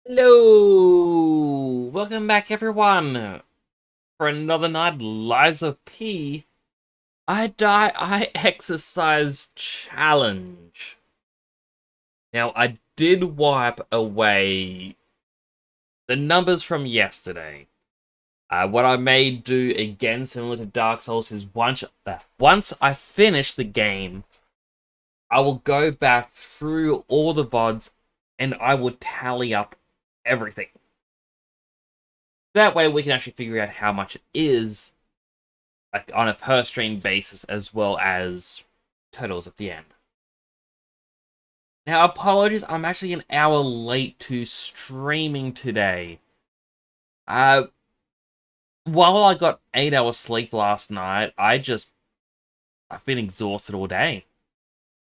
Hello! Welcome back, everyone, for another night Lies of P. I exercise challenge. Now, I did wipe away the numbers from yesterday. What I may do again, similar to Dark Souls, is once I finish the game, I will go back through all the VODs and I will tally up everything. That way we can actually figure out how much it is, like on a per stream basis, as well as totals at the end. Now, apologies, I'm actually an hour late to streaming today. Uh, while I got 8 hours sleep last night, I've been exhausted all day.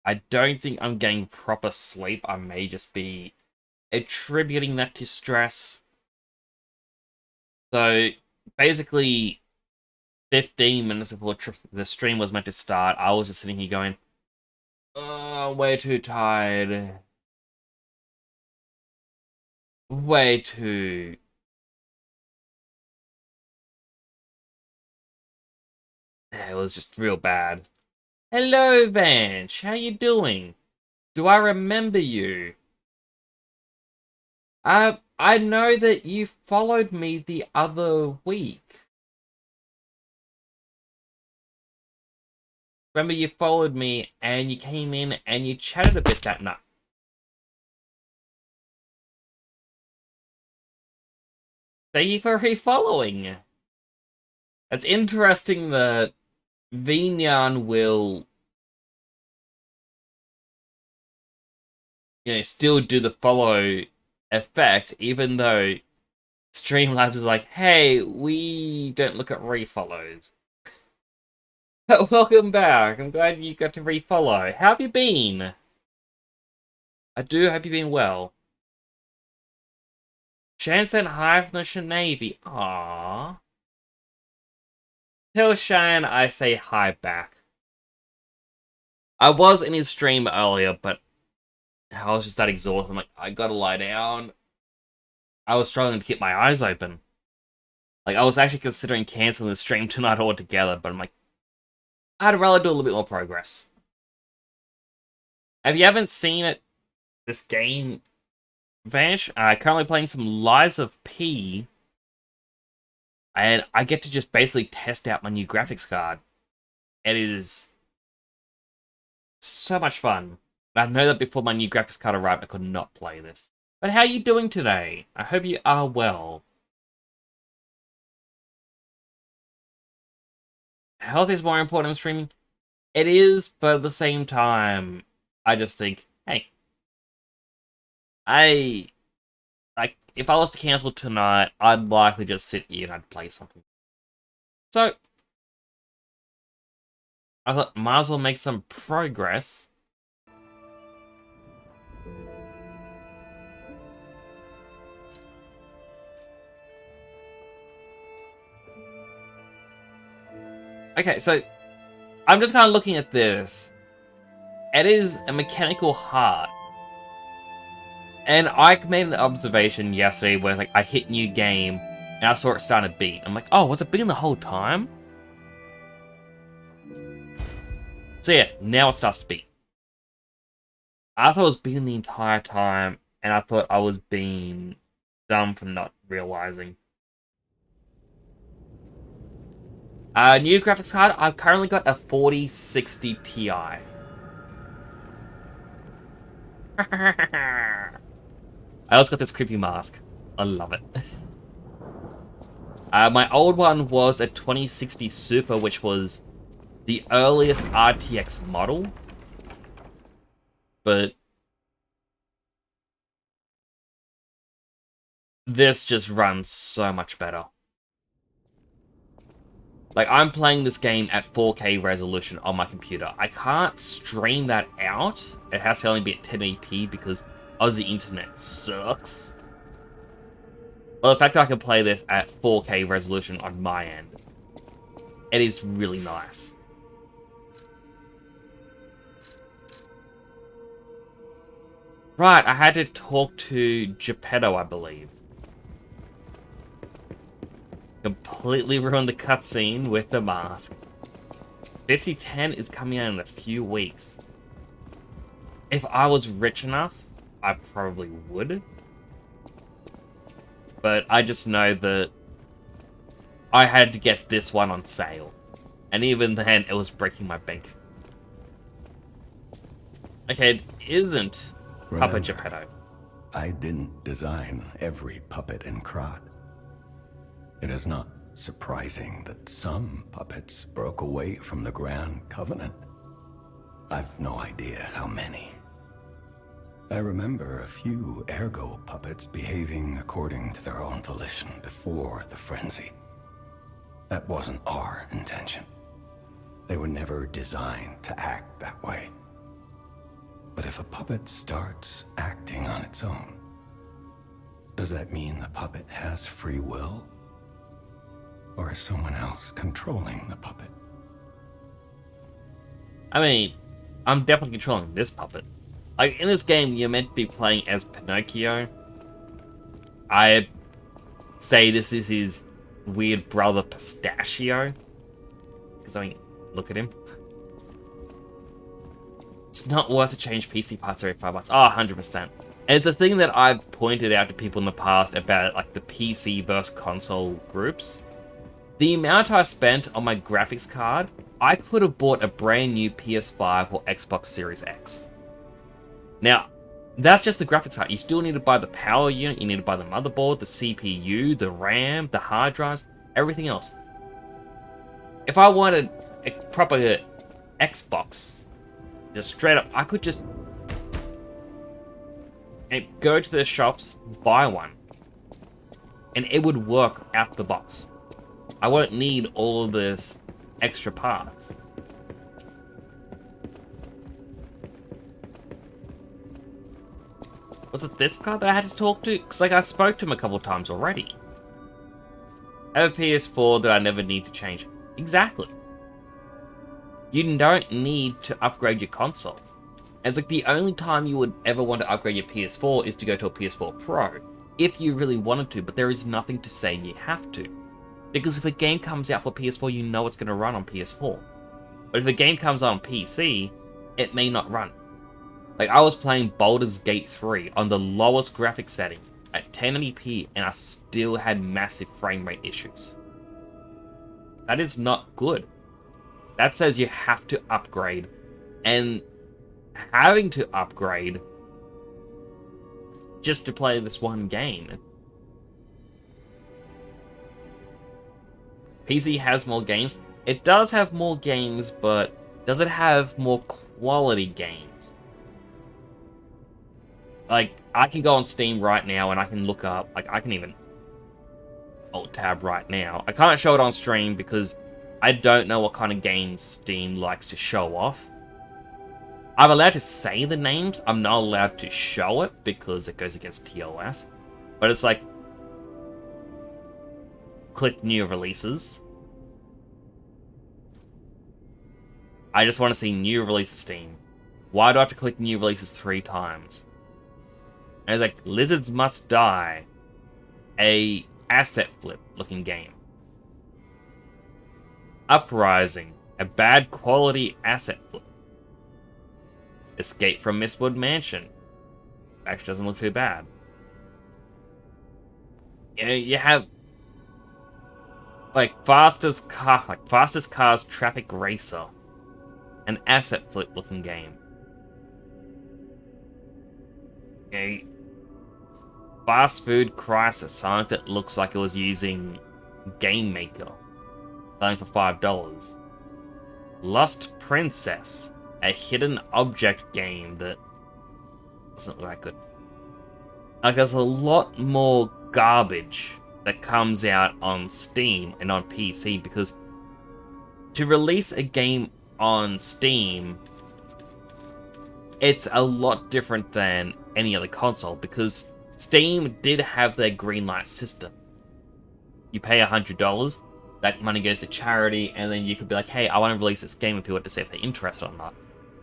I don't think I'm getting proper sleep. I may just be attributing that to stress. So, basically, 15 minutes before the stream was meant to start, I was just sitting here going, way too tired. Way too... It was just real bad. Hello, Vanch. How you doing? Do I remember you? I know that you followed me the other week. Remember you followed me and you came in and you chatted a bit that night. Thank you for refollowing. It's interesting that Vinyan will, still do the follow effect, even though Streamlabs is like, hey, we don't look at refollows. Welcome back. I'm glad you got to refollow. How have you been? I do hope you've been well. Shan sent hi from the Navy. Aww. Tell Shan I say hi back. I was in his stream earlier, but I was just that exhausted. I'm like, I gotta lie down. I was struggling to keep my eyes open. Like, I was actually considering canceling the stream tonight altogether, but I'm like, I'd rather do a little bit more progress. If you haven't seen it, this game, Vanish, currently playing some Lies of P, and I get to just basically test out my new graphics card. It is so much fun. I know that before my new graphics card arrived, I could not play this. But how are you doing today? I hope you are well. Health is more important than streaming. It is, but at the same time, I just think, hey, if I was to cancel tonight, I'd likely just sit here and I'd play something. So, I thought, might as well make some progress. Okay, so, I'm just kind of looking at this. It is a mechanical heart. And I made an observation yesterday where like I hit new game and I saw it starting to beat. I'm like, oh, was it beating the whole time? So yeah, now it starts to beat. I thought it was beating the entire time, and I thought I was being dumb for not realizing. New graphics card, I've currently got a 4060 Ti. I also got this creepy mask. I love it. My old one was a 2060 Super, which was the earliest RTX model. But this just runs so much better. Like, I'm playing this game at 4K resolution on my computer. I can't stream that out. It has to only be at 1080p because Aussie internet sucks. Well, the fact that I can play this at 4K resolution on my end, it is really nice. Right, I had to talk to Geppetto, I believe. Completely ruined the cutscene with the mask. 5010 is coming out in a few weeks. If I was rich enough, I probably would. But I just know that I had to get this one on sale. And even then, it was breaking my bank. Okay, it isn't Papa Geppetto. I didn't design every puppet in Krat. It is not surprising that some puppets broke away from the Grand Covenant. I've no idea how many. I remember a few ergo puppets behaving according to their own volition before the frenzy. That wasn't our intention. They were never designed to act that way. But if a puppet starts acting on its own, does that mean the puppet has free will? Or is someone else controlling the puppet? I mean, I'm definitely controlling this puppet. Like, in this game, you're meant to be playing as Pinocchio. I say this is his weird brother, Pistachio. Because, I mean, look at him. It's not worth to change PC parts every $5. Oh, 100%. And it's a thing that I've pointed out to people in the past about, like, the PC versus console groups. The amount I spent on my graphics card, I could have bought a brand new PS5 or Xbox Series X. Now, that's just the graphics card. You still need to buy the power unit, you need to buy the motherboard, the CPU, the RAM, the hard drives, everything else. If I wanted a proper Xbox, just straight up, I could just go to the shops, buy one, and it would work out the box. I won't need all of this extra parts. Was it this guy that I had to talk to? Because, like, I spoke to him a couple times already. I have a PS4 that I never need to change. Exactly. You don't need to upgrade your console. It's like the only time you would ever want to upgrade your PS4 is to go to a PS4 Pro. If you really wanted to, but there is nothing to say you have to. Because if a game comes out for PS4, you know it's going to run on PS4. But if a game comes out on PC, it may not run. Like, I was playing Baldur's Gate 3 on the lowest graphics setting at 1080p, and I still had massive frame rate issues. That is not good. That says you have to upgrade, and having to upgrade just to play this one game. PC has more games. It does have more games, but does it have more quality games? Like, I can go on Steam right now and I can look up, like, I can even Alt-Tab right now. I can't show it on stream because I don't know what kind of games Steam likes to show off. I'm allowed to say the names, I'm not allowed to show it because it goes against TOS. But it's like, click new releases. I just want to see new releases Steam. Why do I have to click new releases 3 times? And it's like, Lizards Must Die. A asset flip looking game. Uprising. A bad quality asset flip. Escape from Mistwood Mansion. Actually doesn't look too bad. You have like fastest cars traffic racer. An asset flip looking game. A fast food crisis, something that looks like it was using Game Maker, selling for $5. Lost Princess, a hidden object game that doesn't look that good. Like, there's a lot more garbage that comes out on Steam and on PC because to release a game on Steam, it's a lot different than any other console because Steam did have their greenlight system. You pay $100, that money goes to charity, and then you could be like, hey, I want to release this game if people want to see if they're interested or not.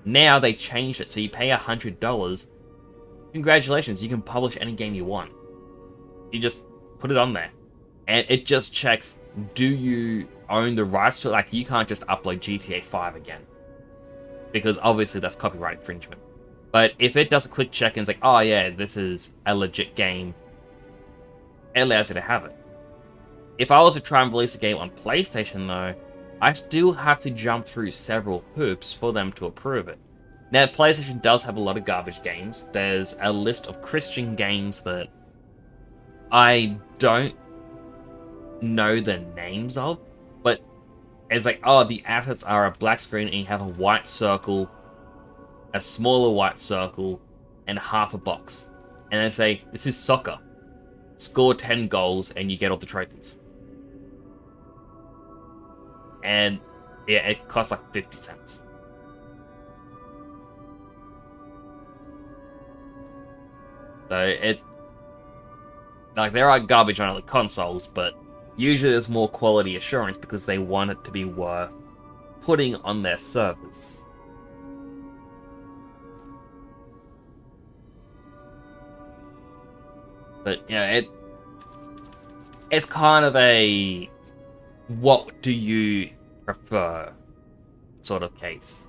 Now they changed it, so you pay $100, congratulations, you can publish any game you want. You just put it on there. And it just checks, do you own the rights to it? Like, you can't just upload GTA 5 again. Because obviously that's copyright infringement. But if it does a quick check and it's like, oh yeah, this is a legit game, it allows you to have it. If I was to try and release a game on PlayStation though, I still have to jump through several hoops for them to approve it. Now, PlayStation does have a lot of garbage games. There's a list of Christian games that I don't know the names of, but it's like, oh, the assets are a black screen and you have a white circle, a smaller white circle, and half a box. And they say, this is soccer. Score 10 goals and you get all the trophies. And yeah, it costs like 50 cents. So like, there are garbage on other consoles, but usually there's more quality assurance because they want it to be worth putting on their servers. But yeah, it's kind of a what do you prefer sort of case.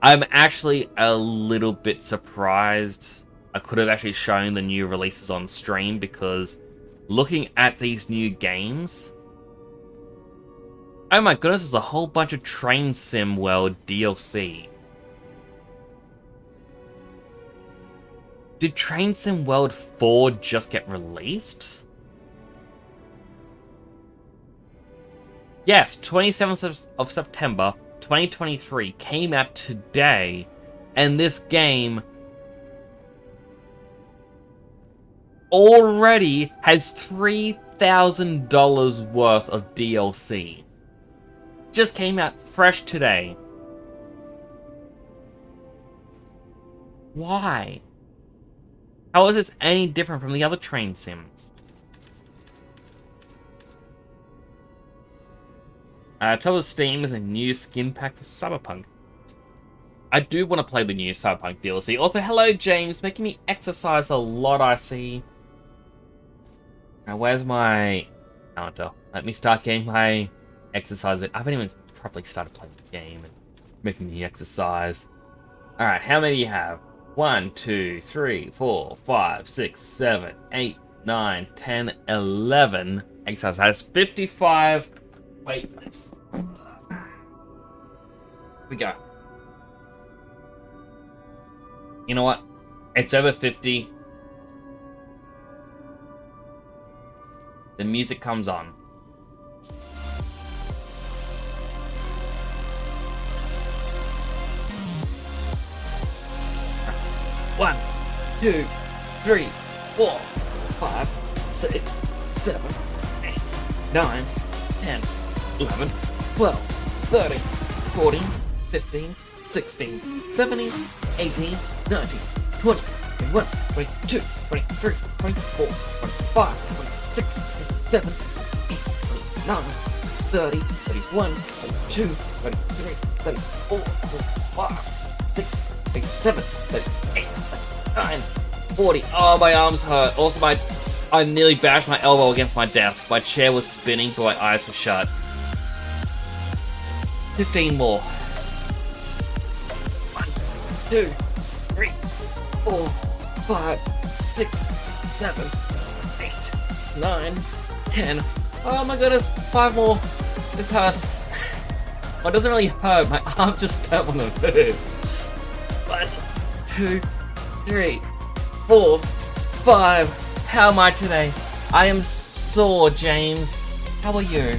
I'm actually a little bit surprised I could have actually shown the new releases on stream, because looking at these new games, oh my goodness, there's a whole bunch of Train Sim World DLC. Did Train Sim World 4 just get released? Yes, 27th of September 2023 came out today, and this game already has $3,000 worth of DLC. Just came out fresh today. Why? How is this any different from the other train sims? Top of Steam is a new skin pack for Cyberpunk. I do want to play the new Cyberpunk DLC. Also, hello James, making me exercise a lot, I see. Now, where's my counter? Let me start getting my exercise. I haven't even properly started playing the game and making the exercise. Alright, how many do you have? 1, 2, 3, 4, 5, 6, 7, 8, 9, 10, 11 exercise. That's 55 weightlifts. Here we go. You know what? It's over 50. The music comes on. One, 2, 3, 4, 5, 6, 7, 8, 9, 10, 11, 12, 13, 14, 15, 16, 17, 18, 19, 20, 21, 22, 23, 24, 25, 26, 27, 28, 29, 30, 31, 32, 33, 34, 35, 36, 37, 38, 39, 40. Oh, my arms hurt. Also, I nearly bashed my elbow against my desk. My chair was spinning, but my eyes were shut. 15 more. 1, 2, 3, 4, 5, 6, 7, 8, 9, 10. Oh my goodness, 5 more. This hurts. Well, it doesn't really hurt. My arm just don't want to move. 1, 2, 3, 4, 5. How am I today? I am sore, James. How are you?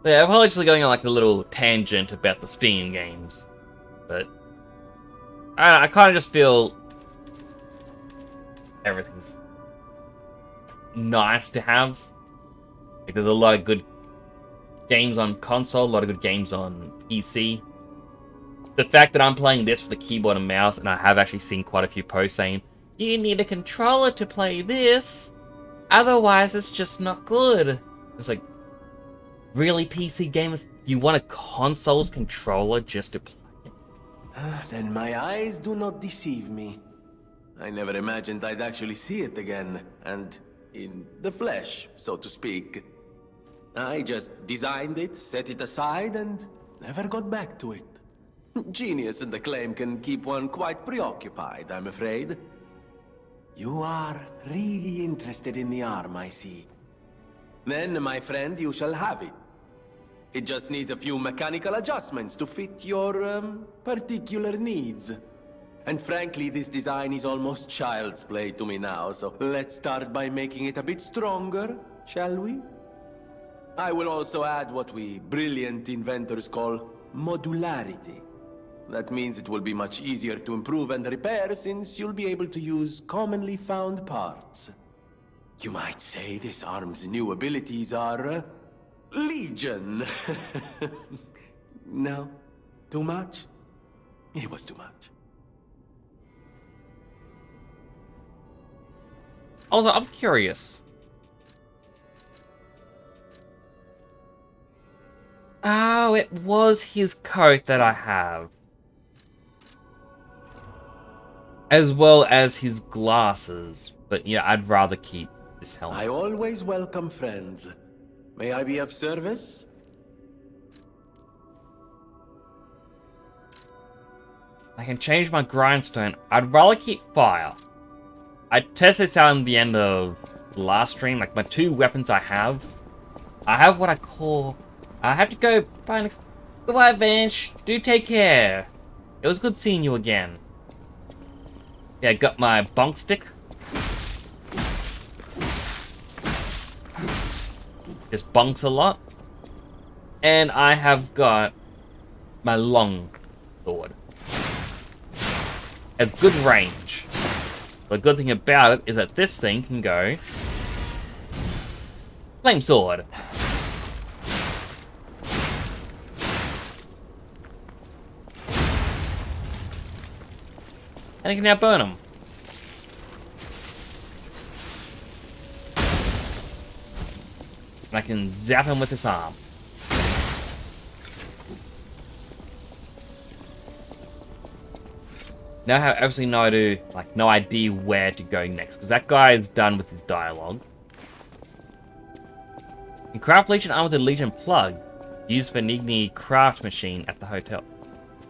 Yeah, I'm actually going on like a little tangent about the Steam games, but I kind of just feel everything's nice to have. Like, there's a lot of good games on console, a lot of good games on PC. The fact that I'm playing this with a keyboard and mouse, and I have actually seen quite a few posts saying, you need a controller to play this, otherwise it's just not good. It's like, really, PC gamers? You want a console's controller just to play it? Then my eyes do not deceive me. I never imagined I'd actually see it again, and in the flesh, so to speak. I just designed it, set it aside, and never got back to it. Genius and acclaim can keep one quite preoccupied, I'm afraid. You are really interested in the arm, I see. Then, my friend, you shall have it. It just needs a few mechanical adjustments to fit your, particular needs. And frankly, this design is almost child's play to me now, so let's start by making it a bit stronger, shall we? I will also add what we brilliant inventors call modularity. That means it will be much easier to improve and repair since you'll be able to use commonly found parts. You might say this arm's new abilities are, legion. No? Too much? It was too much. Also, I'm curious. Oh, it was his coat that I have. As well as his glasses. But yeah, I'd rather keep this helmet. I always welcome friends. May I be of service? I can change my grindstone. I'd rather keep fire. I tested this out in the end of the last stream. Like, my two weapons I have what I call... I have to go find... Goodbye, Vanch. Do take care. It was good seeing you again. Yeah, I got my bonk stick. Just bonks a lot. And I have got my long sword. Has good range. The good thing about it is that this thing can go... Flame sword. And I can now burn them. And I can zap him with this arm. Now I have absolutely no idea where to go next, because that guy is done with his dialogue. You can craft Legion armor with the Legion plug, used for an Igni craft machine at the hotel.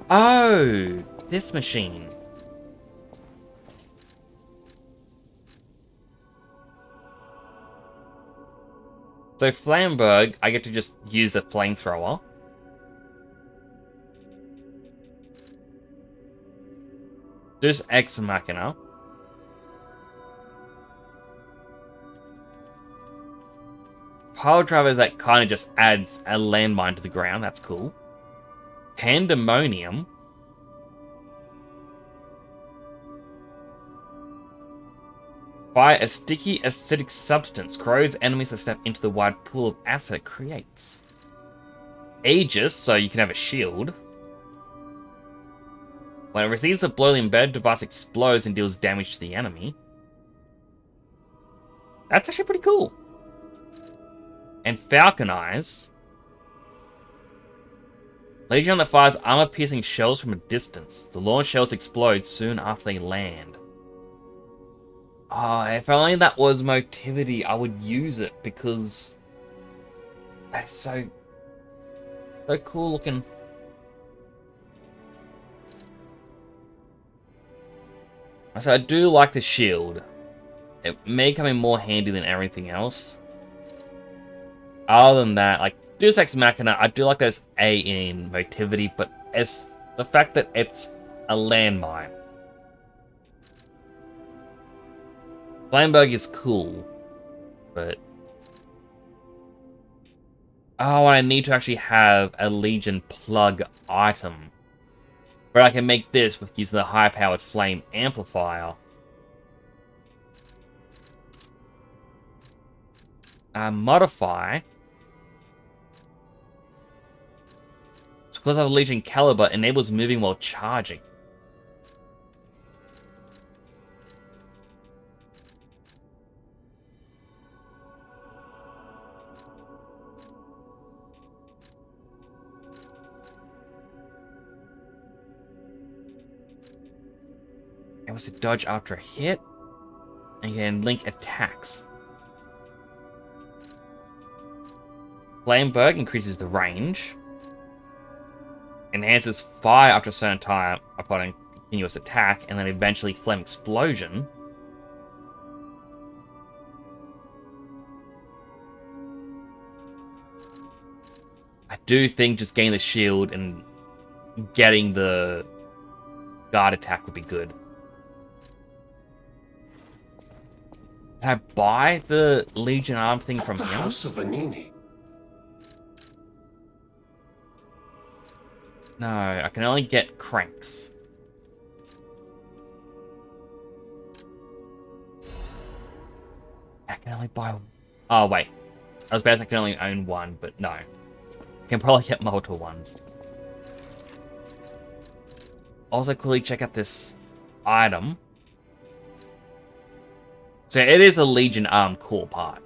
Oh, this machine. So Flamberg, I get to just use the flamethrower. Just Ex Machina. Pile driver that kind of just adds a landmine to the ground. That's cool. Pandemonium. Fire a sticky acidic substance. Corrodes enemies that step into the wide pool of acid it creates. Aegis, so you can have a shield. When it receives a blow, the embedded device explodes and deals damage to the enemy. That's actually pretty cool. And Falcon Eyes. Legion that fires armor-piercing shells from a distance. The launch shells explode soon after they land. Oh, if only that was motivity, I would use it, because that's so cool looking. So I do like the shield. It may come in more handy than everything else. Other than that, like Deus Ex Machina, I do like that it's A in motivity, but it's the fact that it's a landmine. Flamberg is cool, but oh, I need to actually have a Legion plug item. But I can make this with using the high-powered flame amplifier. Modify. Because I have Legion Caliber, enables moving while charging. Able to dodge after a hit. And can link attacks. Flamberg increases the range. Enhances fire after a certain time upon a continuous attack, and then eventually Flame Explosion. I do think just getting the shield and getting the guard attack would be good. Can I buy the Legion Arm thing from The him? House of Vanini. No, I can only get cranks. I can only buy... Oh, wait. I was about to say I can only own one, but no. I can probably get multiple ones. Also, quickly check out this item. So it is a Legion Arm core part.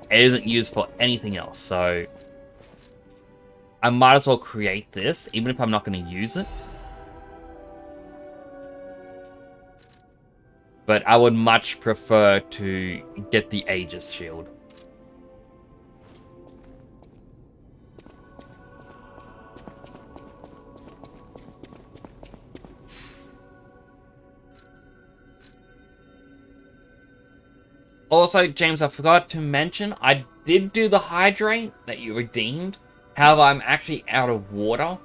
It isn't used for anything else, so... I might as well create this, even if I'm not going to use it. But I would much prefer to get the Aegis shield. Also, James, I forgot to mention, I did do the hydrate that you redeemed. However, I'm actually out of water.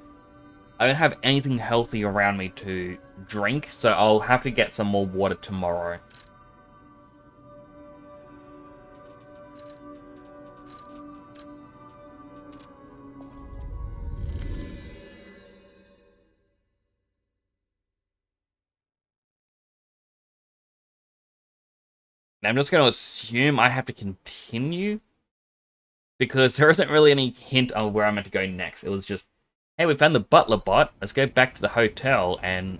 I don't have anything healthy around me to drink, so I'll have to get some more water tomorrow. I'm just going to assume I have to continue, because there isn't really any hint on where I'm meant to go next. It was just, hey, we found the butler bot. Let's go back to the hotel and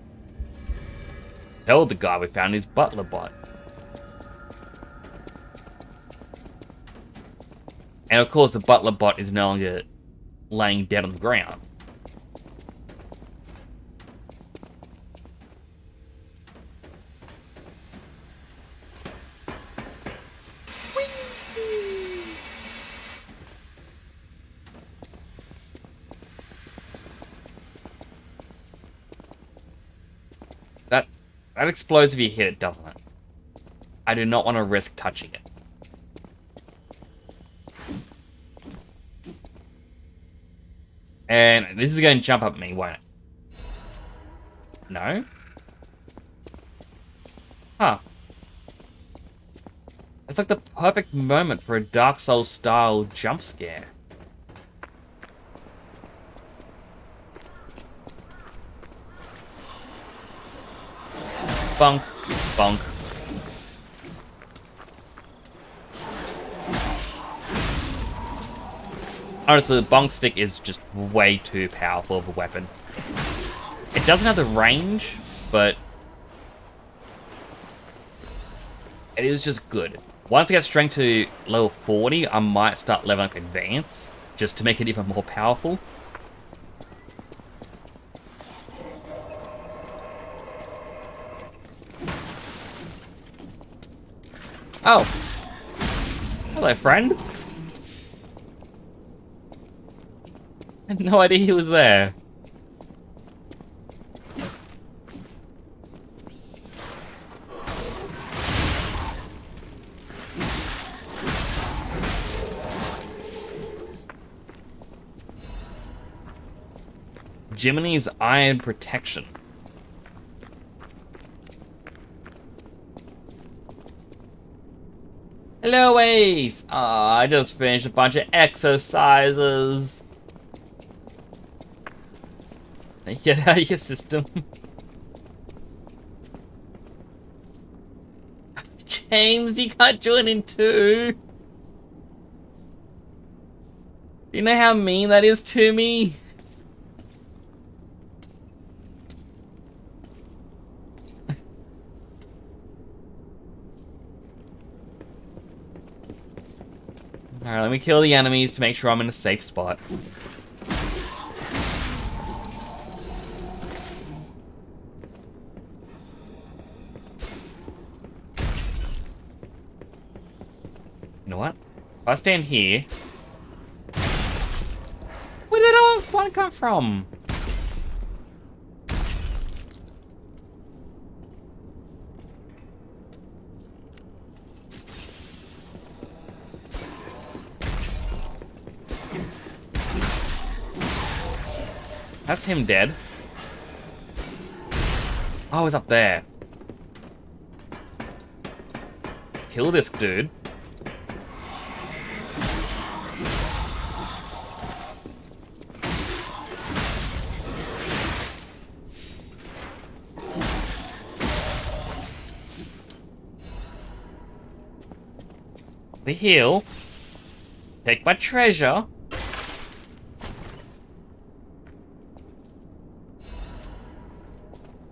tell the guy we found his butler bot. And of course, the butler bot is no longer laying dead on the ground. That explodes if you hit it, doesn't it? I do not want to risk touching it. And this is going to jump up at me, won't it? No? Huh. It's like the perfect moment for a Dark Souls style jump scare. Bonk. Bonk. Honestly, the bonk stick is just way too powerful of a weapon. It doesn't have the range, but it is just good. Once I get strength to level 40, I might start leveling up advance, just to make it even more powerful. Oh. Hello, friend. I had no idea he was there. Jiminy's Iron Protection. Hello, Ace! Aw, I just finished a bunch of exercises. Get out of your system. James, you can't join in too. Do you know how mean that is to me? Alright, let me kill the enemies to make sure I'm in a safe spot. You know what? If I stand here... Where did that one come from? That's him dead. Oh, he's up there. Kill this dude. The heal. Take my treasure.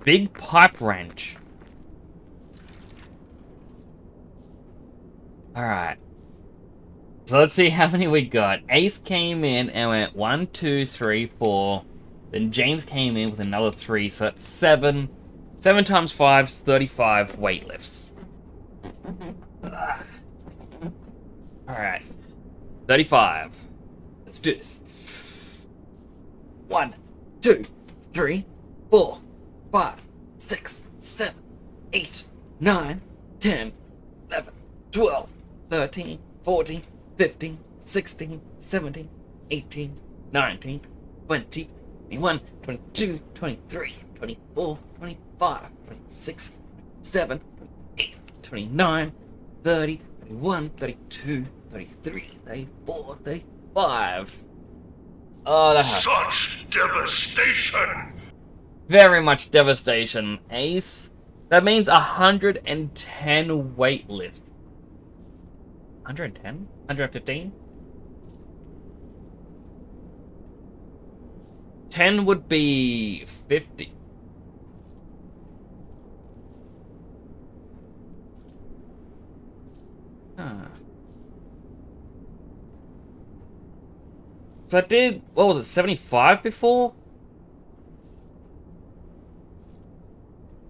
Big pipe wrench. Alright. So let's see how many we got. Ace came in and went 1, 2, 3, 4. Then James came in with another 3, so that's 7. 7 times 5 is 35 weight lifts. Alright. 35. Let's do this. 1, 2, 3, 4, 5, 6, 7, 8, 9, 10, 11, 12, 13, 14, 15, 16, 17, 18, 19, 20, 21, 22, 23, 24, 25, 26, 27, 28, 29, 30, 31, 32, 33, 34, 35. Oh, that hurts. Such devastation! Very much devastation, Ace. That means 110 weight lift. 110? 115? 10 would be 50. Huh. So I did, what was it, 75 before?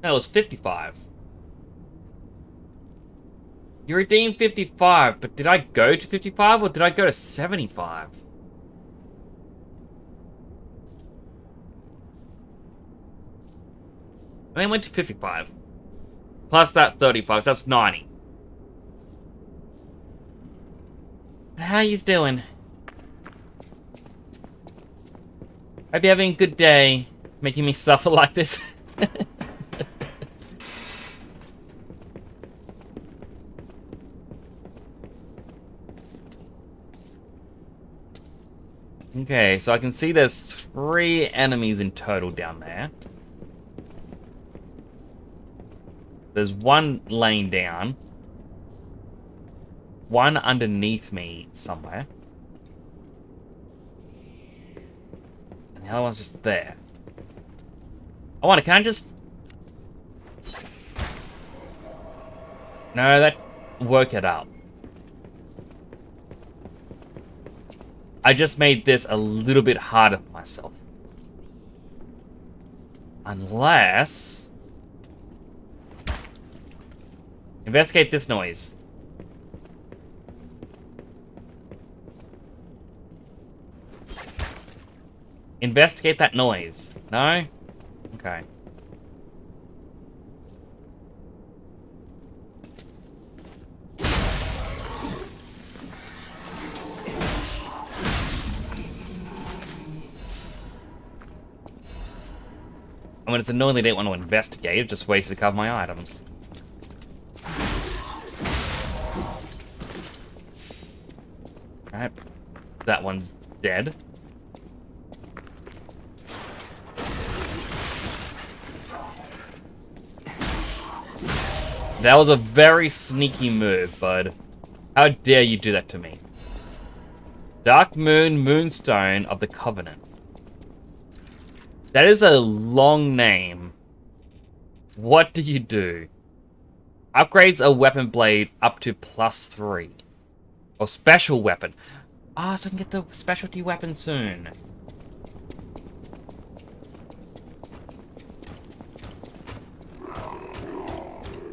No, it was 55. You redeemed 55, but did I go to 55 or did I go to 75? I went to 55. Plus that 35, so that's 90. How you doing? Hope you're having a good day, making me suffer like this. Okay, so I can see there's 3 enemies in total down there. There's 1 laying down. 1 underneath me somewhere. And the other one's just there. I wonder, can I just... No, that... Work it out. I just made this a little bit harder for myself. Unless... Investigate this noise. Investigate that noise. No? Okay. I mean, it's annoying they didn't want to investigate. It just wasted a couple of my items. Alright. That one's dead. That was a very sneaky move, bud. How dare you do that to me? Dark Moon Moonstone of the Covenant. That is a long name. What do you do? Upgrades a weapon blade up to +3. Or special weapon. Ah, so I can get the specialty weapon soon.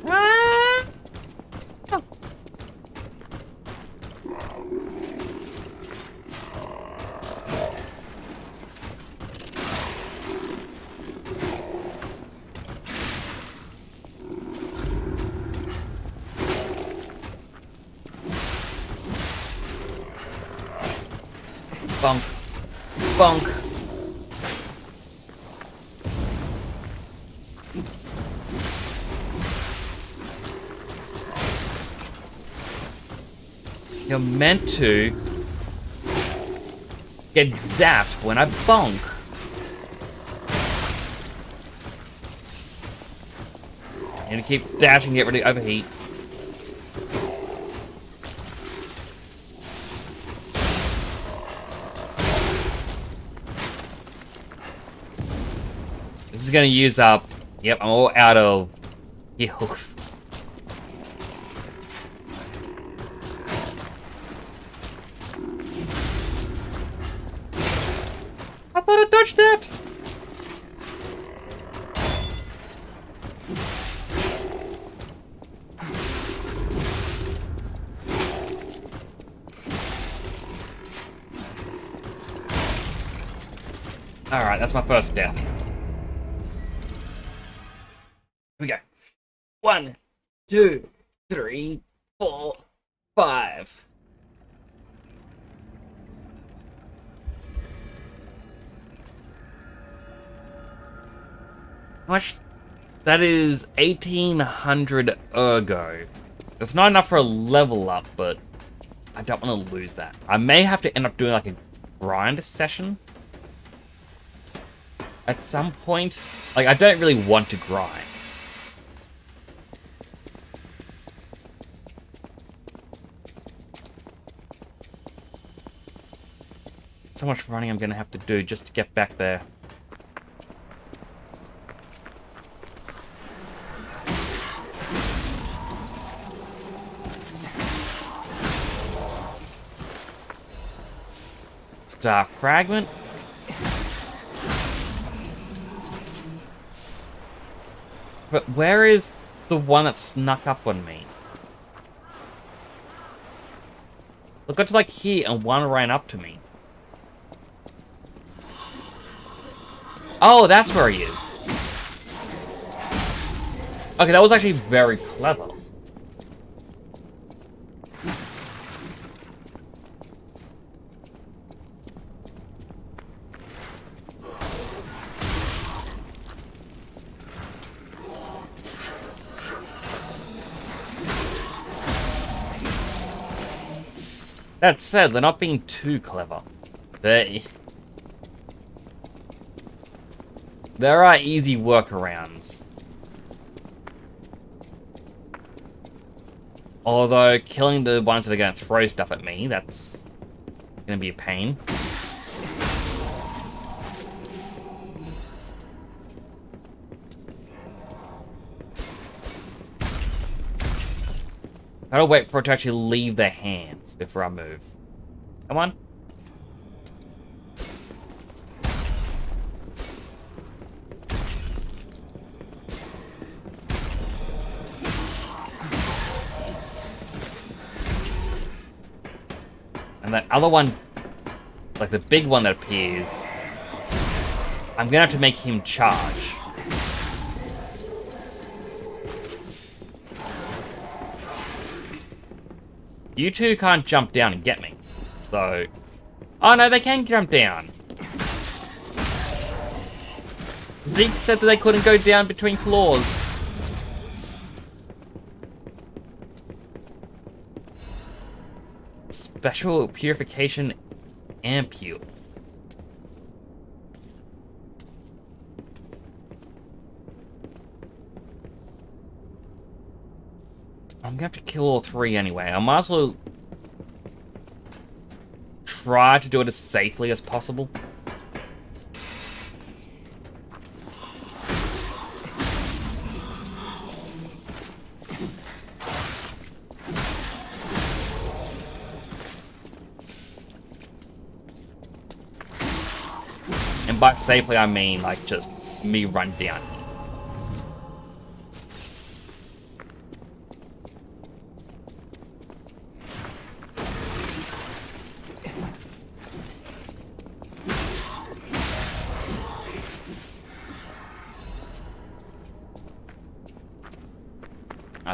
Ah! Oh. Bonk. Bonk. You're meant to get zapped when I bonk. I'm gonna keep dashing, get rid of overheat. This is gonna use up. Yep, I'm all out of heals. I thought I dodged that! Alright, that's my first death. Here we go. 1, 2, 3, 4, 5. How much? That is 1800 ergo. It's not enough for a level up, but I don't want to lose that. I may have to end up doing like a grind session at some point. Like, I don't really want to grind. So much running I'm gonna have to do just to get back there. Star fragment. But where is the one that snuck up on me? I got to like here and one ran up to me. Oh, that's where he is. Okay, that was actually very clever. That said, they're not being too clever. There are easy workarounds. Although, killing the ones that are going to throw stuff at me, that's going to be a pain. I gotta wait for it to actually leave their hands before I move. Come on. And that other one, like the big one that appears, I'm gonna have to make him charge. You two can't jump down and get me. So... Oh no, they can jump down. Zeke said that they couldn't go down between floors. Special purification ampule. I'm gonna have to kill all three anyway. I might as well try to do it as safely as possible. And by safely, I mean like just me run down.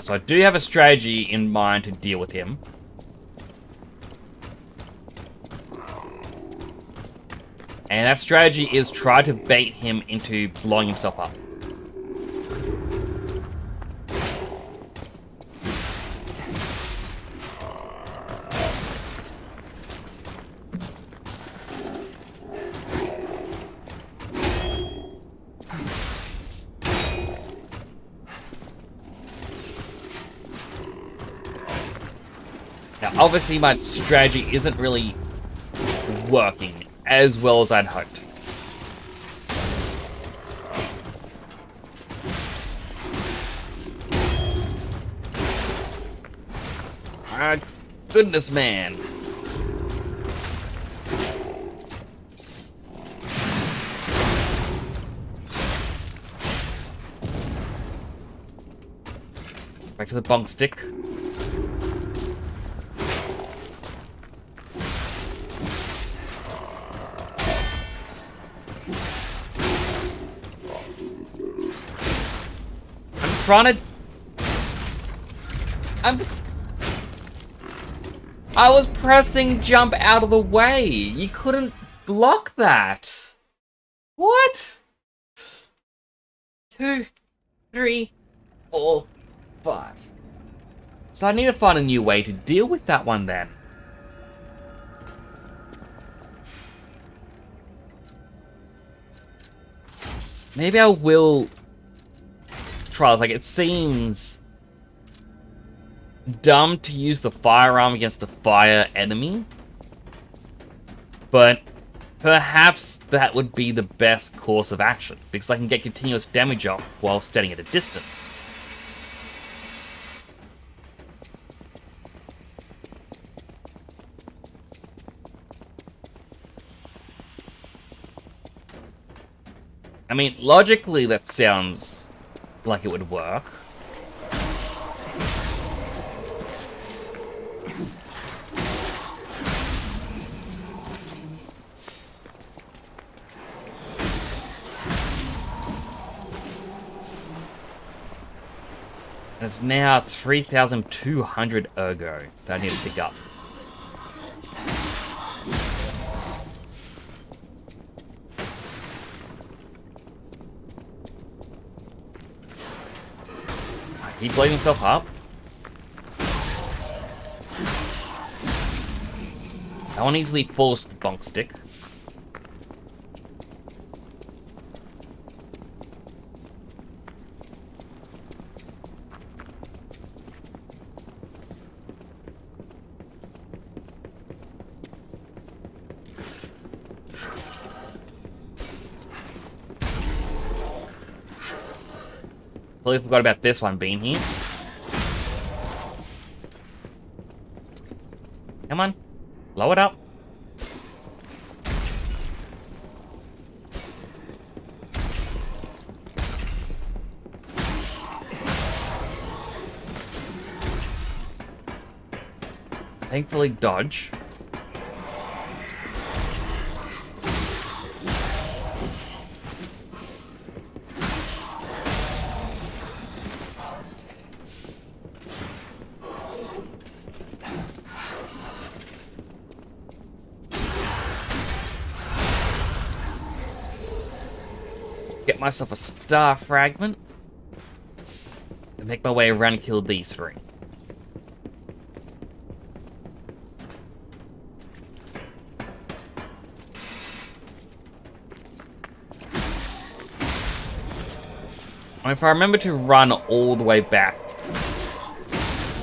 So I do have a strategy in mind to deal with him. And that strategy is try to bait him into blowing himself up. Now, obviously, my strategy isn't really working as well as I'd hoped. Ah, goodness, man. Back to the bunk stick. I was pressing jump out of the way. You couldn't block that. What? 2, 3, 4, 5. So I need to find a new way to deal with that one then. Maybe I will try this. Like, it seems dumb to use the firearm against the fire enemy, but perhaps that would be the best course of action, because I can get continuous damage off while standing at a distance. I mean, logically that sounds like it would work. There's now 3,200 ergo that I need to pick up. He blew himself up. That one easily falls to the bunk stick. Totally forgot about this one being here. Come on. Blow it up. Thankfully, dodge. Get myself a star fragment and make my way around and kill these three. If I remember to run all the way back,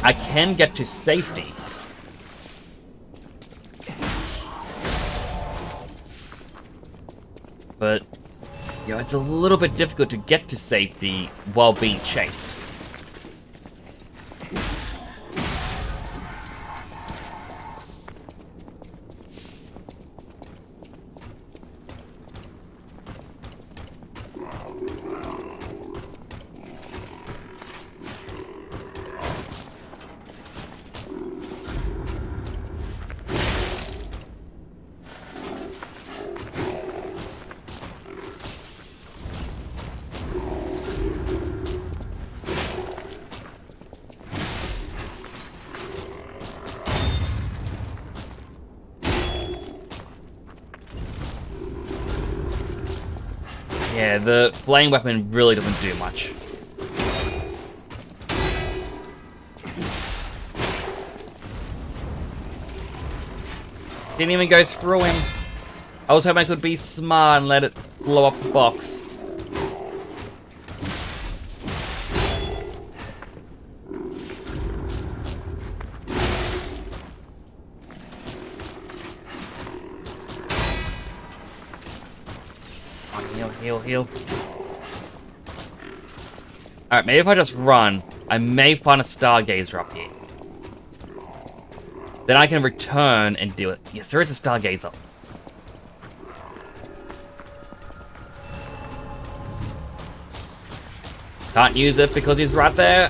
I can get to safety. But, you know, it's a little bit difficult to get to safety while being chased. Okay, the flame weapon really doesn't do much. Didn't even go through him. I was hoping I could be smart and let it blow up the box. Heal. Alright, maybe if I just run, I may find a stargazer up here. Then I can return and do it. Yes, there is a stargazer. Can't use it because he's right there.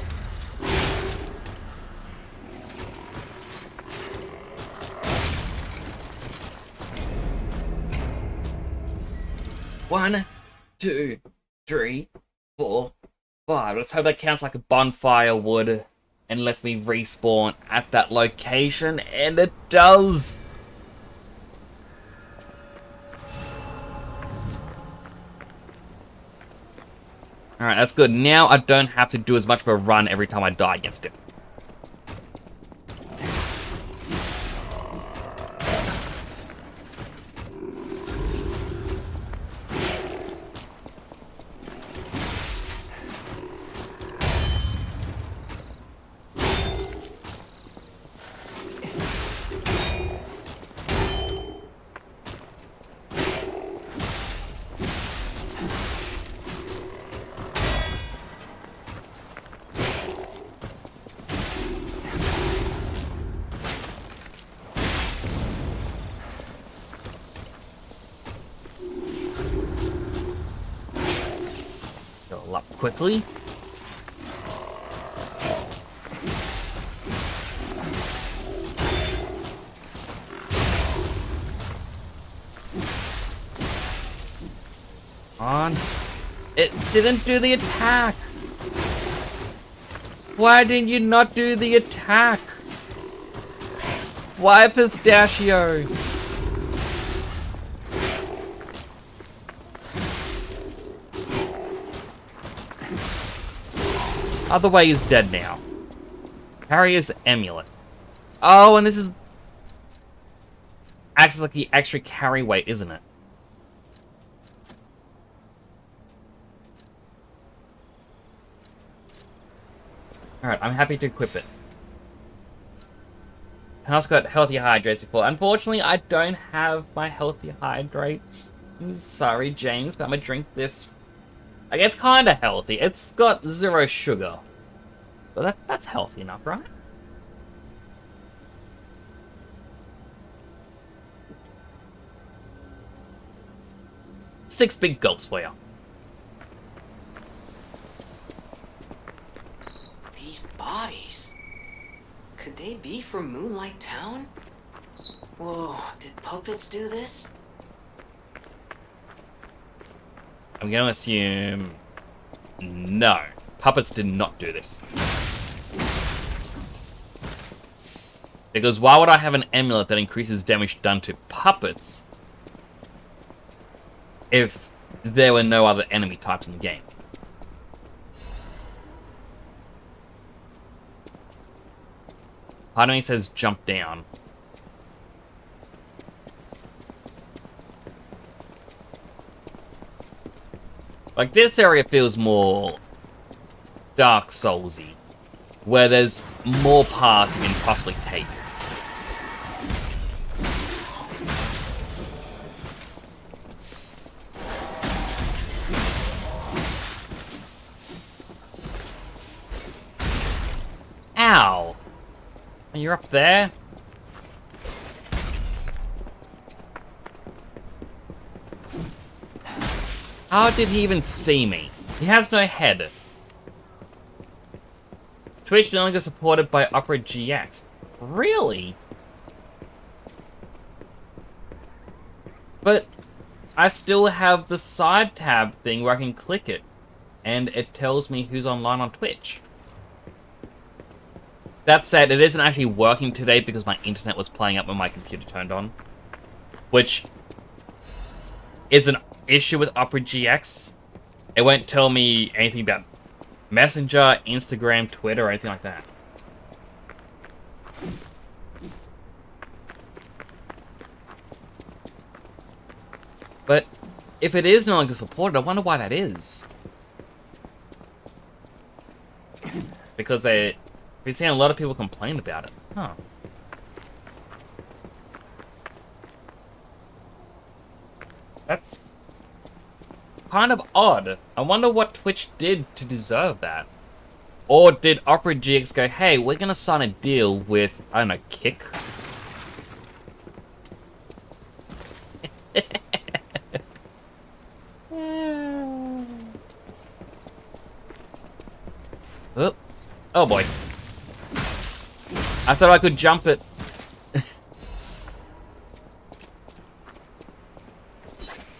One, 2, 3, 4, 5. Let's hope that counts like a bonfire would and lets me respawn at that location, and it does! Alright, that's good. Now I don't have to do as much of a run every time I die against him. Go up quickly. On. It didn't do the attack. Why didn't you not do the attack? Why Pistachio? Other way is dead now. Harrier's amulet. Oh, and this is... acts as like the extra carry weight, isn't it? Alright, I'm happy to equip it. I also got healthy hydrates before. Unfortunately, I don't have my healthy hydrates. I'm sorry, James, but I'm gonna drink this. Like, it's kinda healthy. It's got 0 sugar. But that's healthy enough, right? Six big gulps for you. These bodies. Could they be from Moonlight Town? Whoa, did puppets do this? I'm gonna assume... no. Puppets did not do this. Because why would I have an amulet that increases damage done to puppets if there were no other enemy types in the game? Part of me says jump down. Like, this area feels more Dark Souls-y, where there's more paths you can possibly take. Ow! You're up there? How did he even see me? He has no head. Twitch no longer supported by Opera GX. Really? But I still have the side tab thing where I can click it, and it tells me who's online on Twitch. That said, it isn't actually working today because my internet was playing up when my computer turned on, which is an issue with Opera GX, It won't tell me anything about Messenger, Instagram, Twitter, or anything like that. But if it is no longer supported, I wonder why that is. Because we've seen a lot of people complain about it. Huh. That's kind of odd. I wonder what Twitch did to deserve that. Or did Opera GX go, hey, we're gonna sign a deal with, I don't know, Kick? Oh. Oh boy. I thought I could jump it.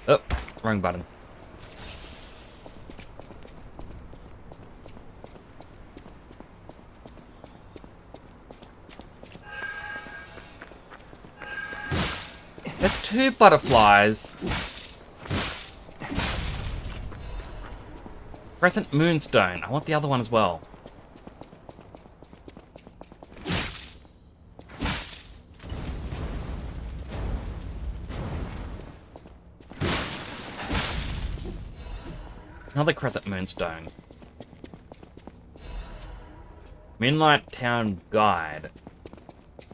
Oh, wrong button. There's 2 butterflies. Crescent Moonstone. I want the other one as well. Another Crescent Moonstone. Moonlight Town Guide.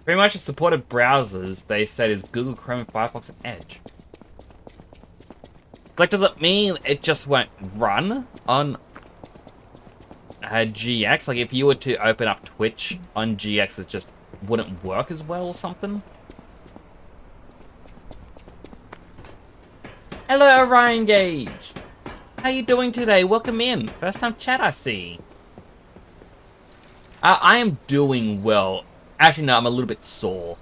Pretty much the supported browsers they said is Google Chrome, Firefox, and Edge. Like, does it mean it just won't run on GX? Like, if you were to open up Twitch on GX, it just wouldn't work as well or something? Hello, Orion Gage! How you doing today? Welcome in. First time chat, I see. I am doing well. Actually, no, I'm a little bit sore.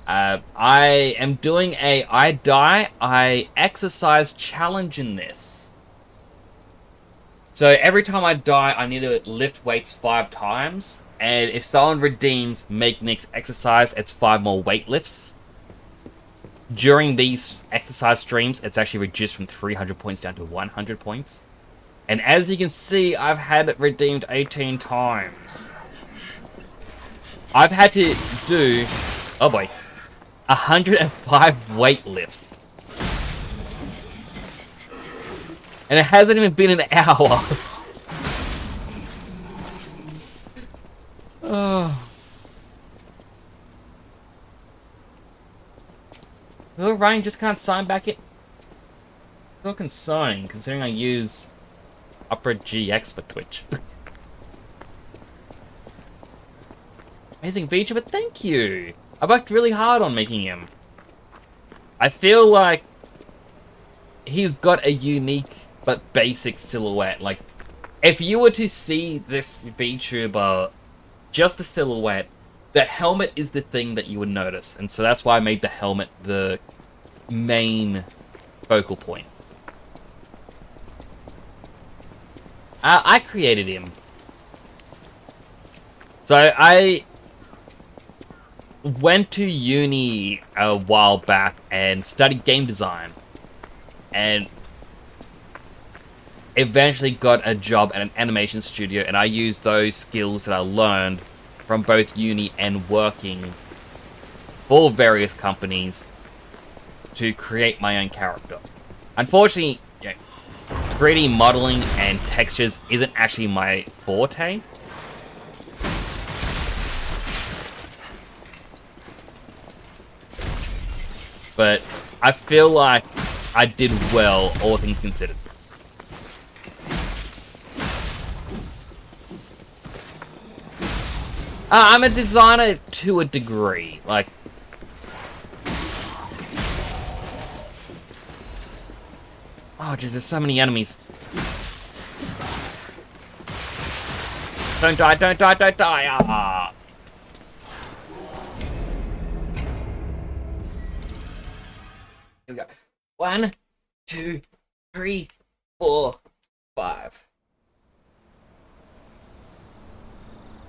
I am doing a I exercise challenge in this. So every time I die, I need to lift weights 5 times. And if someone redeems Make Nick's exercise, it's 5 more weight lifts. During these exercise streams, it's actually reduced from 300 points down to 100 points. And as you can see, I've had it redeemed 18 times. I've had to do, oh boy, 105 weight lifts. And it hasn't even been an hour. Oh. Well, Ryan just can't sign back it. It's not concerning, considering I use Opera GX for Twitch. Amazing feature, but thank you! I worked really hard on making him. I feel like he's got a unique but basic silhouette. Like, if you were to see this VTuber, just the silhouette, the helmet is the thing that you would notice. And so that's why I made the helmet the main focal point. I created him. So I went to uni a while back and studied game design. And eventually got a job at an animation studio, and I used those skills that I learned from both uni and working for various companies to create my own character. Unfortunately, 3D modeling and textures isn't actually my forte. But I feel like I did well, all things considered. I'm a designer to a degree, like... Oh, jeez, there's so many enemies. Don't die, don't die, don't die! Ah. Here we go. 1, 2, 3, 4, 5.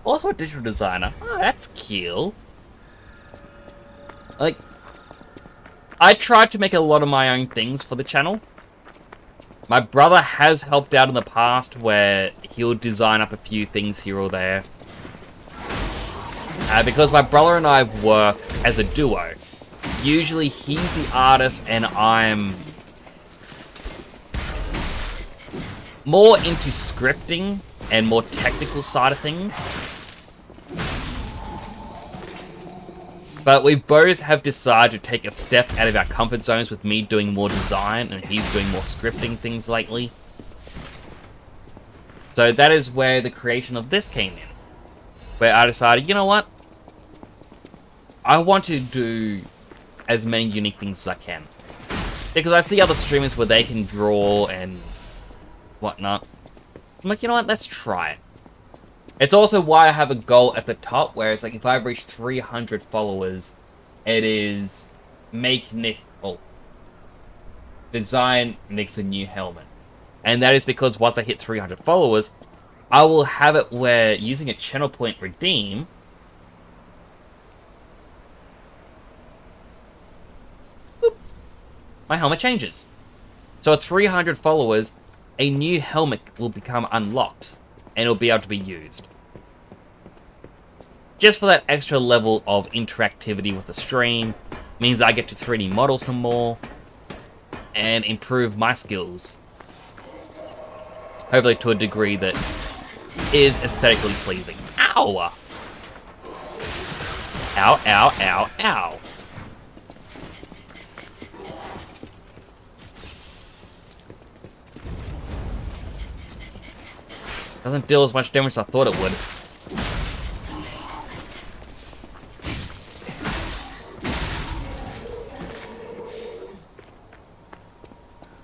Also a digital designer. Oh, that's cute. Like, I tried to make a lot of my own things for the channel. My brother has helped out in the past where he'll design up a few things here or there. Because my brother and I work as a duo. Usually he's the artist and I'm more into scripting and more technical side of things. But we both have decided to take a step out of our comfort zones, with me doing more design and he's doing more scripting things lately. So that is where the creation of this came in. Where I decided, you know what? I want to do as many unique things as I can. Because I see other streamers where they can draw and whatnot. I'm like, you know what? Let's try it. It's also why I have a goal at the top where it's like, if I've reached 300 followers, it is make Nick, oh, design Nick's a new helmet. And that is because once I hit 300 followers, I will have it where using a channel point redeem, whoop, my helmet changes. So at 300 followers, a new helmet will become unlocked. And it'll be able to be used. Just for that extra level of interactivity with the stream, means I get to 3D model some more, and improve my skills. Hopefully to a degree that is aesthetically pleasing. Ow! Ow, ow, ow, ow. Doesn't deal as much damage as I thought it would.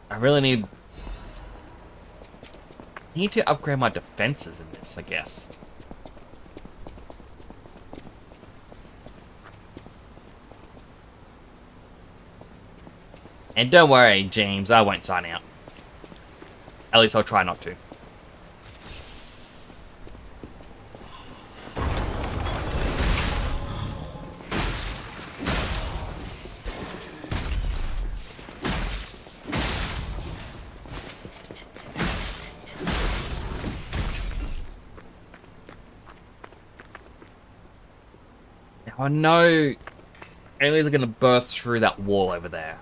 I really need to upgrade my defenses in this, I guess. And don't worry, James, I won't sign out. At least I'll try not to. I know enemies are going to burst through that wall over there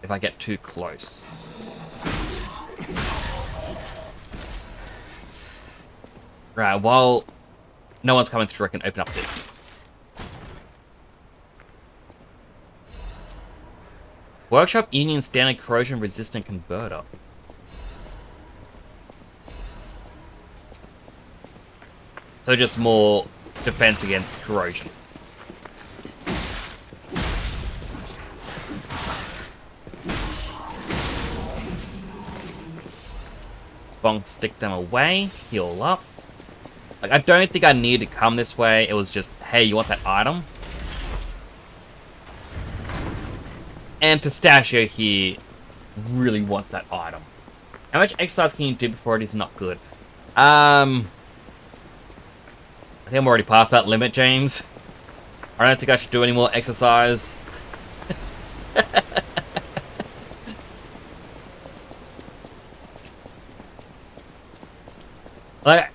if I get too close. Right, while no one's coming through, I can open up this. Workshop Union Standard Corrosion Resistant Converter. So just more defense against corrosion. Bonk, stick them away, heal up. Like, I don't think I need to come this way. It was just, hey, you want that item? And Pistachio here really wants that item. How much exercise can you do before it is not good? I think I'm already past that limit, James. I don't think I should do any more exercise. Like,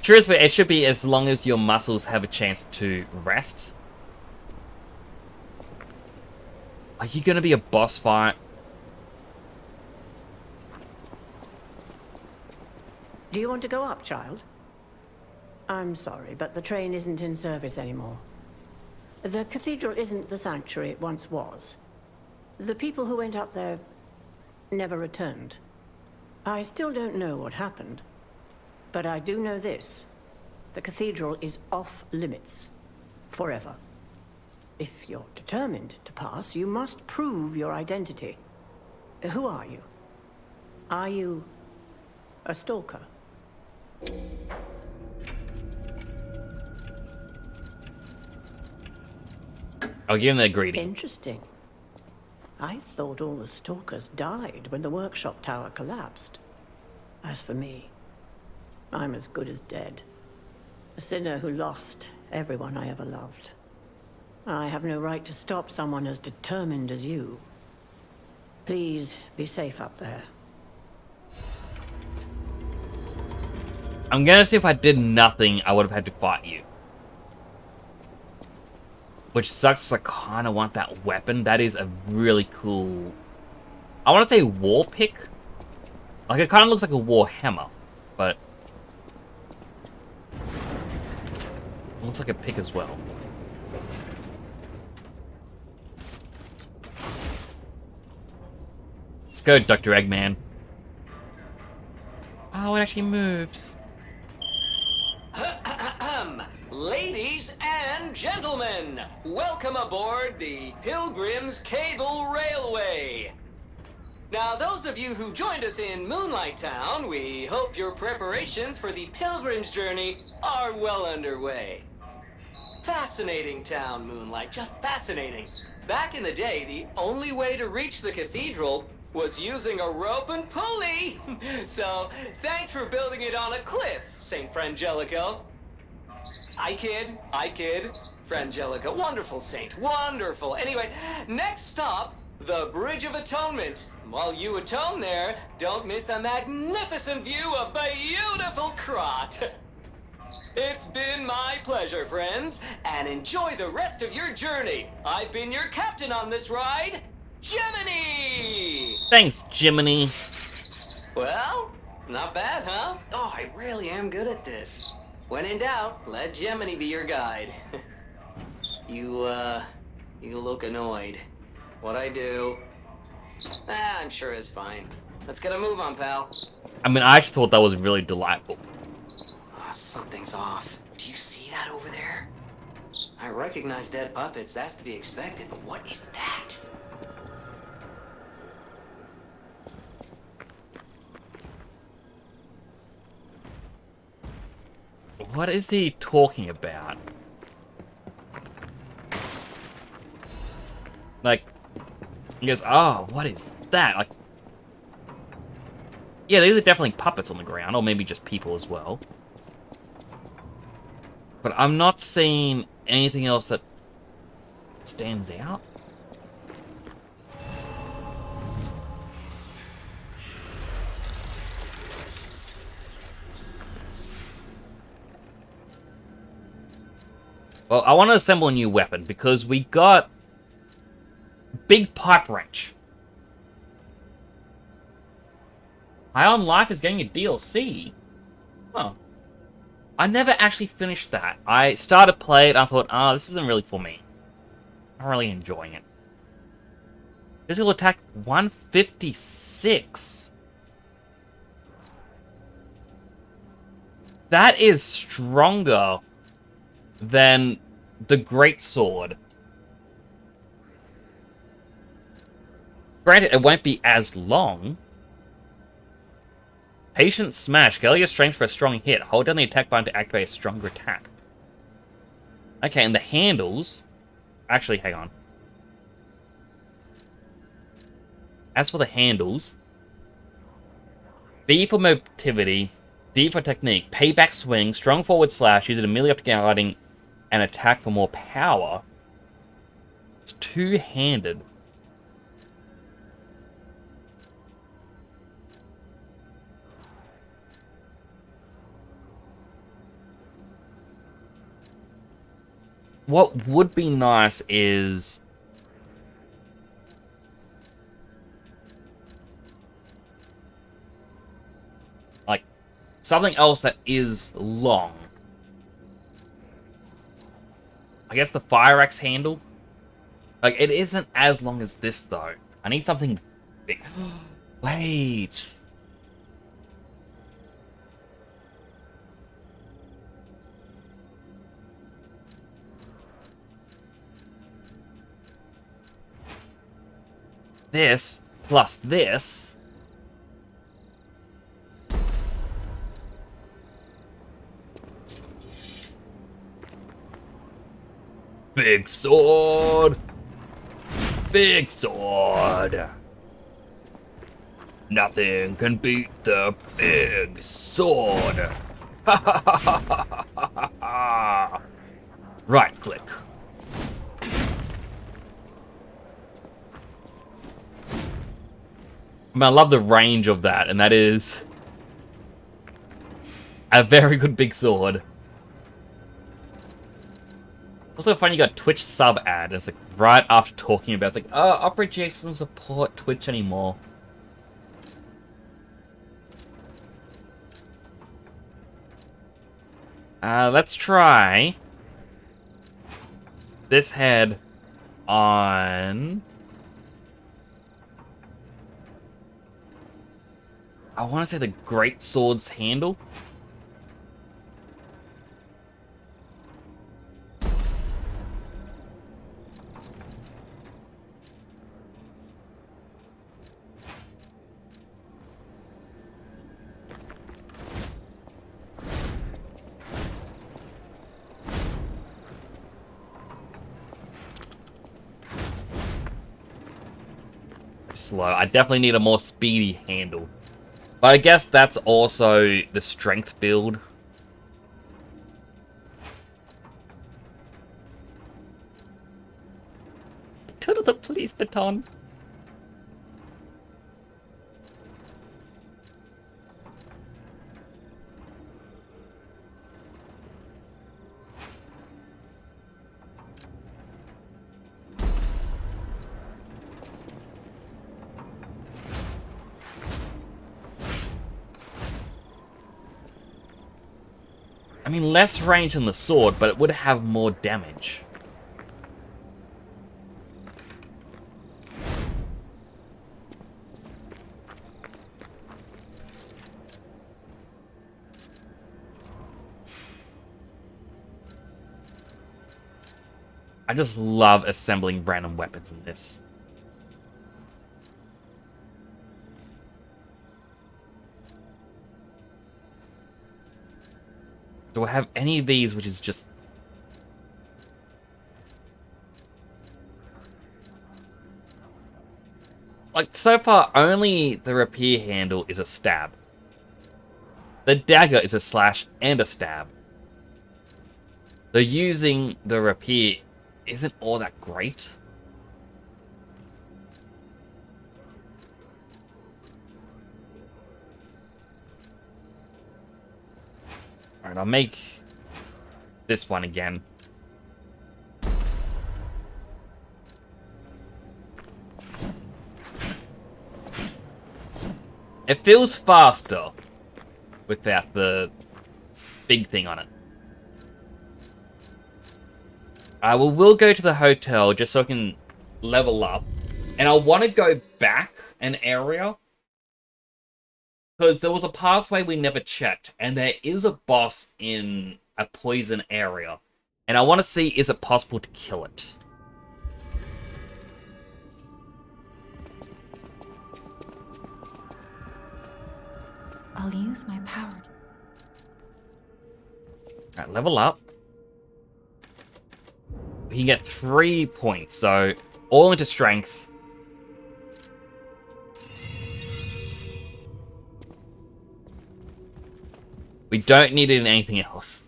truthfully, it should be as long as your muscles have a chance to rest. Are you gonna be a boss fight? Do you want to go up, child? I'm sorry, but the train isn't in service anymore. The cathedral isn't the sanctuary it once was. The people who went up there never returned. I still don't know what happened, but I do know this. The cathedral is off limits. Forever. If you're determined to pass, you must prove your identity. Who are you? Are you a stalker? I'll give him the greeting. Interesting. I thought all the stalkers died when the workshop tower collapsed. As for me, I'm as good as dead. A sinner who lost everyone I ever loved. I have no right to stop someone as determined as you. Please be safe up there. I'm gonna see if I did nothing, I would have had to fight you. Which sucks, 'cause I kind of want that weapon. That is a really cool... I want to say war pick. Like, it kind of looks like a war hammer, but... it looks like a pick as well. Let's go, Dr. Eggman. Oh, it actually moves. Ladies and gentlemen, welcome aboard the Pilgrim's Cable Railway. Now, those of you who joined us in Moonlight Town, we hope your preparations for the Pilgrim's journey are well underway. Fascinating town, Moonlight, just fascinating. Back in the day, the only way to reach the cathedral was using a rope and pulley. So, thanks for building it on a cliff, St. Frangelico. I kid. Frangelica, wonderful saint, wonderful. Anyway, next stop, the Bridge of Atonement. While you atone there, don't miss a magnificent view of beautiful Krot. It's been my pleasure, friends, and enjoy the rest of your journey. I've been your captain on this ride, Jiminy! Thanks, Jiminy. Well, not bad, huh? Oh, I really am good at this. When in doubt, let Jiminy be your guide. You look annoyed. What I do? I'm sure it's fine. Let's get a move on, pal. I mean, I actually thought that was really delightful. Oh, something's off. Do you see that over there? I recognize dead puppets, that's to be expected, but what is that? What is he talking about? Like, he goes, oh, what is that? Like, yeah, these are definitely puppets on the ground, or maybe just people as well. But I'm not seeing anything else that stands out. Well, I want to assemble a new weapon, because we got Big Pipe Wrench. High on Life is getting a DLC. Huh. I never actually finished that. I started playing it, and I thought, this isn't really for me. I'm not really enjoying it. Physical attack 156. That is stronger than the Great Sword. Granted, it won't be as long. Patient Smash. Scale your strength for a strong hit. Hold down the attack button to activate a stronger attack. Okay, and the handles... Actually, hang on. As for the handles... B for mobility, D for technique, payback swing, strong forward slash, use it immediately after guarding, and attack for more power. It's two-handed. What would be nice is... like, something else that is long. I guess the fire axe handle? Like, it isn't as long as this, though. I need something big. Wait. This, plus this... Big sword! Big sword! Nothing can beat the big sword! Right click. I mean, I love the range of that, and that is... A very good big sword. Also funny you got Twitch sub ad. It's like right after talking about it's like, oh, Opera GX doesn't support Twitch anymore. Let's try this head on... I want to say the Great Sword's handle. Slow. I definitely need a more speedy handle. But I guess that's also the strength build. To the police baton. I mean, less range than the sword, but it would have more damage. I just love assembling random weapons in this. Do I have any of these which is just... Like, so far, only the rapier handle is a stab. The dagger is a slash and a stab. So using the rapier isn't all that great. Alright, I'll make this one again. It feels faster without the big thing on it. We'll go to the hotel just so I can level up. And I want to go back an area. Because there was a pathway we never checked. And there is a boss in a poison area. And I want to see, is it possible to kill it? I'll use my power. Alright, level up. We can get 3 points, so all into strength. We don't need it in anything else.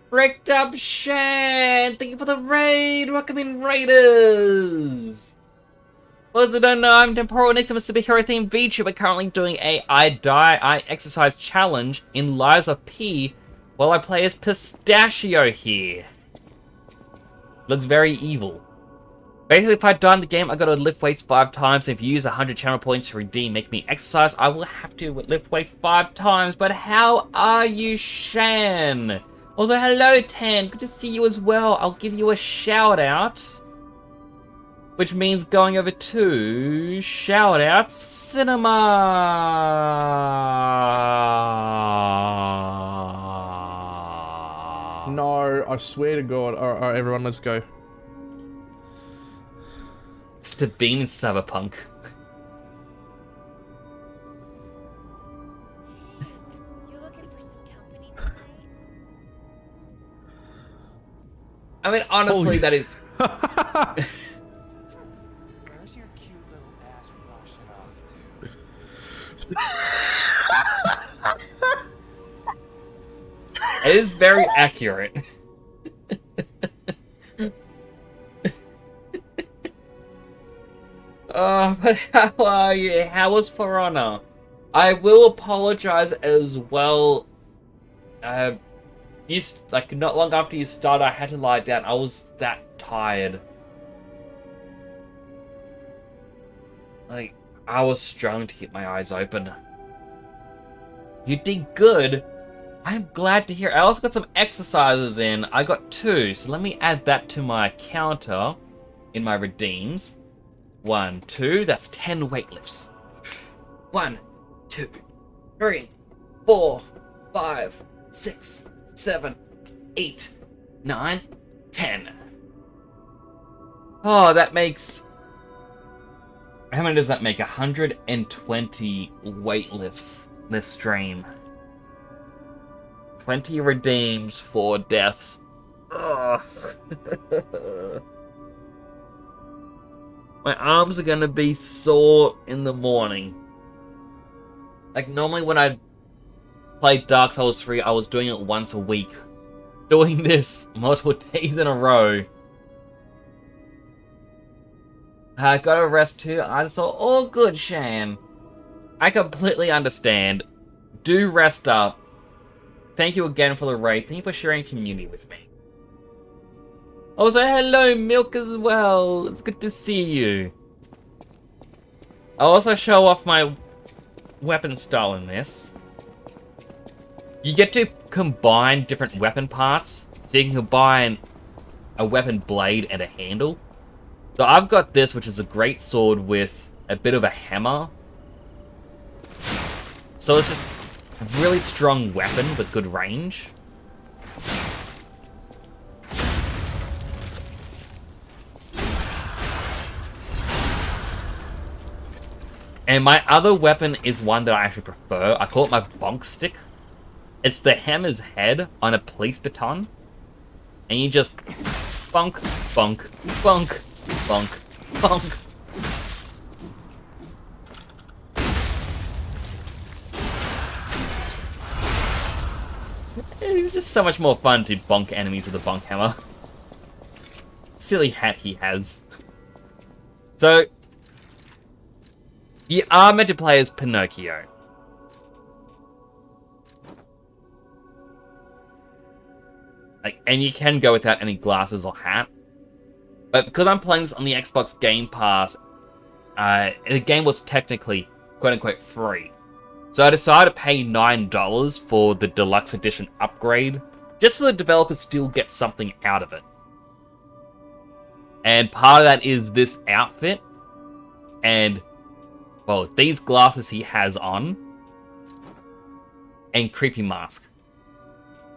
Bricked up Shan! Thank you for the raid! Welcome in, Raiders! For those that don't know, I'm Temporal Nix. I'm a superhero themed VTuber currently doing a I Die, I Exercise challenge in Lies of P while I play as Pistachio here. Looks very evil. Basically, if I die in the game, I gotta lift weights 5 times. If you use 100 channel points to redeem Make Me Exercise, I will have to lift weight 5 times. But how are you, Shan? Also, hello, Tan. Good to see you as well. I'll give you a shout out. Which means going over to shout out cinema. No, I swear to God. All right, everyone, let's go. It's to beam in Cyberpunk. You looking for some company tonight? I mean, honestly, that is... Where's your cute little ass washing off to? It is very accurate. But how are you? How was For Honor? I will apologize as well. Like not long after you started, I had to lie down. I was that tired. Like, I was struggling to keep my eyes open. You did good. I'm glad to hear. I also got some exercises in. I got 2, so let me add that to my counter in my redeems. 1, 2, that's 10 weightlifts. 1, 2, 3, 4, 5, 6, 7, 8, 9, 10. Oh, that makes... How many does that make? 120 weightlifts this stream. 20 redeems, 4 deaths. Ugh. My arms are gonna be sore in the morning. Like, normally when I played Dark Souls 3, I was doing it once a week. Doing this multiple days in a row. I gotta rest too. I saw all good, Shan. I completely understand. Do rest up. Thank you again for the raid. Thank you for sharing community with me. Also, hello, Milk, as well. It's good to see you. I'll also show off my weapon style in this. You get to combine different weapon parts. So you can combine a weapon blade and a handle. So I've got this, which is a great sword with a bit of a hammer. So it's just a really strong weapon with good range. And my other weapon is one that I actually prefer. I call it my bonk stick. It's the hammer's head on a police baton. And you just bonk, bonk, bonk. Bonk. Bonk. It's just so much more fun to bonk enemies with a bonk hammer. Silly hat he has. So, you are meant to play as Pinocchio. Like, and you can go without any glasses or hat. But because I'm playing this on the Xbox Game Pass, the game was technically, quote-unquote, free. So I decided to pay $9 for the Deluxe Edition upgrade, just so the developers still get something out of it. And part of that is this outfit, and, well, these glasses he has on, and creepy mask.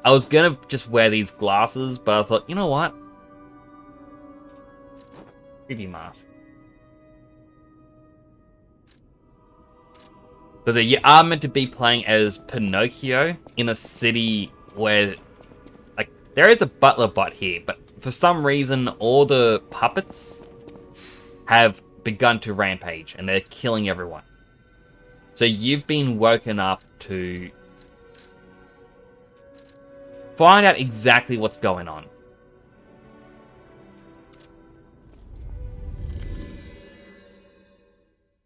I was gonna just wear these glasses, but I thought, you know what? Creepy mask. Because you are meant to be playing as Pinocchio in a city where, like, there is a butler bot here, but for some reason all the puppets have begun to rampage and they're killing everyone. So you've been woken up to find out exactly what's going on.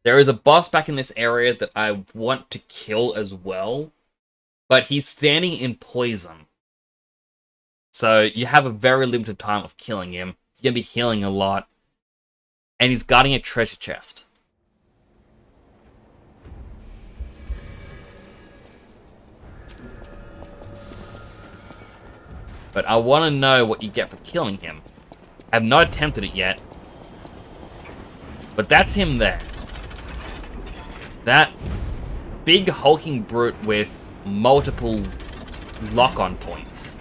There is a boss back in this area that I want to kill as well, but he's standing in poison. So you have a very limited time of killing him. You're going to be healing a lot. And he's guarding a treasure chest. But I want to know what you get for killing him. I have not attempted it yet. But that's him there. That big hulking brute with multiple lock-on points.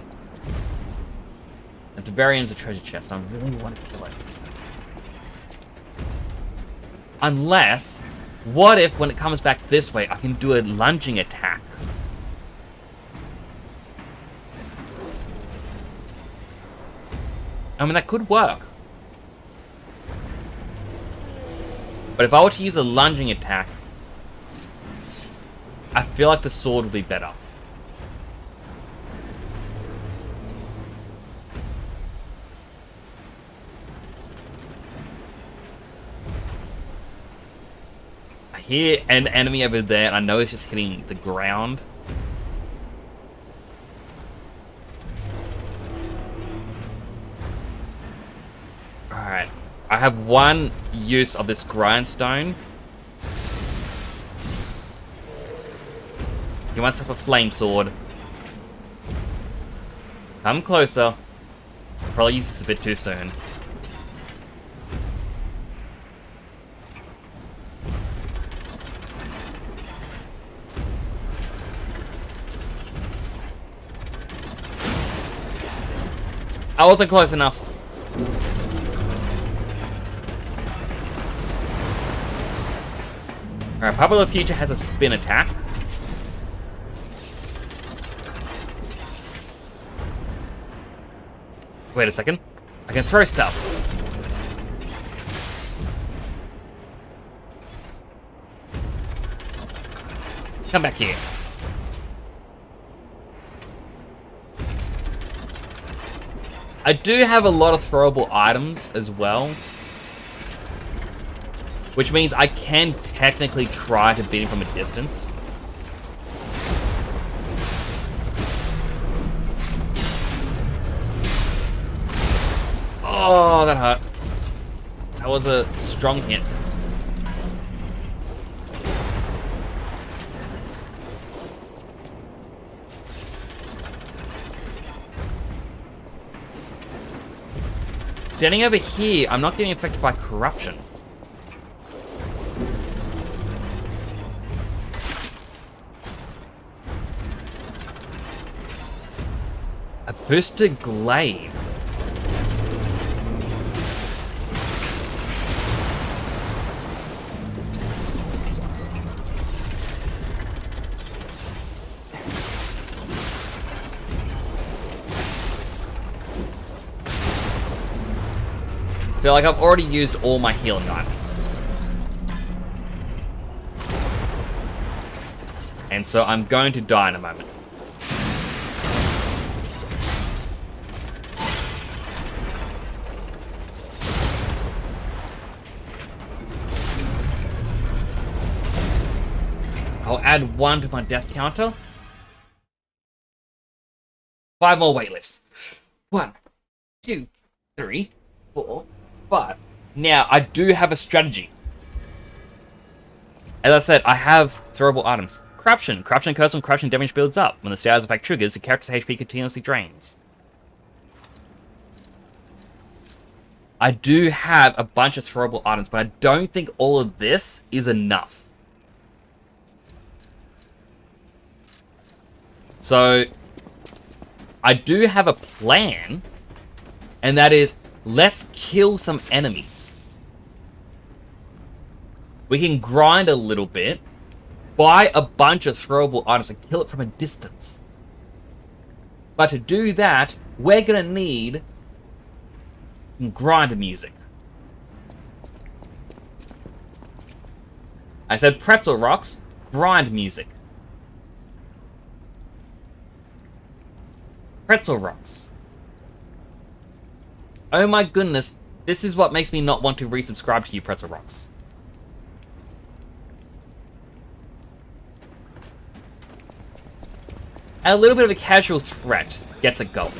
At the very end of the treasure chest, I really want to kill it. Unless, what if when it comes back this way, I can do a lunging attack? I mean, that could work. But if I were to use a lunging attack, I feel like the sword would be better. hear an enemy over there, and I know it's just hitting the ground. Alright. I have one use of this grindstone. Give myself a flame sword. Come closer. Probably used this a bit too soon. I wasn't close enough. Alright, Pablo the Future has a spin attack. Wait a second. I can throw stuff. Come back here. I do have a lot of throwable items as well. Which means I can technically try to beat him from a distance. Oh, that hurt. That was a strong hit. Standing over here, I'm not getting affected by corruption. A boosted glaive. So, like, I've already used all my healing items. And so I'm going to die in a moment. I'll add 1 to my death counter. 5 more weightlifts. 1, 2, 3, 4, 5. Now, I do have a strategy. As I said, I have throwable items. Corruption. Corruption occurs when corruption damage builds up. When the status effect triggers, the character's HP continuously drains. I do have a bunch of throwable items, but I don't think all of this is enough. So, I do have a plan, and that is, let's kill some enemies. We can grind a little bit, buy a bunch of throwable items and kill it from a distance. But to do that, we're gonna need some grind music. I said pretzel rocks, grind music. Pretzel rocks. Oh my goodness, this is what makes me not want to resubscribe to you, Pretzel Rocks. A little bit of a casual threat gets it going.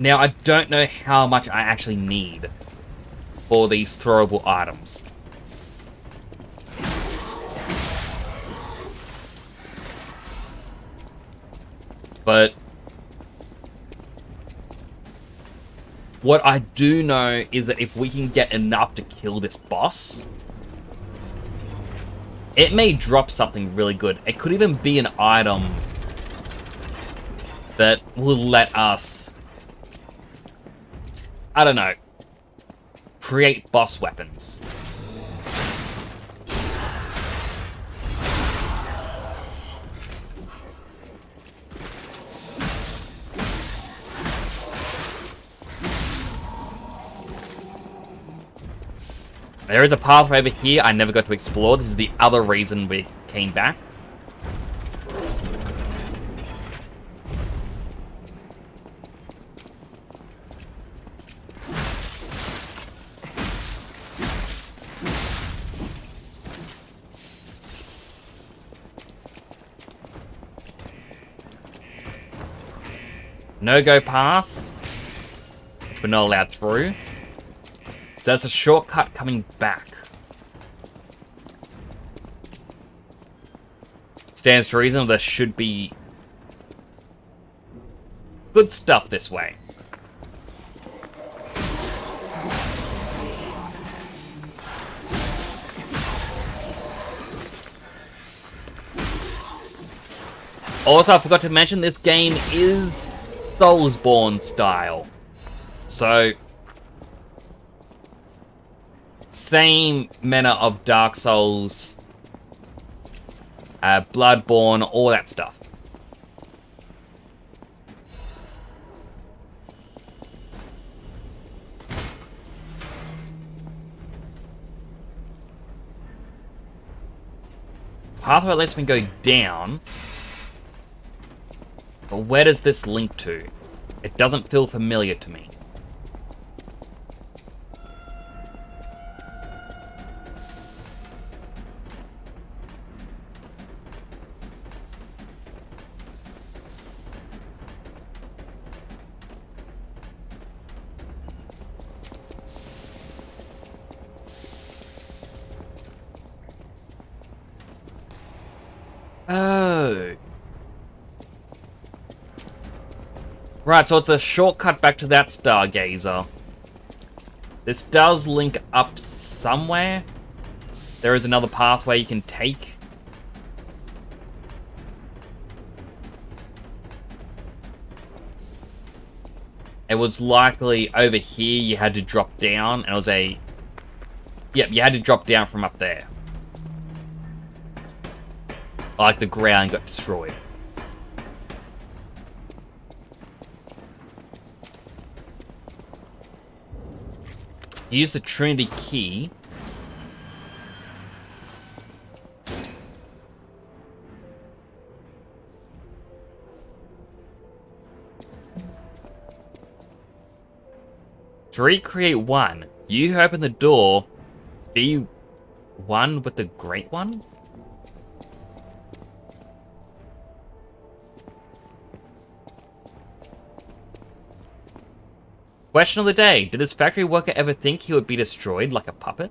Now, I don't know how much I actually need for these throwable items. But what I do know is that if we can get enough to kill this boss, it may drop something really good. It could even be an item that will let us, I don't know, create boss weapons. There is a pathway over here I never got to explore. This is the other reason we came back. No-go path. We're not allowed through. So that's a shortcut coming back. Stands to reason there should be good stuff this way. Also, I forgot to mention this game is Soulsborne style. So, same manner of Dark Souls, Bloodborne, all that stuff. Pathway lets me go down. But where does this link to? It doesn't feel familiar to me. Oh. Right, so it's a shortcut back to that Stargazer. This does link up somewhere. There is another pathway you can take. It was likely over here you had to drop down, and it was a... Yep, you had to drop down from up there. Like the ground got destroyed. Use the Trinity key. To recreate one, you open the door, be one with the Great One? Question of the day. Did this factory worker ever think he would be destroyed like a puppet?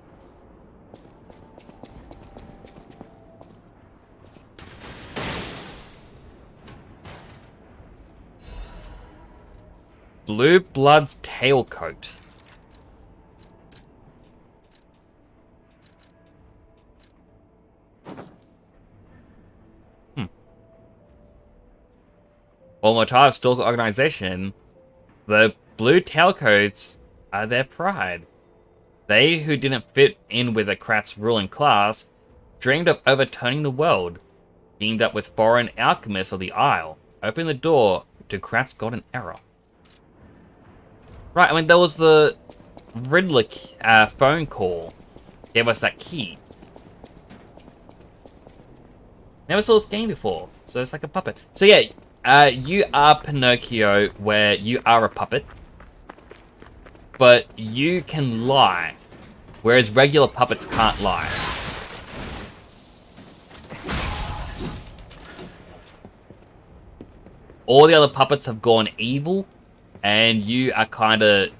Blue Blood's tailcoat. While Motive's stalker organization, the Blue Tailcoats are their pride. They who didn't fit in with the Krat's ruling class dreamed of overturning the world, teamed up with foreign alchemists of the Isle, opening the door to Krat's golden era. Right, I mean, there was the Riddler phone call. Gave us that key. Never saw this game before, so it's like a puppet. So yeah, you are Pinocchio, where you are a puppet. But you can lie, whereas regular puppets can't lie. All the other puppets have gone evil, and you are kind of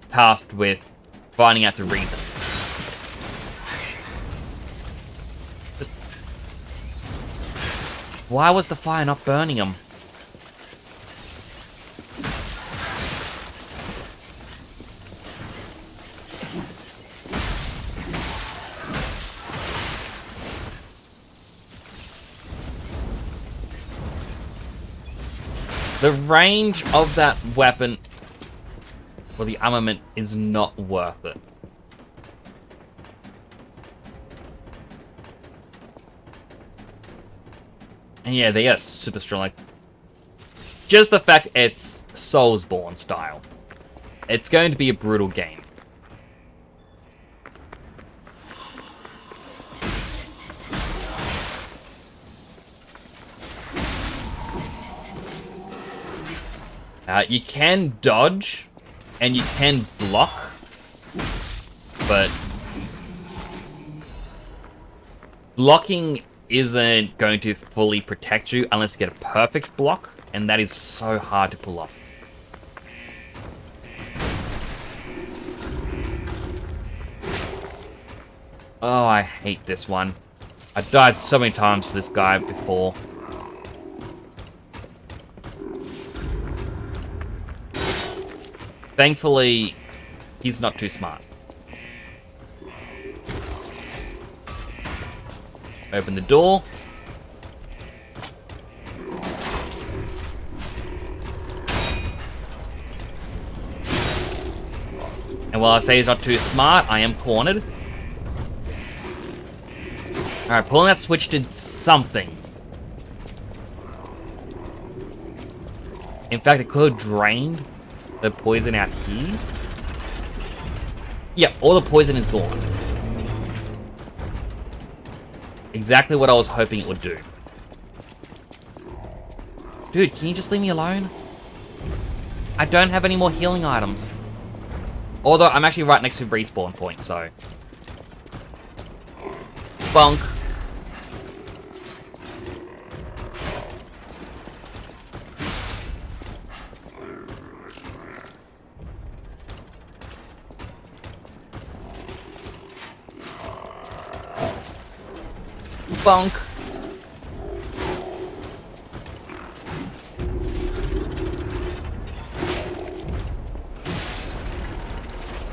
tasked with finding out the reasons. Why was the fire not burning them? The range of that weapon, or the armament, is not worth it. And yeah, they are super strong. Like, just the fact it's Soulsborne style. It's going to be a brutal game. You can dodge, and you can block, but blocking isn't going to fully protect you unless you get a perfect block, and that is so hard to pull off. Oh, I hate this one. I died so many times to this guy before. Thankfully, he's not too smart. Open the door. And while I say he's not too smart, I am cornered. Alright, pulling that switch did something. In fact, it could have drained the poison out here. Yeah, all the poison is gone. Exactly what I was hoping it would do. Dude, can you just leave me alone? I don't have any more healing items. Although, I'm actually right next to respawn point, so... Bonk. Bonk.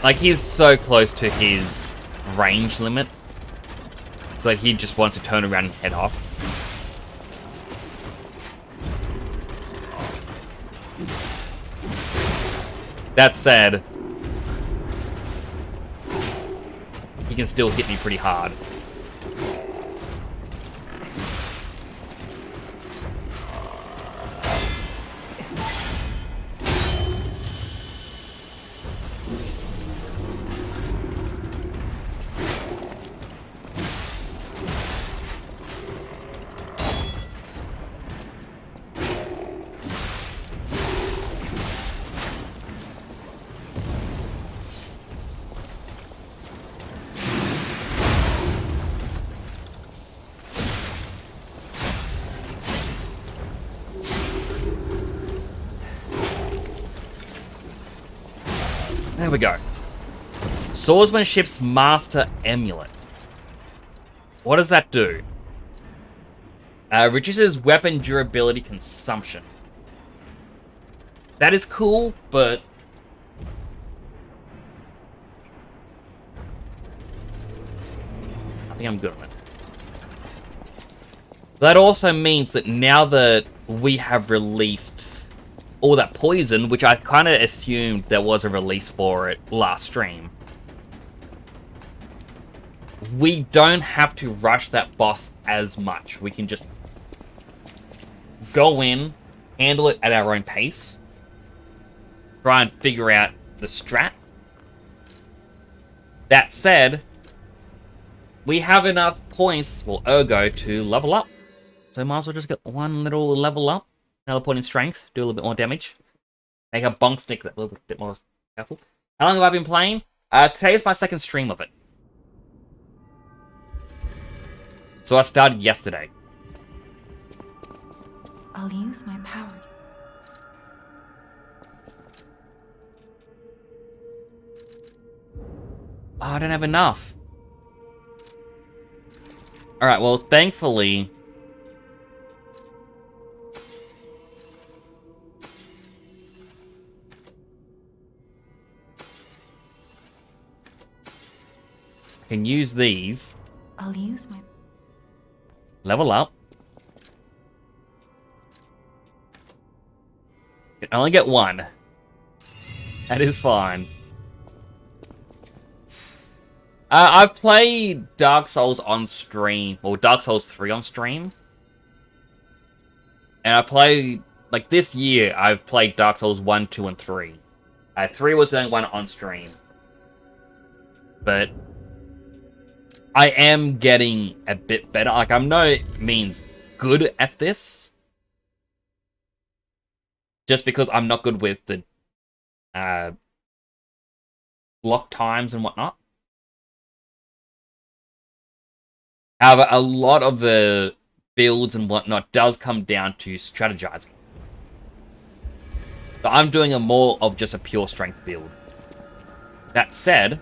Like, he's so close to his range limit. So that he just wants to turn around and head off. That said, he can still hit me pretty hard. There we go. Swordsmanship's Master Amulet. What does that do? Reduces weapon durability consumption. That is cool, but... I think I'm good on it. That also means that now that we have released all that poison, which I kind of assumed there was a release for it last stream, we don't have to rush that boss as much. We can just go in, handle it at our own pace, try and figure out the strat. That said, we have enough points, well, ergo, to level up. So might as well just get one little level up. Another point in strength, do a little bit more damage. Make a bonk stick that a little bit more careful. How long have I been playing? Today is my second stream of it. So I started yesterday. I'll use my power. Oh, I don't have enough. Alright, well, thankfully... I can use these. I'll use my... Level up. You can only get one. That is fine. I've played Dark Souls on stream, or Dark Souls 3 on stream. And I played, like this year, I've played Dark Souls 1, 2, and 3. 3 was the only one on stream. But I am getting a bit better. Like, I'm no means good at this. Just because I'm not good with the block times and whatnot. However, a lot of the builds and whatnot does come down to strategizing. So I'm doing a more of just a pure strength build. That said,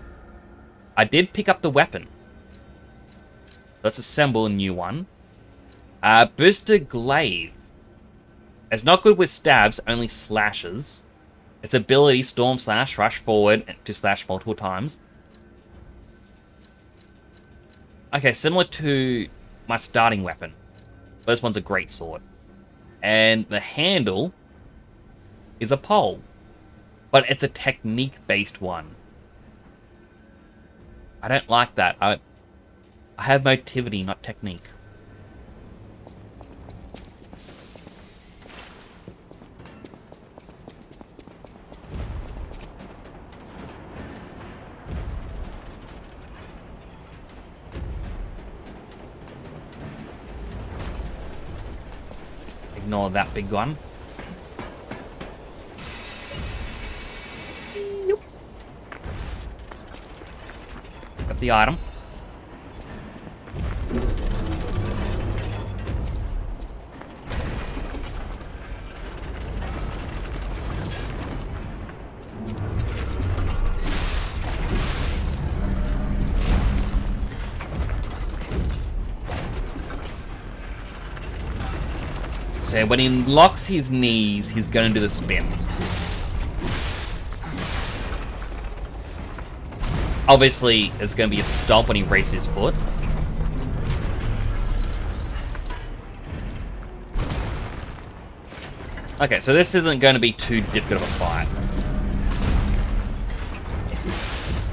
I did pick up the weapon. Let's assemble a new one. Booster Glaive. It's not good with stabs, only slashes. Its ability, Storm Slash, rush forward to slash multiple times. Okay, similar to my starting weapon. This one's a great sword. And the handle is a pole. But it's a technique-based one. I don't like that. I have motivity, not technique. Ignore that big one. Nope. Got the item. So when he locks his knees, he's going to do the spin. Obviously, there's going to be a stomp when he raises his foot. Okay, so this isn't going to be too difficult of a fight.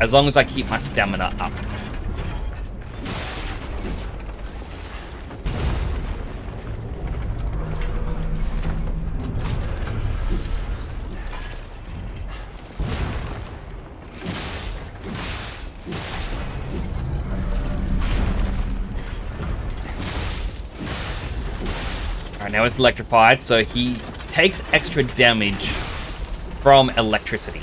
As long as I keep my stamina up. Now it's electrified, so he takes extra damage from electricity.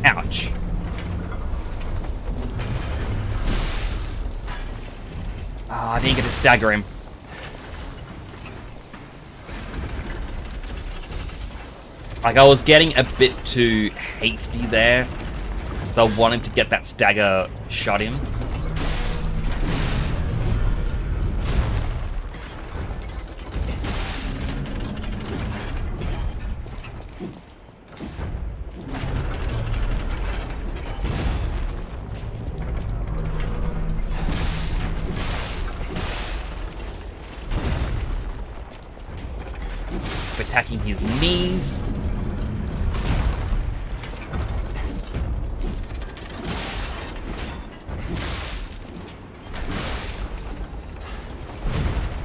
Ouch. I didn't get to stagger him. Like, I was getting a bit too hasty there. So I wanted to get that stagger shot in. Attacking his knees.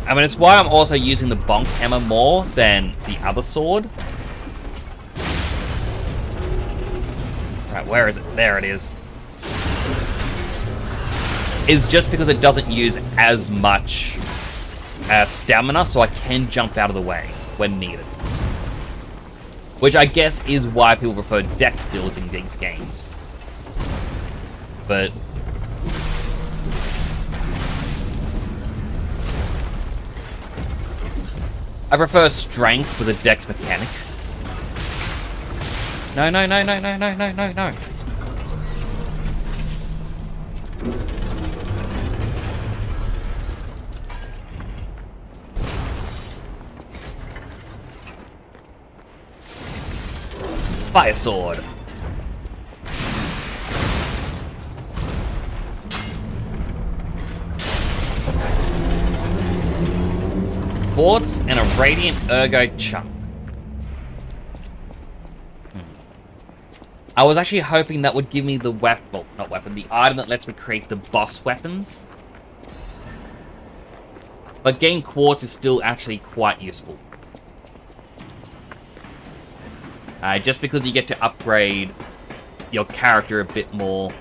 I mean, it's why I'm also using the bonk hammer more than the other sword. Right, where is it? There it is. It's just because it doesn't use as much stamina, so I can jump out of the way when needed. Which I guess is why people prefer dex builds in these games. But I prefer strength with a dex mechanic. No, no, no, no, no, no, no, no, no. Fire sword. Quartz and a radiant ergo chunk. I was actually hoping that would give me the weapon, well, not weapon, the item that lets me create the boss weapons. But getting quartz is still actually quite useful. Just because you get to upgrade your character a bit more,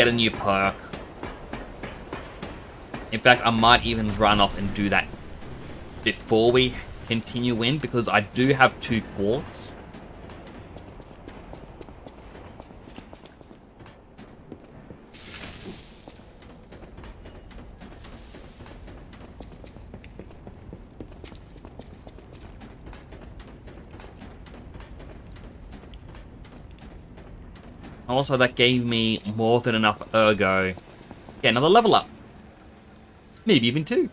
get a new perk. In fact, I might even run off and do that before we continue in, because I do have 2 quartz. Also, that gave me more than enough ergo. Get another level up. Maybe even 2.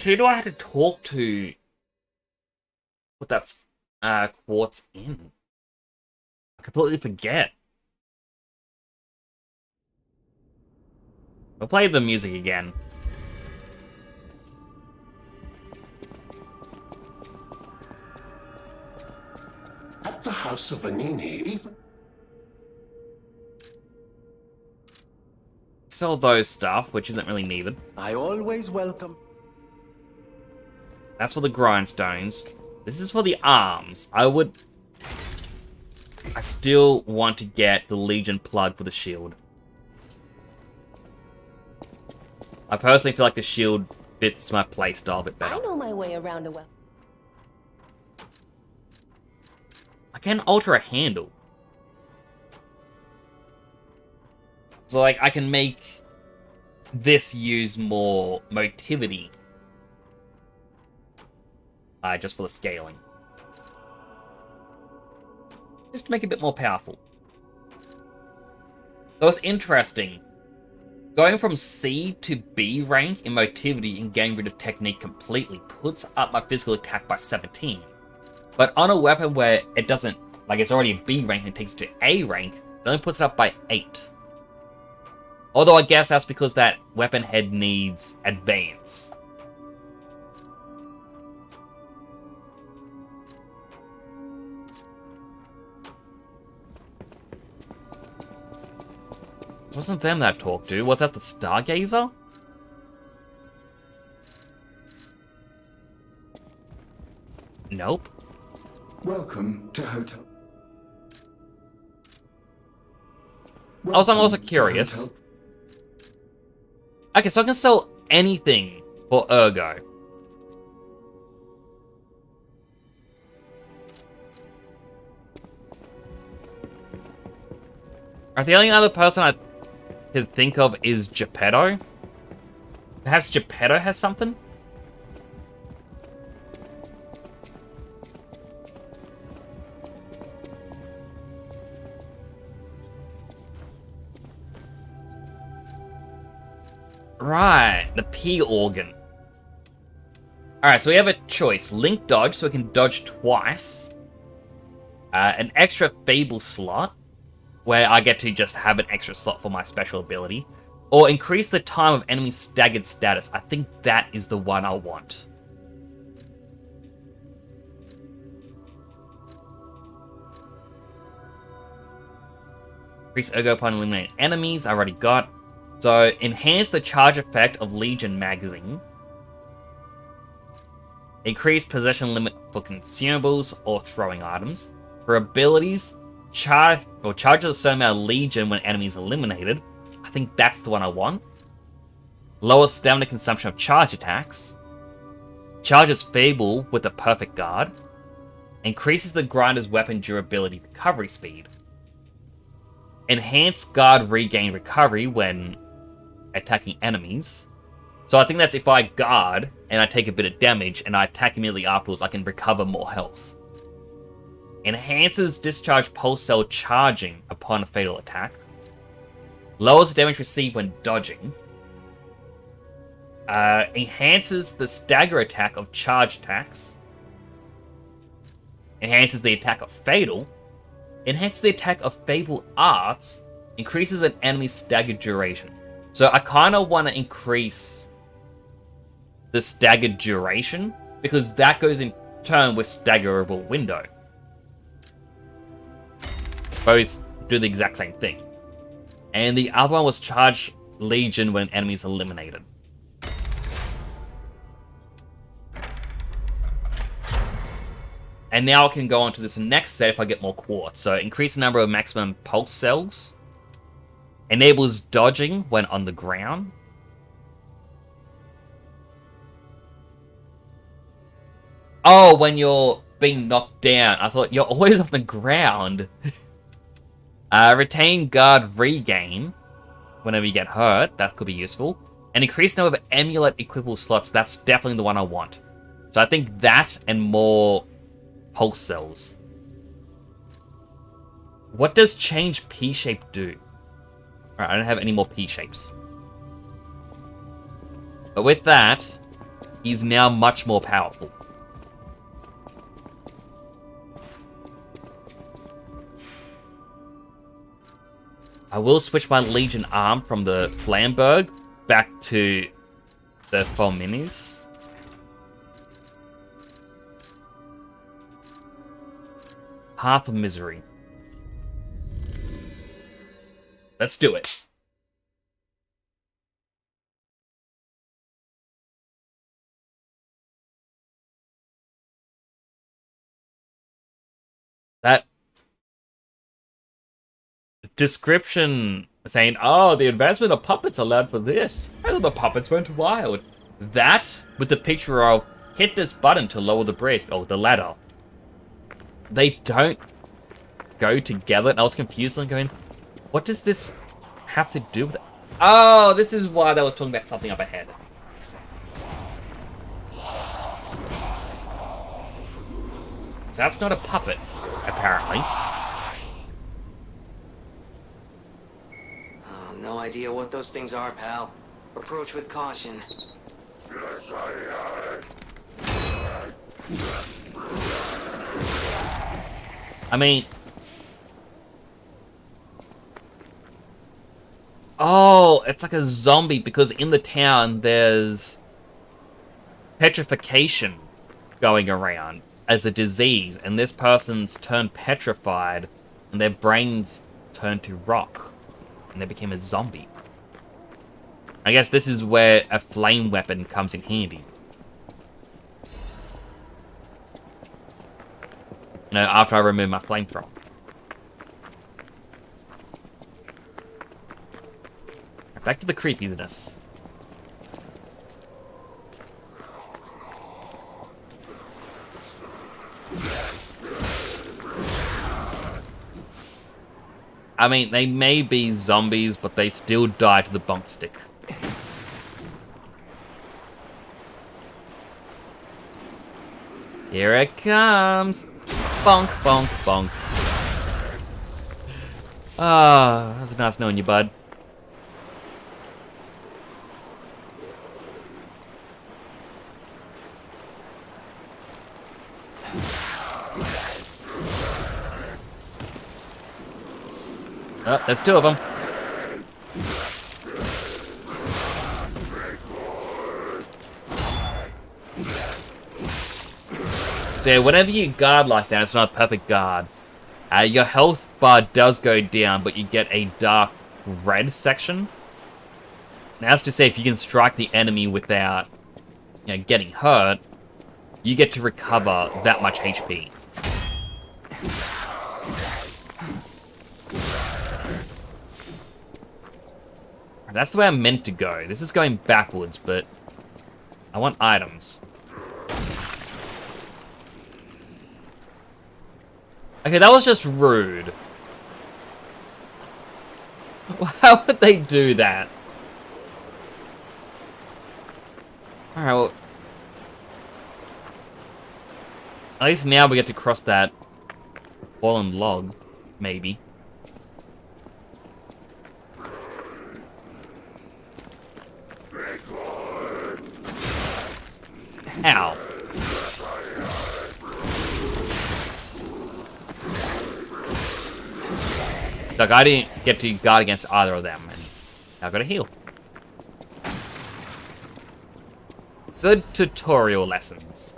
Who do I have to talk to? Put that quartz in. I completely forget. I'll play the music again. At the house of Anini, even... Sell those stuff, which isn't really needed. I always welcome. That's for the grindstones. This is for the arms. I still want to get the Legion plug for the shield. I personally feel like the shield fits my playstyle a bit better. I know my way around a well. I can alter a handle. So, like, I can make this use more motivity. Just for the scaling. Just to make it a bit more powerful. That was interesting. Going from C to B rank in motivity and getting rid of technique completely puts up my physical attack by 17. But on a weapon where it doesn't, like it's already a B rank and it takes it to A rank, it only puts it up by 8. Although I guess that's because that weapon head needs advance. It wasn't them that talked to. Was that the Stargazer? Nope. Welcome to Hotel. I'm also curious. Okay, so I can sell anything for Ergo. Alright, the only other person I could think of is Geppetto. Perhaps Geppetto has something? Right, the P organ. Alright, so we have a choice. Link dodge, so we can dodge twice. An extra Fable slot, where I get to just have an extra slot for my special ability. Or increase the time of enemy staggered status. I think that is the one I want. Increase Ergo upon eliminating enemies, I already got. So, enhance the charge effect of Legion magazine. Increase possession limit for consumables or throwing items. For abilities, charges a certain amount of Legion when enemy is eliminated. I think that's the one I want. Lower stamina consumption of charge attacks. Charges Fable with a perfect guard. Increases the grinder's weapon durability recovery speed. Enhance guard regain recovery when attacking enemies. So I think that's if I guard and I take a bit of damage and I attack immediately afterwards, I can recover more health. Enhances discharge pulse cell charging upon a fatal attack. Lowers damage received when dodging. Enhances the stagger attack of charge attacks. Enhances the attack of fatal. Enhances the attack of Fable Arts. Increases an enemy's staggered duration. So I kind of want to increase the staggered duration, because that goes in turn with staggerable window. Both do the exact same thing. And the other one was charge Legion when enemies eliminated. And now I can go on to this next set if I get more quartz. So increase the number of maximum pulse cells. Enables dodging when on the ground. Oh, when you're being knocked down. I thought you're always on the ground. Retain guard regain whenever you get hurt. That could be useful. And increase number of amulet equipable slots. That's definitely the one I want. So I think that and more pulse cells. What does change P shape do? Alright, I don't have any more P shapes. But with that, he's now much more powerful. I will switch my Legion arm from the Flamberg back to the Four Minis. Path of Misery. Let's do it. That description saying, oh, the advancement of puppets allowed for this. I thought the puppets went wild. That, with the picture of, hit this button to lower the bridge, or the ladder. They don't go together, and I was confused and going, what does this have to do with it? Oh, this is why they was talking about something up ahead. So that's not a puppet, apparently. Oh, no idea what those things are, pal. Approach with caution. I mean... Oh, it's like a zombie because in the town there's petrification going around as a disease, and this person's turned petrified and their brains turned to rock and they became a zombie. I guess this is where a flame weapon comes in handy. You know, after I remove my flamethrower. Back to the creepiness. I mean, they may be zombies, but they still die to the bump stick. Here it comes! Bonk, bonk, bonk. Ah, that was nice knowing you, bud. Oh, there's two of them. So yeah, whenever you guard like that, it's not a perfect guard. Your health bar does go down, but you get a dark red section. Now, that's to say, if you can strike the enemy without, you know, getting hurt, you get to recover that much HP. That's the way I'm meant to go. This is going backwards, but I want items. Okay, that was just rude. How would they do that? Alright, well... At least now we get to cross that fallen log, maybe. Ow. Like, I didn't get to guard against either of them, and I've got to heal. Good tutorial lessons.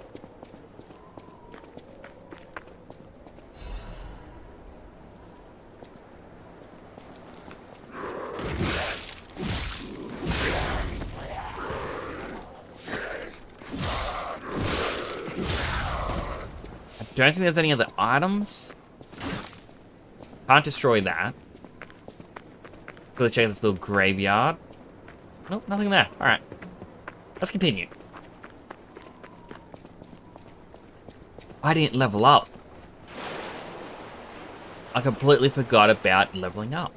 don't think there's any other items. Can't destroy that. Gotta check this little graveyard. Nope, nothing there. Alright. Let's continue. I didn't level up. I completely forgot about leveling up.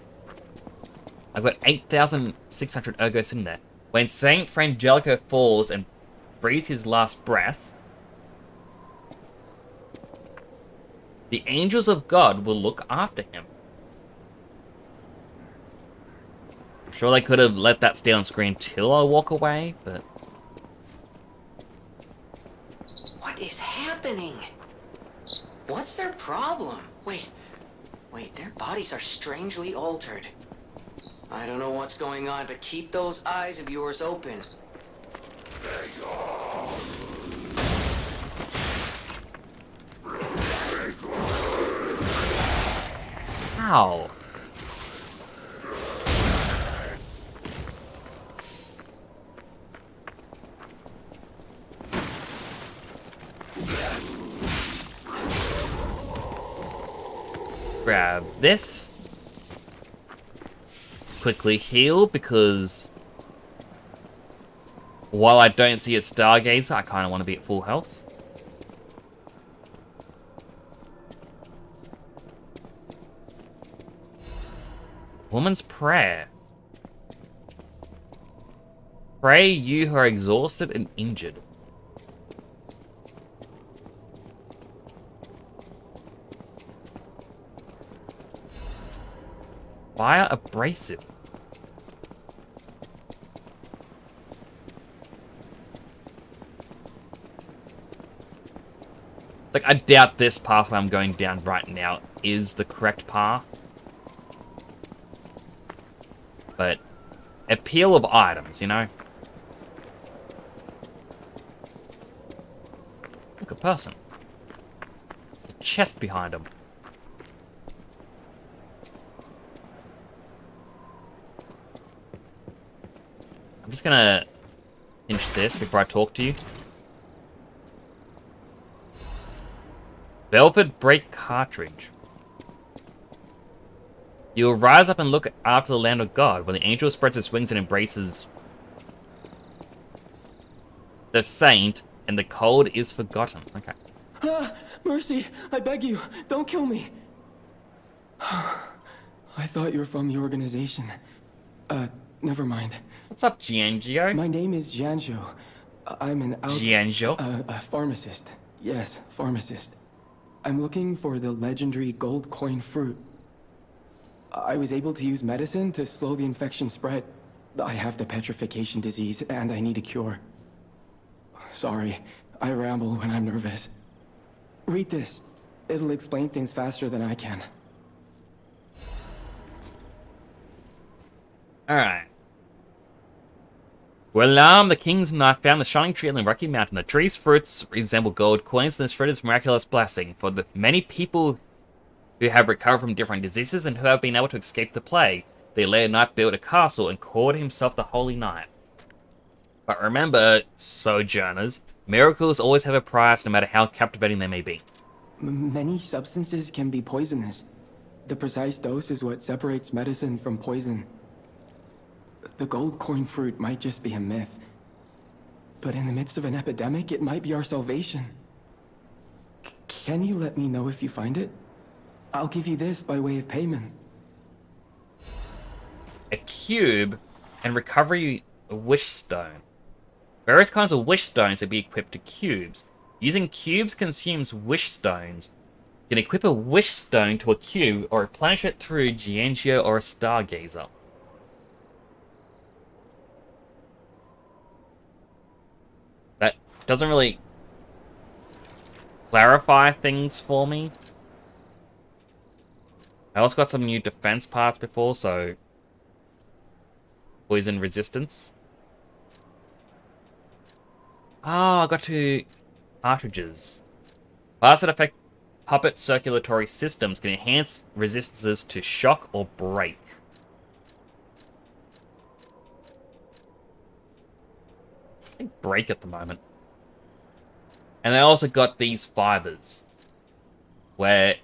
I've got 8,600 ergo sitting there. When Saint Frangelico falls and breathes his last breath, the angels of God will look after him. I'm sure they could have let that stay on screen till I walk away, but... What is happening? What's their problem? Wait, their bodies are strangely altered. I don't know what's going on, but keep those eyes of yours open. Ow. Grab this. Quickly heal, because while I don't see a Stargazer, I kind of want to be at full health. Woman's Prayer. Pray you who are exhausted and injured. Fire abrasive. Like, I doubt this pathway I'm going down right now is the correct path. But, appeal of items, you know? Look, a person. A chest behind him. I'm just gonna finish this before I talk to you. Velvet Break Cartridge. You will rise up and look after the land of God, when the angel spreads its wings and embraces the saint, and the cold is forgotten. Okay. Mercy, I beg you, don't kill me. I thought you were from the organization. Never mind. What's up, Giangio? My name is Giangio. I'm an Giangio? a pharmacist. Yes, pharmacist. I'm looking for the legendary gold coin fruit. I was able to use medicine to slow the infection spread. I have the petrification disease, and I need a cure. Sorry, I ramble when I'm nervous. Read this. It'll explain things faster than I can. Alright. Well, the king's knife found the shining tree on the Rocky Mountain. The tree's fruits resemble gold coins, and this fruit is miraculous blessing for the many people who have recovered from different diseases and who have been able to escape the plague. The later knight built a castle and called himself the Holy Knight. But remember, sojourners, miracles always have a price, no matter how captivating they may be. Many substances can be poisonous. The precise dose is what separates medicine from poison. The gold coin fruit might just be a myth. But in the midst of an epidemic, it might be our salvation. Can you let me know if you find it? I'll give you this by way of payment. A cube and recovery wish stone. Various kinds of wish stones can be equipped to cubes. Using cubes consumes wish stones. You can equip a wish stone to a cube or replenish it through Giangio or a Stargazer. That doesn't really clarify things for me. I also got some new defense parts before, so poison resistance. Ah, I got two cartridges. Parts that affect puppet circulatory systems can enhance resistances to shock or break. I think break at the moment. And I also got these fibers. where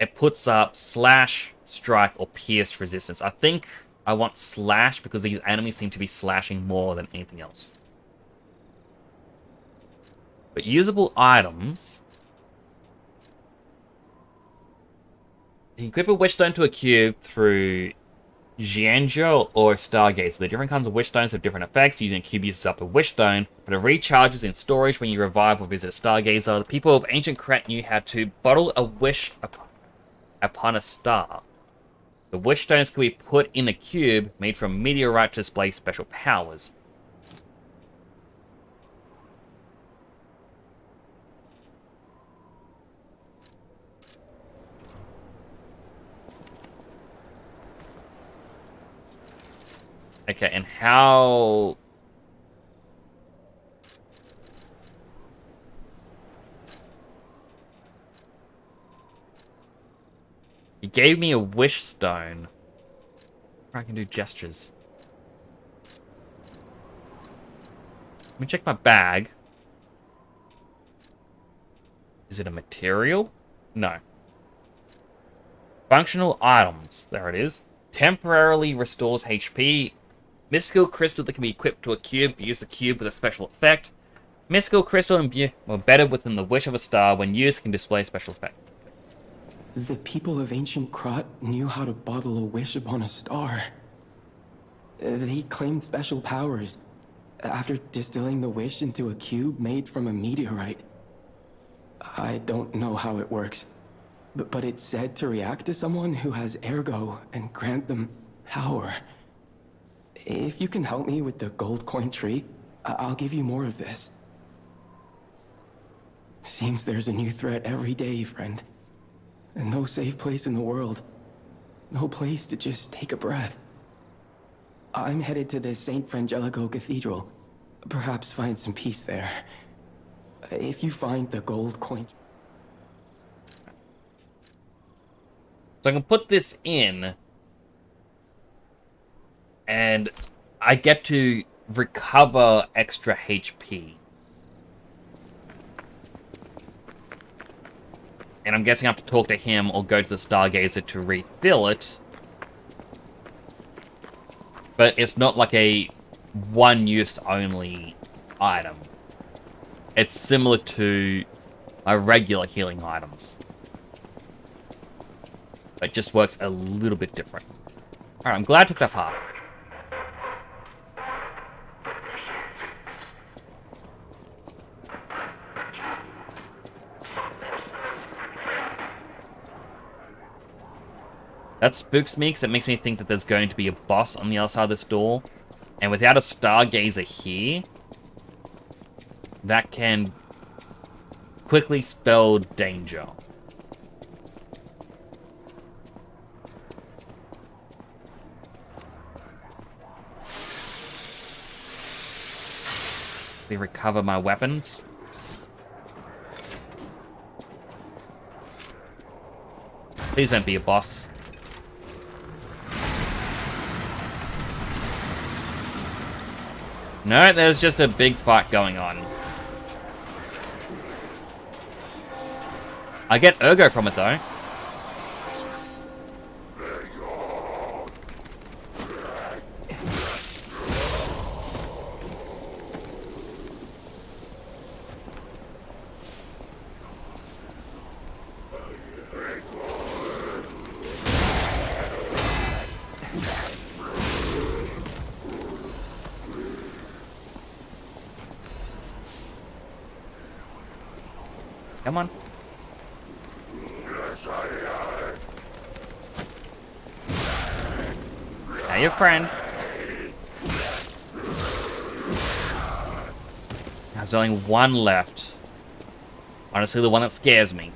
it puts up slash, strike, or pierced resistance. I think I want slash because these enemies seem to be slashing more than anything else. But usable items... You can equip a Witchstone to a cube through Jianzhou or Stargazer. The different kinds of Witchstones have different effects. Using a cube uses up a Witchstone, but it recharges in storage when you revive or visit a Stargazer. The people of Ancient Krat knew how to bottle a wish upon a star. The Witchstones can be put in a cube made from meteorite to display special powers. Okay, and how... He gave me a wish stone. I can do gestures. Let me check my bag. Is it a material? No. Functional items. There it is. Temporarily restores HP. Mystical crystal that can be equipped to a cube. Use the cube with a special effect. Mystical crystal embedded within the wish of a star. When used, can display a special effect. The people of ancient Krat knew how to bottle a wish upon a star. They claimed special powers after distilling the wish into a cube made from a meteorite. I don't know how it works, but it's said to react to someone who has ergo and grant them power. If you can help me with the gold coin tree, I'll give you more of this. Seems there's a new threat every day, friend. And no safe place in the world. No place to just take a breath. I'm headed to the St. Frangelico Cathedral. Perhaps find some peace there. If you find the gold coin... So I can put this in, and I get to recover extra HP. And I'm guessing I have to talk to him or go to the Stargazer to refill it. But it's not like a one-use only item. It's similar to my regular healing items. It just works a little bit different. Alright, I'm glad I took that path. That spooks me because it makes me think that there's going to be a boss on the other side of this door. And without a Stargazer here, that can quickly spell danger. Let me recover my weapons. Please don't be a boss. No, there's just a big fight going on. I get Ergo from it, though. Come on. Now your friend. There's only one left. Honestly, the one that scares me.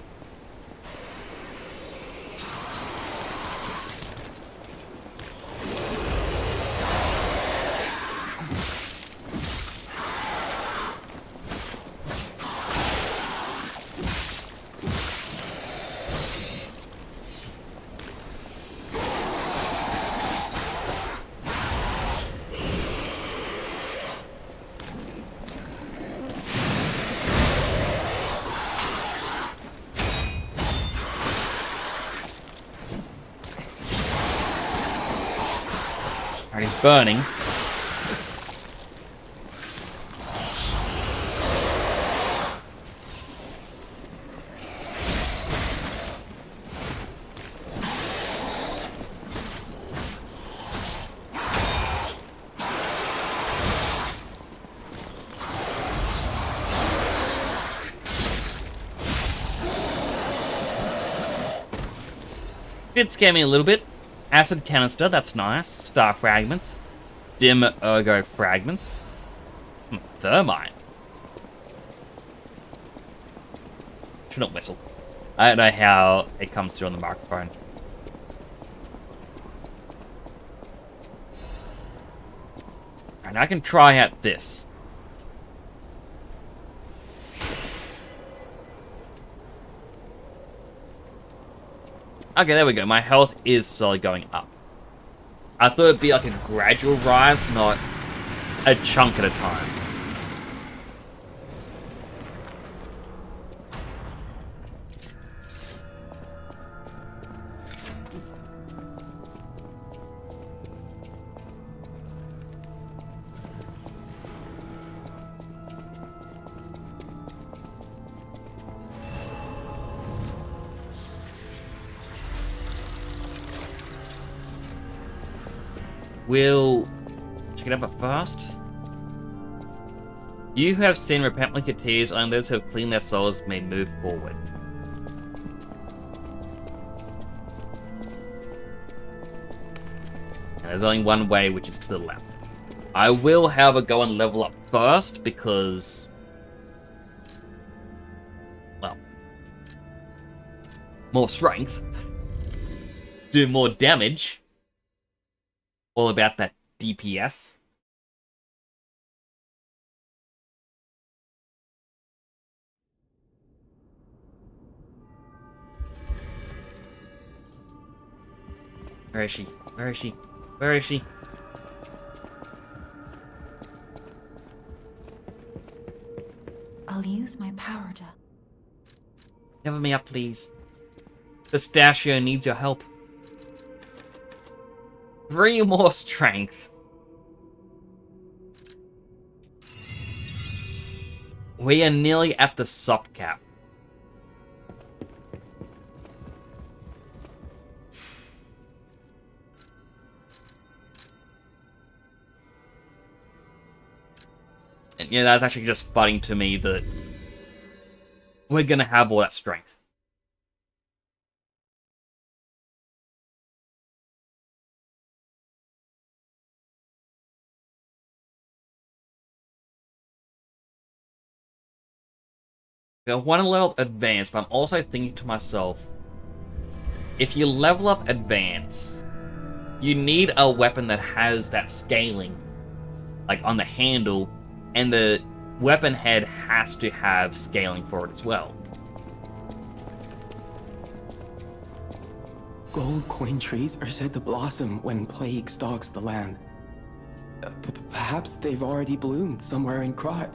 burning. Did scare me a little bit. Acid canister, that's nice. Star fragments. Dim ergo fragments. Thermite. Shouldn't whistle. I don't know how it comes through on the microphone. And I can try out this. Okay, there we go. My health is slowly going up. I thought it'd be like a gradual rise, not a chunk at a time. We'll check it out, but first. You who have sinned, repent with your tears, only those who have cleaned their souls may move forward. And there's only one way, which is to the left. I will, however, go and level up first, because... well... more strength. Do more damage. All about that DPS. Where is she? Where is she? Where is she? I'll use my power to... Cover me up, please. Pistachio needs your help. 3 more strength. We are nearly at the soft cap. And yeah, that's actually just funny to me that we're gonna have all that strength. I want to level up Advance, but I'm also thinking to myself, if you level up Advance, you need a weapon that has that scaling, like on the handle, and the weapon head has to have scaling for it as well. Gold coin trees are said to blossom when plague stalks the land. Perhaps they've already bloomed somewhere in Krot.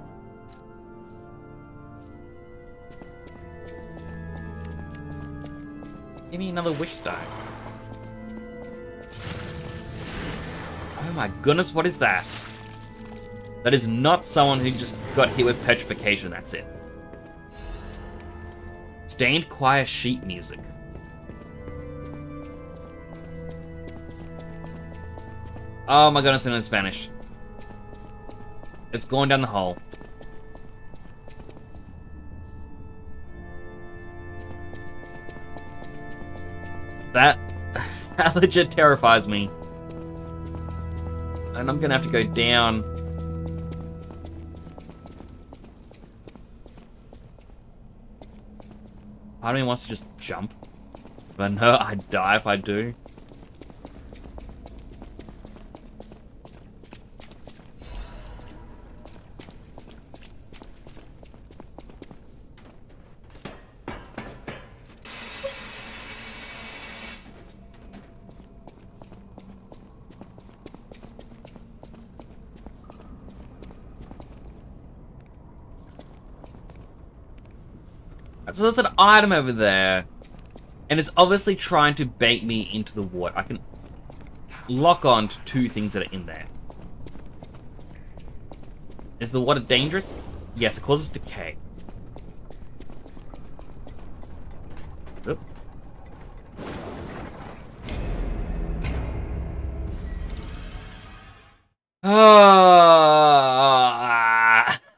Give me another wish star. Oh my goodness, what is that? That is not someone who just got hit with petrification, that's it. Stained choir sheet music. Oh my goodness, and it's vanished. It's going down the hole. That legit terrifies me. And I'm gonna have to go down. Part of me wants to just jump. But no, I'd die if I do. So there's an item over there, and it's obviously trying to bait me into the water. lock on to two things that are in there. Is the water dangerous? Yes, it causes decay. Oop. Ah,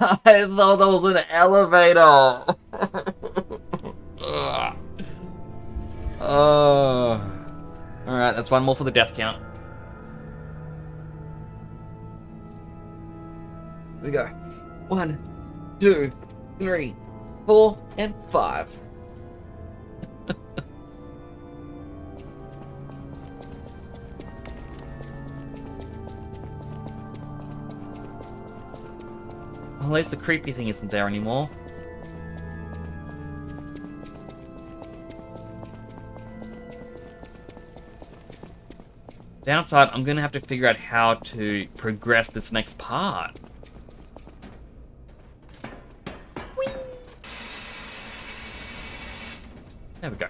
I thought that was an elevator. Alright, that's one more for the death count. Here we go. 1, 2, 3, 4, and 5. Well, at least the creepy thing isn't there anymore. Downside, I'm gonna have to figure out how to progress this next part. Whee! There we go.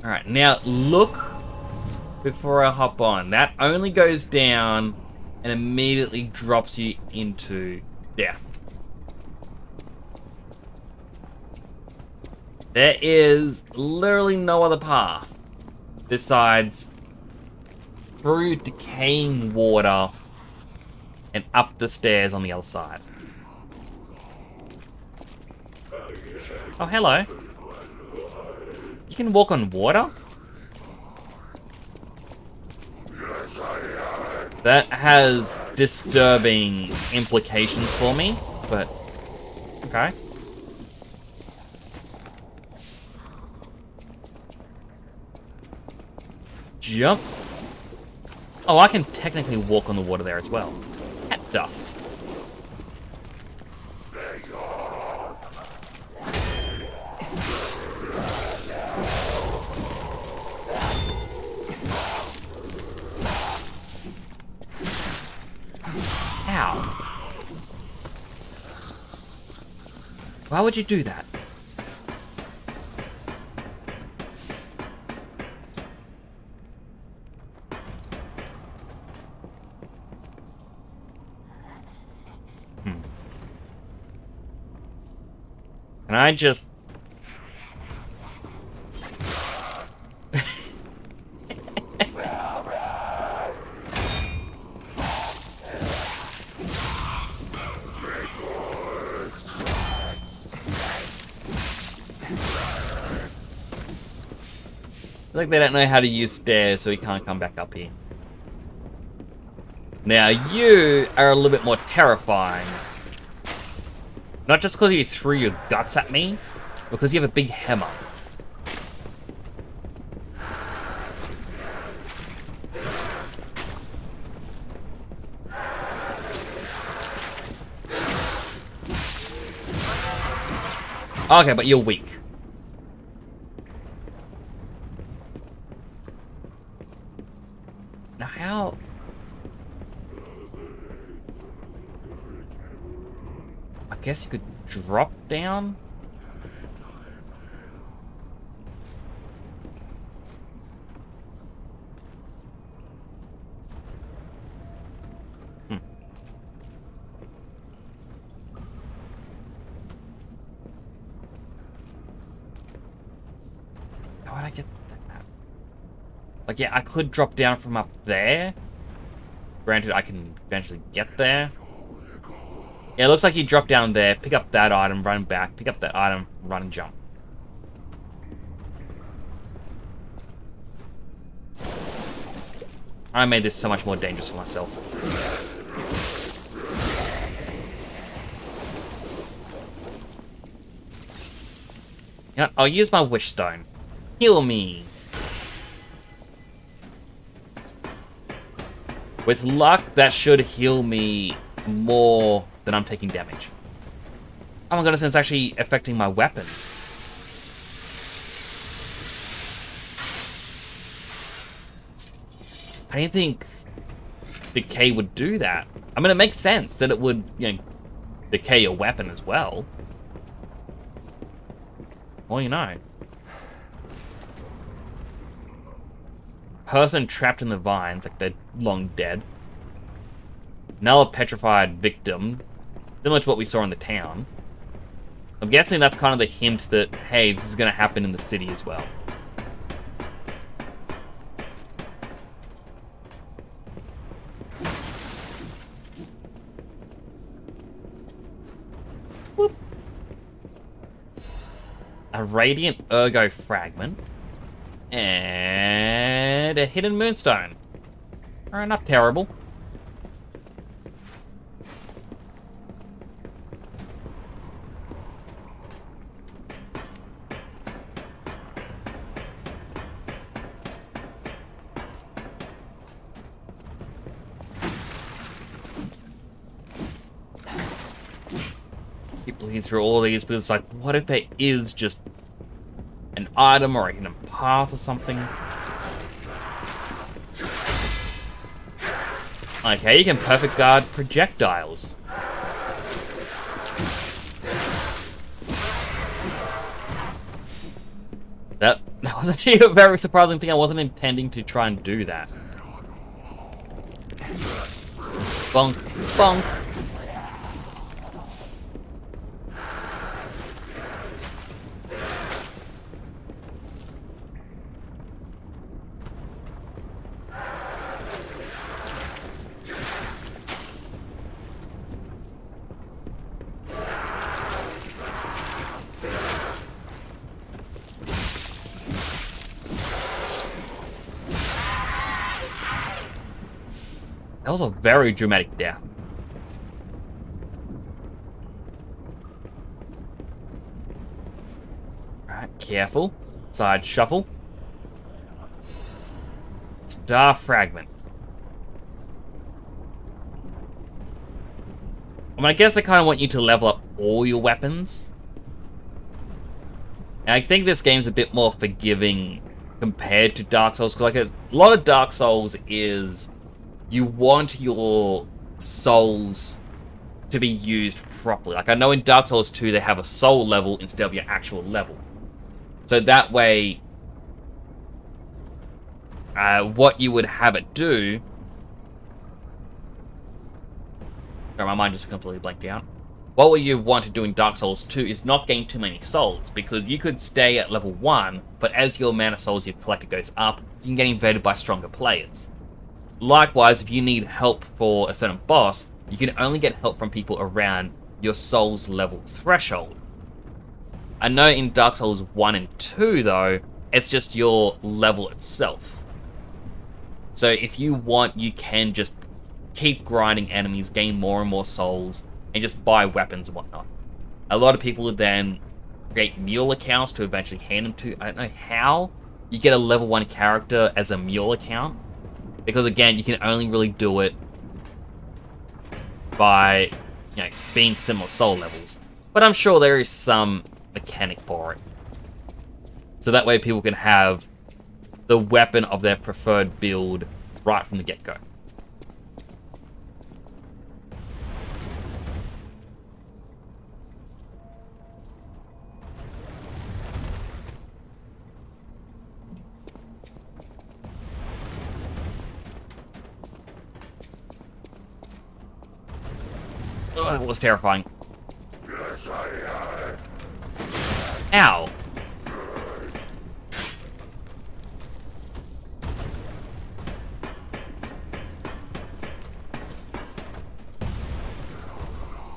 Alright, now look before I hop on. That only goes down and immediately drops you into death. There is literally no other path besides through decaying water and up the stairs on the other side. Oh, hello. You can walk on water? That has disturbing implications for me, but okay. Jump. Oh, I can technically walk on the water there as well. Cat dust. Ow. Why would you do that? And I just... like they don't know how to use stairs, so he can't come back up here. Now you are a little bit more terrifying. Not just because you threw your guts at me, because you have a big hammer. Okay, but you're weak. Now how... I guess you could drop down? How would I get that? Like, yeah, I could drop down from up there. Granted, I can eventually get there. Yeah, it looks like you drop down there, pick up that item, run back, pick up that item, run and jump. I made this so much more dangerous for myself. You know, I'll use my wish stone. Heal me. With luck, that should heal me more than I'm taking damage. Oh my goodness, it's actually affecting my weapon. I didn't think decay would do that. I mean, it makes sense that it would, you know, decay your weapon as well. Well, you know. person trapped in the vines, like they're long dead. Another petrified victim, similar to what we saw in the town. I'm guessing that's kind of the hint that, hey, this is going to happen in the city as well. Whoop. A radiant ergo fragment. And a hidden moonstone. Alright, not terrible. Keep looking through all of these because it's like, what if there is just an item or a hidden path or something? Okay, you can perfect guard projectiles. That was actually a very surprising thing. I wasn't intending to try and do that. Bonk, bonk. That was a very dramatic death. Alright, careful. Side shuffle. Star fragment. I mean, I guess they kind of want you to level up all your weapons. And I think this game's a bit more forgiving compared to Dark Souls. Because like a lot of Dark Souls is you want your souls to be used properly. Like I know in Dark Souls 2 they have a soul level instead of your actual level. So that way, what you would have it do... Sorry, my mind just completely blanked out. What you want to do in Dark Souls 2 is not gain too many souls, because you could stay at level 1, but as your amount of souls you've collected goes up, you can get invaded by stronger players. Likewise, if you need help for a certain boss, you can only get help from people around your soul's level threshold. I know in Dark Souls 1 and 2, though, it's just your level itself. So if you want, you can just keep grinding enemies, gain more and more souls, and just buy weapons and whatnot. A lot of people would then create mule accounts to eventually hand them to. I don't know how you get a level 1 character as a mule account. Because again, you can only really do it by, you know, being similar soul levels. But I'm sure there is some mechanic for it. So that way people can have the weapon of their preferred build right from the get-go. Oh, that was terrifying. Ow.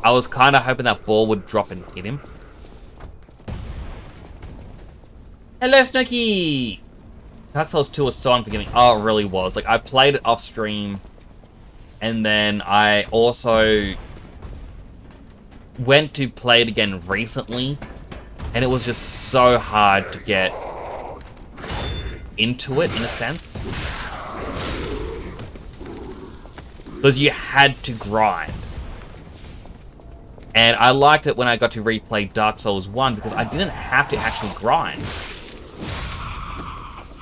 I was kind of hoping that ball would drop and hit him. Hello, Snooky! Dark Souls 2 was so unforgiving. Oh, it really was. Like, I played it off stream, and then I also went to play it again recently, and it was just so hard to get into it, in a sense. Because you had to grind. And I liked it when I got to replay Dark Souls 1, because I didn't have to actually grind.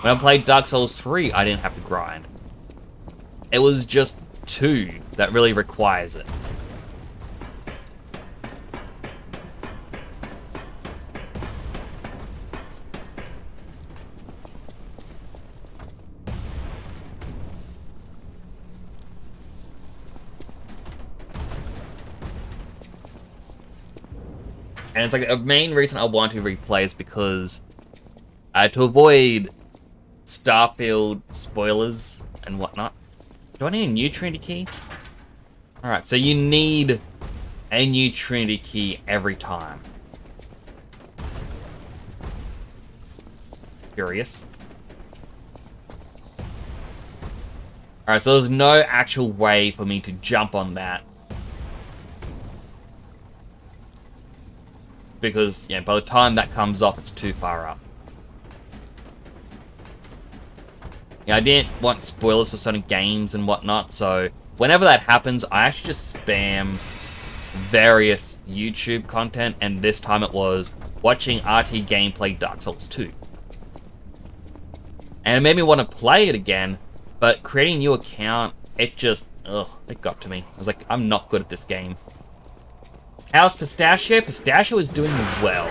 When I played Dark Souls 3, I didn't have to grind. It was just 2 that really requires it. And it's like a main reason I want to replay is because to avoid Starfield spoilers and whatnot. Do I need a new Trinity key? Alright, so you need a new Trinity key every time. Curious. Alright, so there's no actual way for me to jump on that. Because, yeah, by the time that comes off, it's too far up. Yeah, I didn't want spoilers for certain games and whatnot, so whenever that happens, I actually just spam various YouTube content, and this time it was watching RT gameplay Dark Souls 2. And it made me want to play it again, but creating a new account, it just, it got to me. I was like, I'm not good at this game. How's Pistachio? Pistachio is doing well.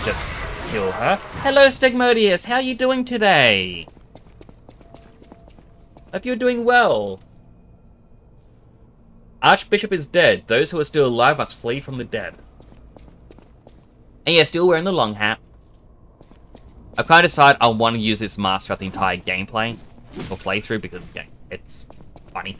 Just kill her. Hello, Stigmodius. How are you doing today? Hope you're doing well. Archbishop is dead. Those who are still alive must flee from the dead. And yeah, still wearing the long hat. I kind of decided I want to use this mask throughout the entire gameplay or playthrough because, yeah, it's funny.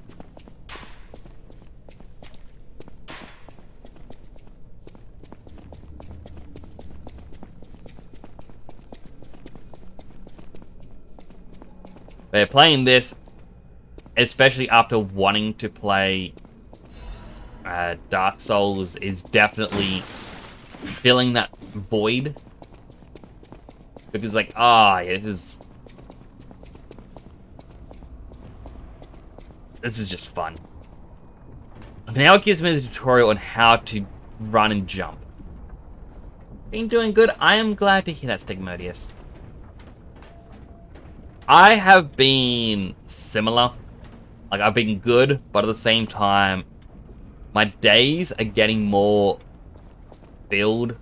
But playing this, especially after wanting to play Dark Souls, is definitely filling that void. Because, like, yeah, this is just fun. Now it gives me the tutorial on how to run and jump. Been doing good. I am glad to hear that, Stigmodius. I have been similar. Like, I've been good, but at the same time, my days are getting more filled.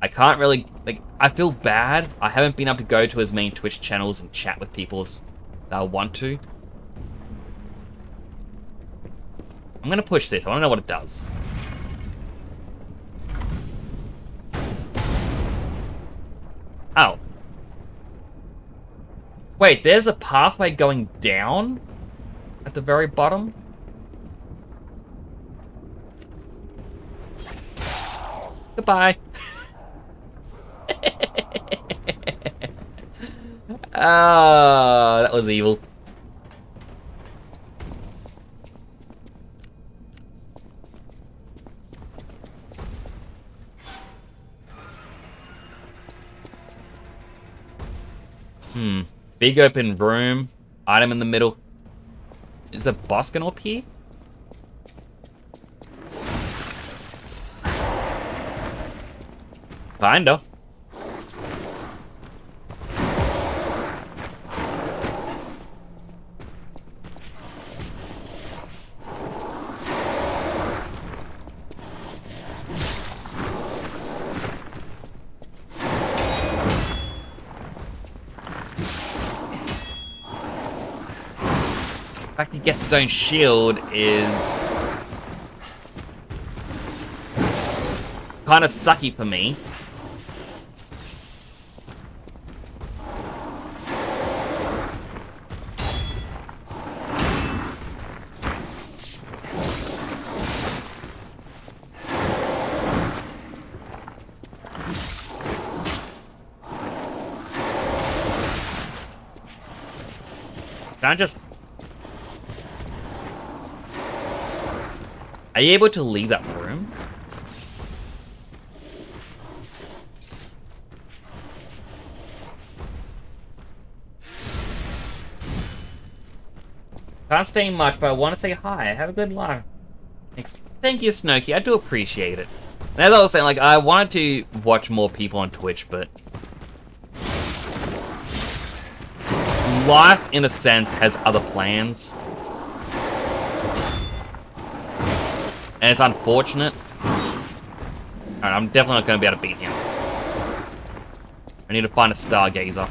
I can't really, like, I feel bad. I haven't been able to go to as many Twitch channels and chat with people as I want to. I'm gonna push this. I wanna know what it does. Oh. Wait, there's a pathway going down at the very bottom? Goodbye. Ah, that was evil. Big open room. Item in the middle. Is the boss gonna appear? Kinda. The fact he gets his own shield is kind of sucky for me. Can I just... Are you able to leave that room? Can't stay much, but I want to say hi. Have a good life. Thank you, Snowkey. I do appreciate it. And as I was saying, like, I wanted to watch more people on Twitch, but life, in a sense, has other plans. And it's unfortunate. Alright, I'm definitely not going to be able to beat him. I need to find a stargazer.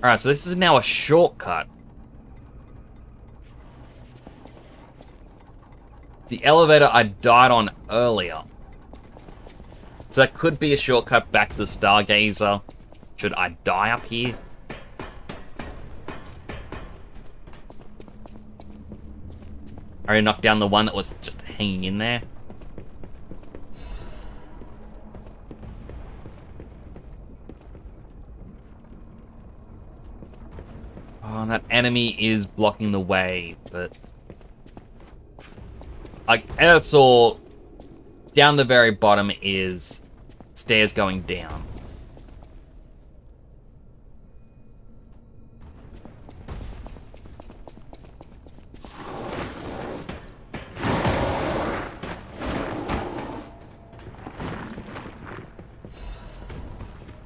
Alright, so this is now a shortcut. The elevator I died on earlier. So that could be a shortcut back to the stargazer. Should I die up here? I already knocked down the one that was just hanging in there. Oh, that enemy is blocking the way, but... As I saw, down the very bottom is stairs going down.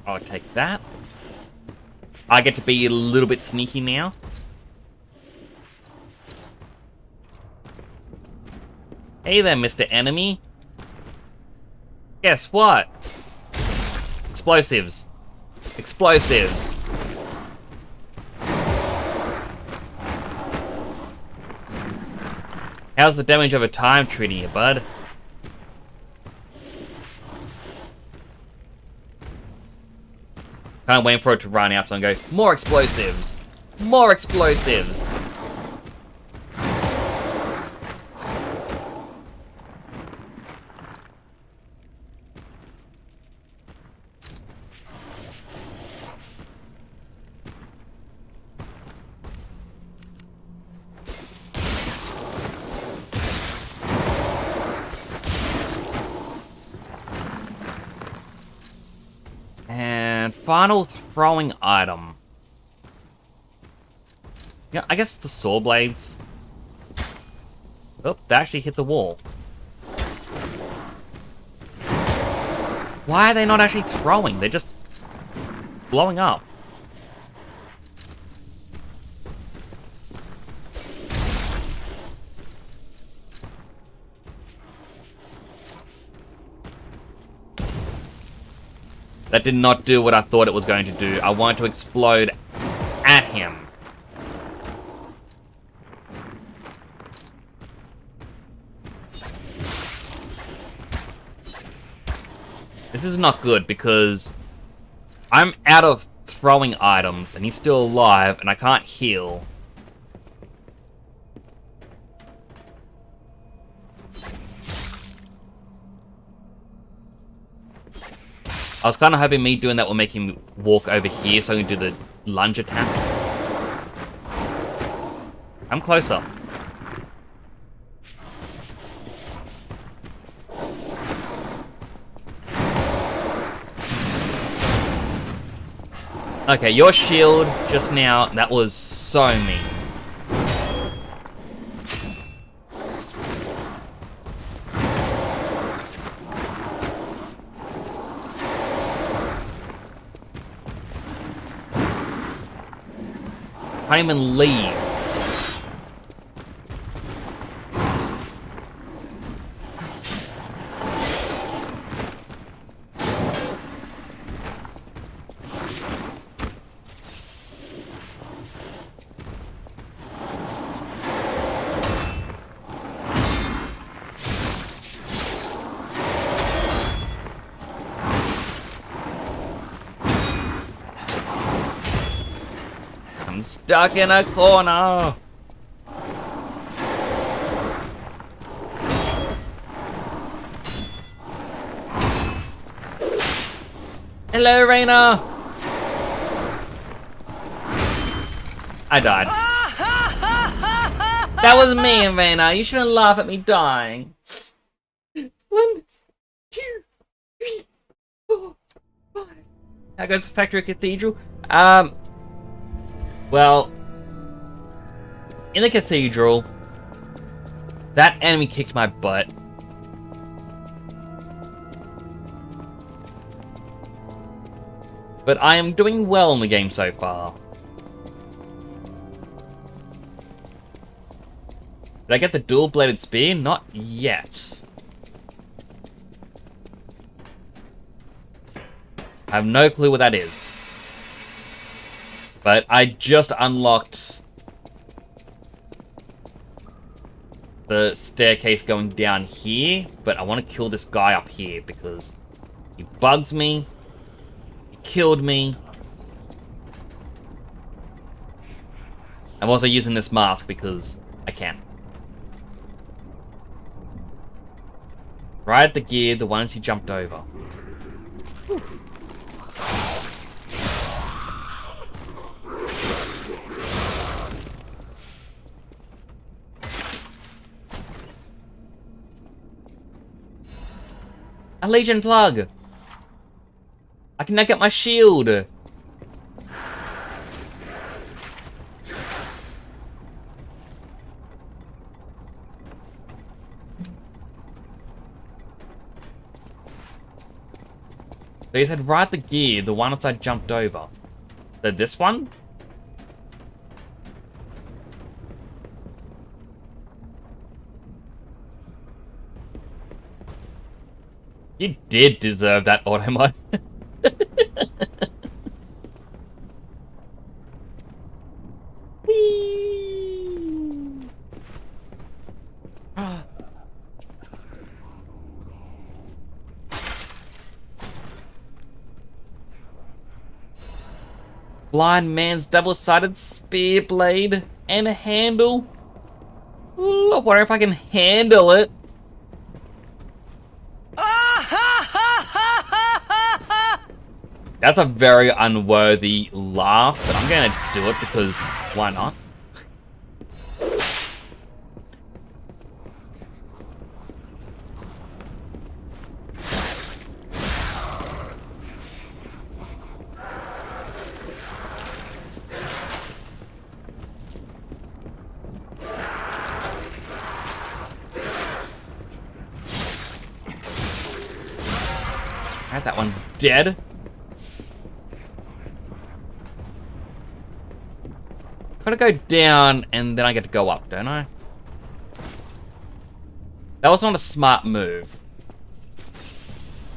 I'll take that. I get to be a little bit sneaky now. Hey there, Mr. Enemy. Guess what? Explosives. Explosives. How's the damage over time treating you, bud? Kind of waiting for it to run out, so I'm going, more explosives! More explosives! And final throwing item. Yeah, I guess the saw blades. Oh, they actually hit the wall. Why are they not actually throwing? They're just blowing up. That did not do what I thought it was going to do. I wanted to explode at him. This is not good because I'm out of throwing items and he's still alive and I can't heal. I was kind of hoping me doing that will make him walk over here so I can do the lunge attack. I'm closer. Okay, your shield just now, that was so mean. Can't even leave. I'm stuck in a corner. Hello, Raina. I died. That was me, Raina. You shouldn't laugh at me dying. 1, 2, 3, 4, 5. How goes the Factory Cathedral? Well, in the cathedral, that enemy kicked my butt. But I am doing well in the game so far. Did I get the dual-bladed spear? Not yet. I have no clue what that is. But I just unlocked the staircase going down here, but I want to kill this guy up here because he bugs me, he killed me. I'm also using this mask because I can. Right at the gear, the ones he jumped over. A Legion plug! I can now get my shield! So you said right the gear, the one that I jumped over. So this one? You did deserve that automod. Whee! Blind man's double-sided spear blade and a handle. Ooh, I wonder if I can handle it. That's a very unworthy laugh, but I'm gonna do it because why not? Alright, that one's dead. Gotta go down, and then I get to go up, don't I? That was not a smart move.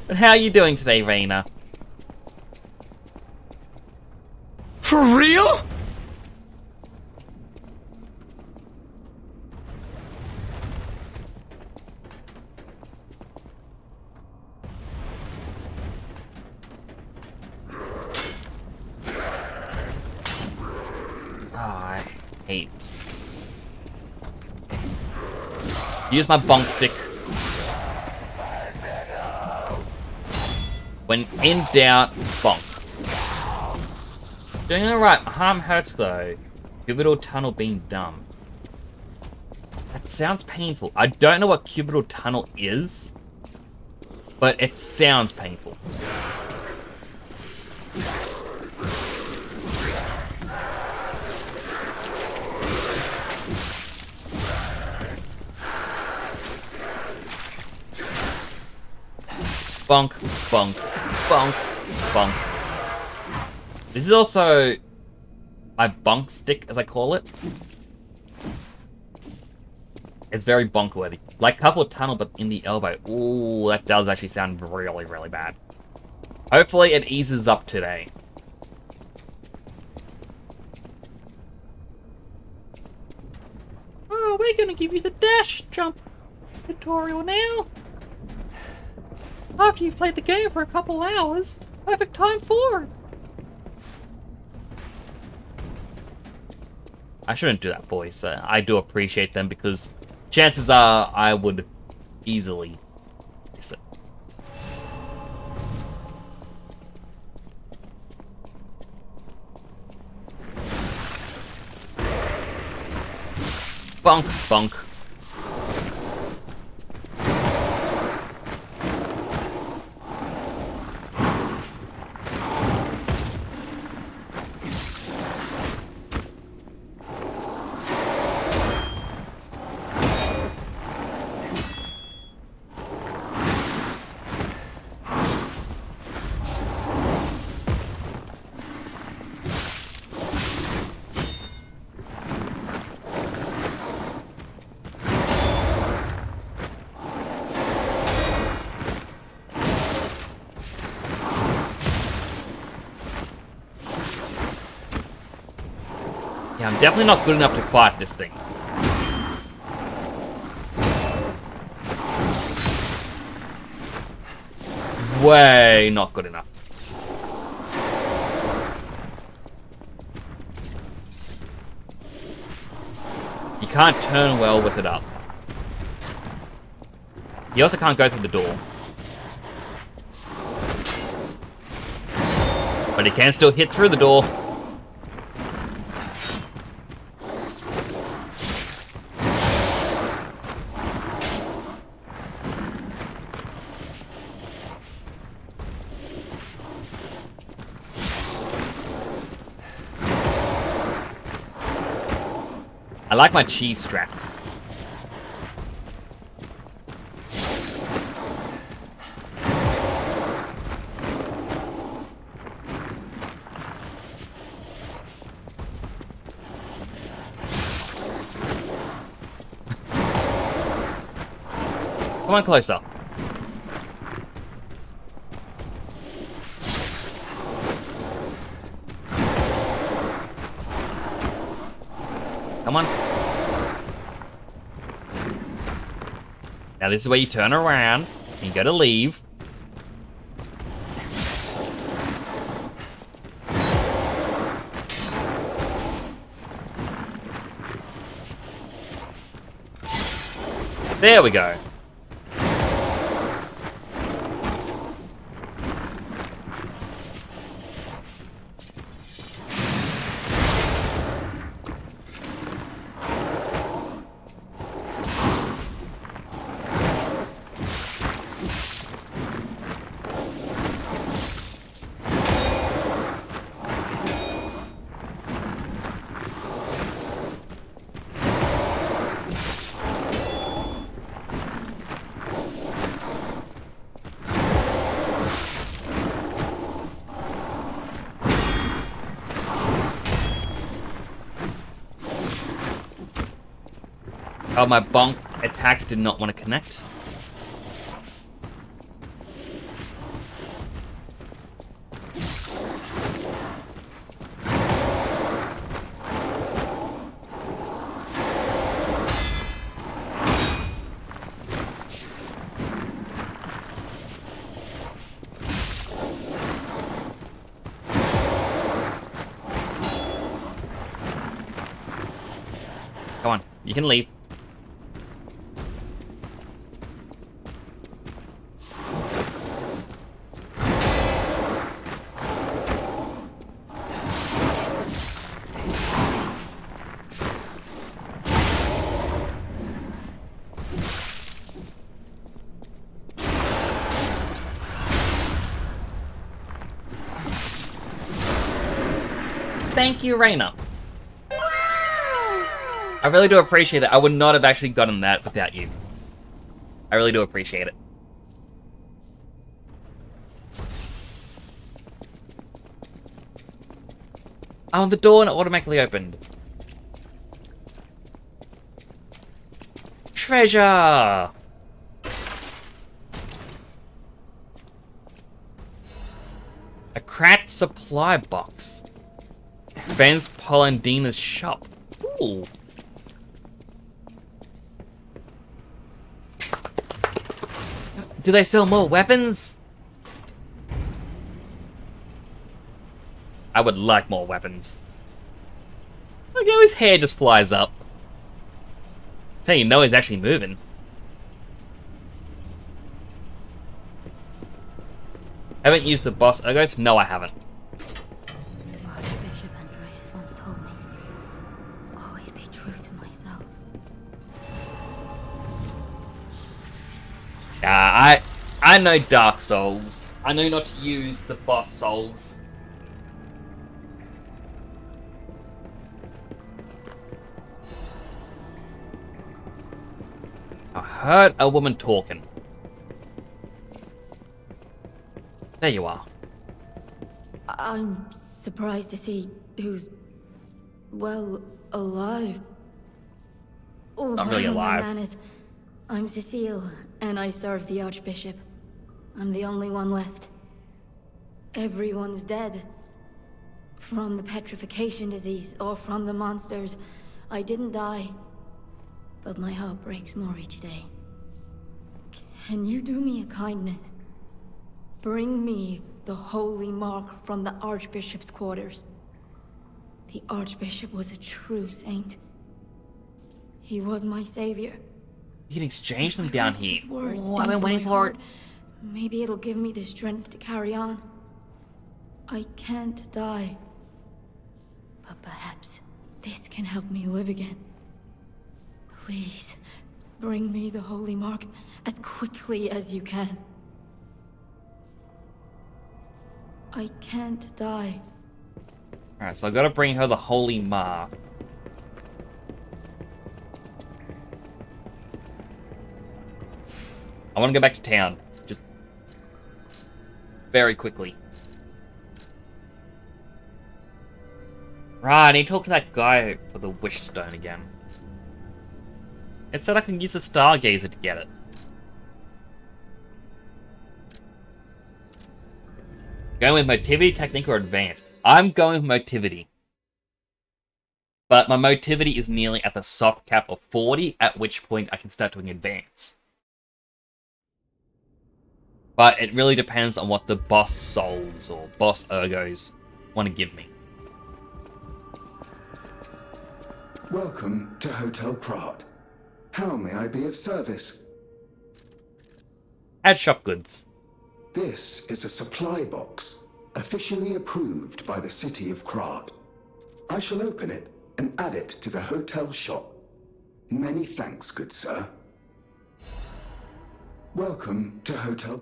But how are you doing today, Raina? For real? I hate. Use my bonk stick. When in doubt, bonk. Doing alright. Harm hurts though. Cubital tunnel being dumb. That sounds painful. I don't know what cubital tunnel is, but it sounds painful. Bonk, bonk, bonk, bonk. This is also my bonk stick, as I call it. It's very bonk-worthy. Like couple tunnel, but in the elbow. Ooh, that does actually sound really, really bad. Hopefully it eases up today. Oh, we're gonna give you the dash jump tutorial now. After you've played the game for a couple hours, perfect time for it. I shouldn't do that voice. I do appreciate them because chances are I would easily miss it. Bonk, bonk. Yeah, I'm definitely not good enough to fight this thing. Way not good enough. You can't turn well with it up. You also can't go through the door. But he can still hit through the door. I like my cheese strats. Come on closer. Come on. Now this is where you turn around and you go to leave. There we go. Oh, my bonk attacks did not want to connect. Come on, you can leave. Thank you, Raina. I really do appreciate it. I would not have actually gotten that without you. I really do appreciate it. Oh, the door and it automatically opened. Treasure! A cracked supply box. Expands Polendina's shop. Ooh. Do they sell more weapons? I would like more weapons. Look how his hair just flies up. That's how you know he's actually moving. Haven't used the boss Ogos? No, I haven't. Archbishop Andreas once told me, always be true to myself. I know Dark Souls. I know not to use the boss souls. I heard a woman talking. There you are. I'm surprised to see who's, well, alive. Oh, Not really alive. My manners. I'm Cecile, and I serve the Archbishop. I'm the only one left. Everyone's dead. from the petrification disease or from the monsters. I didn't die. But my heart breaks more each day. Can you do me a kindness? Bring me the holy mark from the Archbishop's quarters. The Archbishop was a true saint. He was my savior. You can exchange them down here. Oh, I've been waiting for it. Maybe it'll give me the strength to carry on. I can't die. But perhaps this can help me live again. Please, bring me the holy mark as quickly as you can. I can't die. Alright, so I gotta bring her the holy mark. I wanna go back to town. Just very quickly. Right, I need to talk to that guy for the wish stone again. It said I can use the stargazer to get it. Going with motivity, technique, or advanced? I'm going with motivity. But my motivity is nearly at the soft cap of 40, at which point I can start doing advance. But it really depends on what the boss souls or boss ergos want to give me. Welcome to Hotel Krat. How may I be of service? Add shop goods. This is a supply box, officially approved by the city of Krat. I shall open it and add it to the hotel shop. Many thanks, good sir. Welcome to Hotel...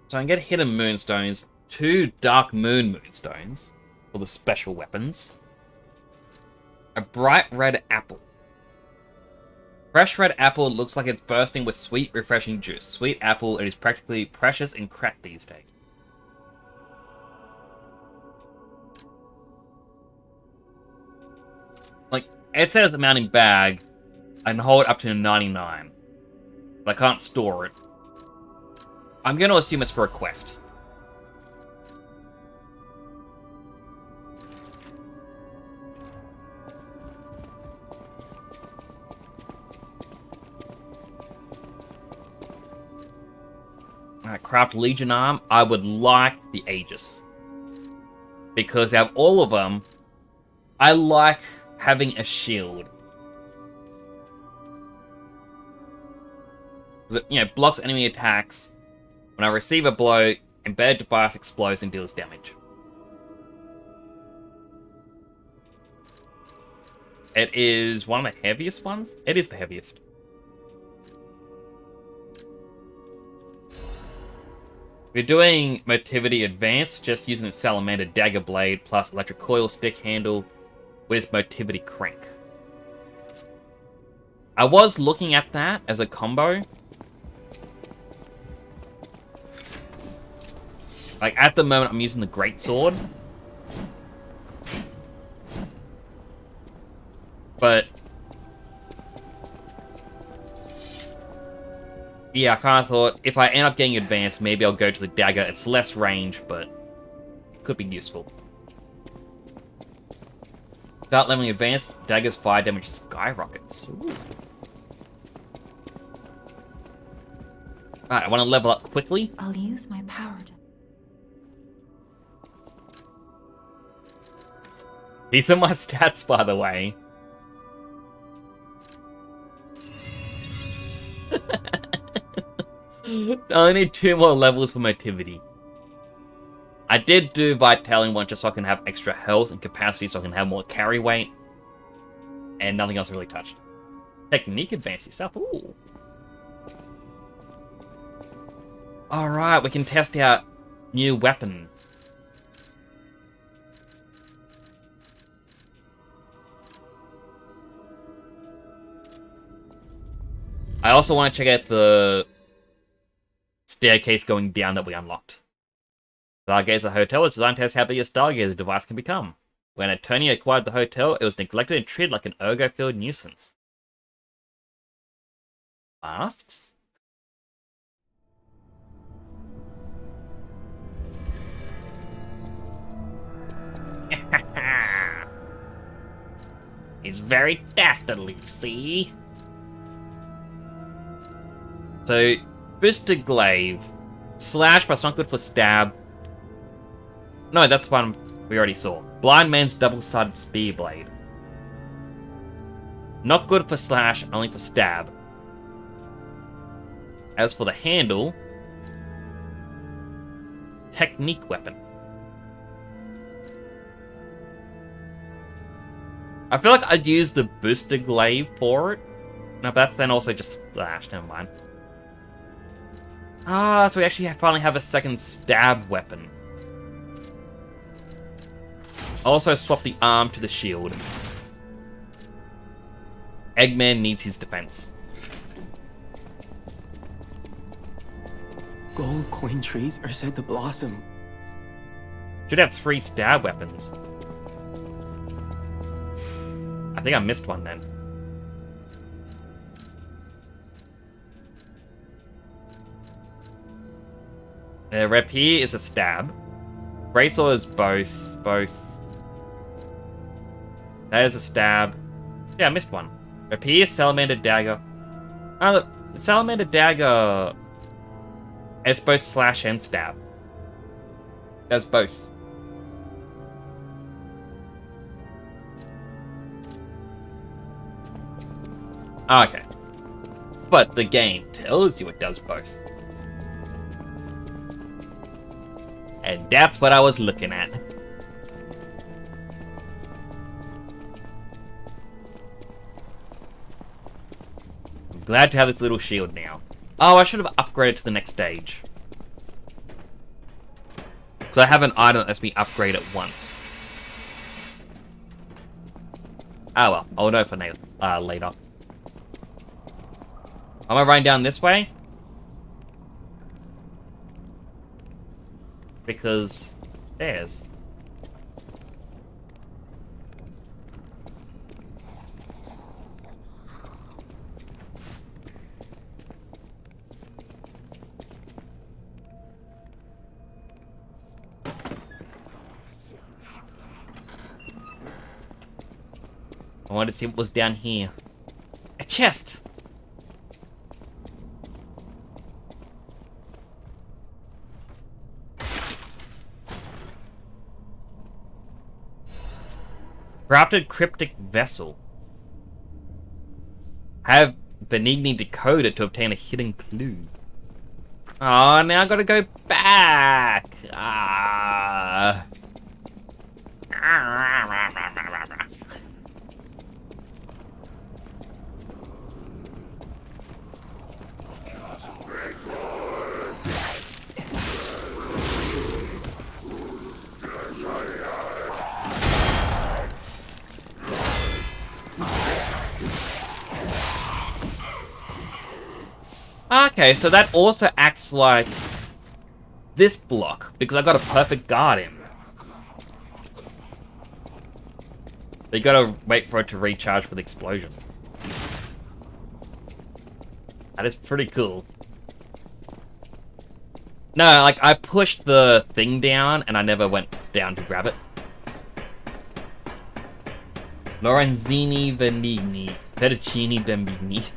So I can get hidden moonstones, 2 dark moon moonstones for the special weapons, a bright red apple. Fresh red apple looks like it's bursting with sweet, refreshing juice. Sweet apple, it is practically precious and cracked these days. Like, it says the mounting bag, I can hold up to 99, but I can't store it. I'm going to assume it's for a quest. Craft Legion Arm. I would like the Aegis. Because out of all of them, I like having a shield. Because it, blocks enemy attacks. When I receive a blow, embedded device explodes and deals damage. It is one of the heaviest ones. It is the heaviest. We're doing Motivity Advanced, just using the Salamander Dagger Blade plus Electric Coil Stick Handle with Motivity Crank. I was looking at that as a combo. Like, at the moment, I'm using the Greatsword. But yeah, I kind of thought, if I end up getting advanced, maybe I'll go to the dagger. It's less range, but it could be useful. Start leveling advanced, dagger's fire damage skyrockets. Ooh. Alright, I want to level up quickly. I'll use my power to... These are my stats, by the way. I only need 2 more levels for motivity. I did do Vitaling one just so I can have extra health and capacity so I can have more carry weight. And nothing else really touched. Technique advance yourself. Ooh. Alright, we can test out new weapon. I also want to check out the staircase going down that we unlocked. Stargazer Hotel is designed to test how big a Stargazer device can become. When Antonio acquired the hotel, it was neglected and treated like an ergo-filled nuisance. Masks? He's very dastardly, see? So, Booster Glaive. Slash, but it's not good for stab. No, that's one we already saw. Blind Man's Double-Sided Spear Blade. Not good for slash, only for stab. As for the handle... Technique weapon. I feel like I'd use the Booster Glaive for it. No, but that's then also just slash, never mind. Ah, so we actually finally have a second stab weapon. Also swap the arm to the shield. Eggman needs his defense. Gold coin trees are said to blossom. Should have 3 stab weapons. I think I missed one then. Rapier is a stab. Braceor is both. That is a stab. Yeah, I missed one. Rapier, Salamander Dagger. Oh, the Salamander Dagger is both slash and stab. That's both. Okay. But the game tells you it does both. And that's what I was looking at. I'm glad to have this little shield now. Oh, I should have upgraded to the next stage. Because I have an item that lets me upgrade it once. Oh well, I'll know for later. Am I running down this way? Because there's. I wanted to see what was down here. A chest! Crafted cryptic vessel. Have Benigni decode it to obtain a hidden clue. Oh, now I gotta go back. Ah. Okay, so that also acts like this block, because I got a perfect guard in. But you gotta wait for it to recharge for the explosion. That is pretty cool. No, like, I pushed the thing down, and I never went down to grab it. Lorenzini Benigni. Fettuccini Benigni.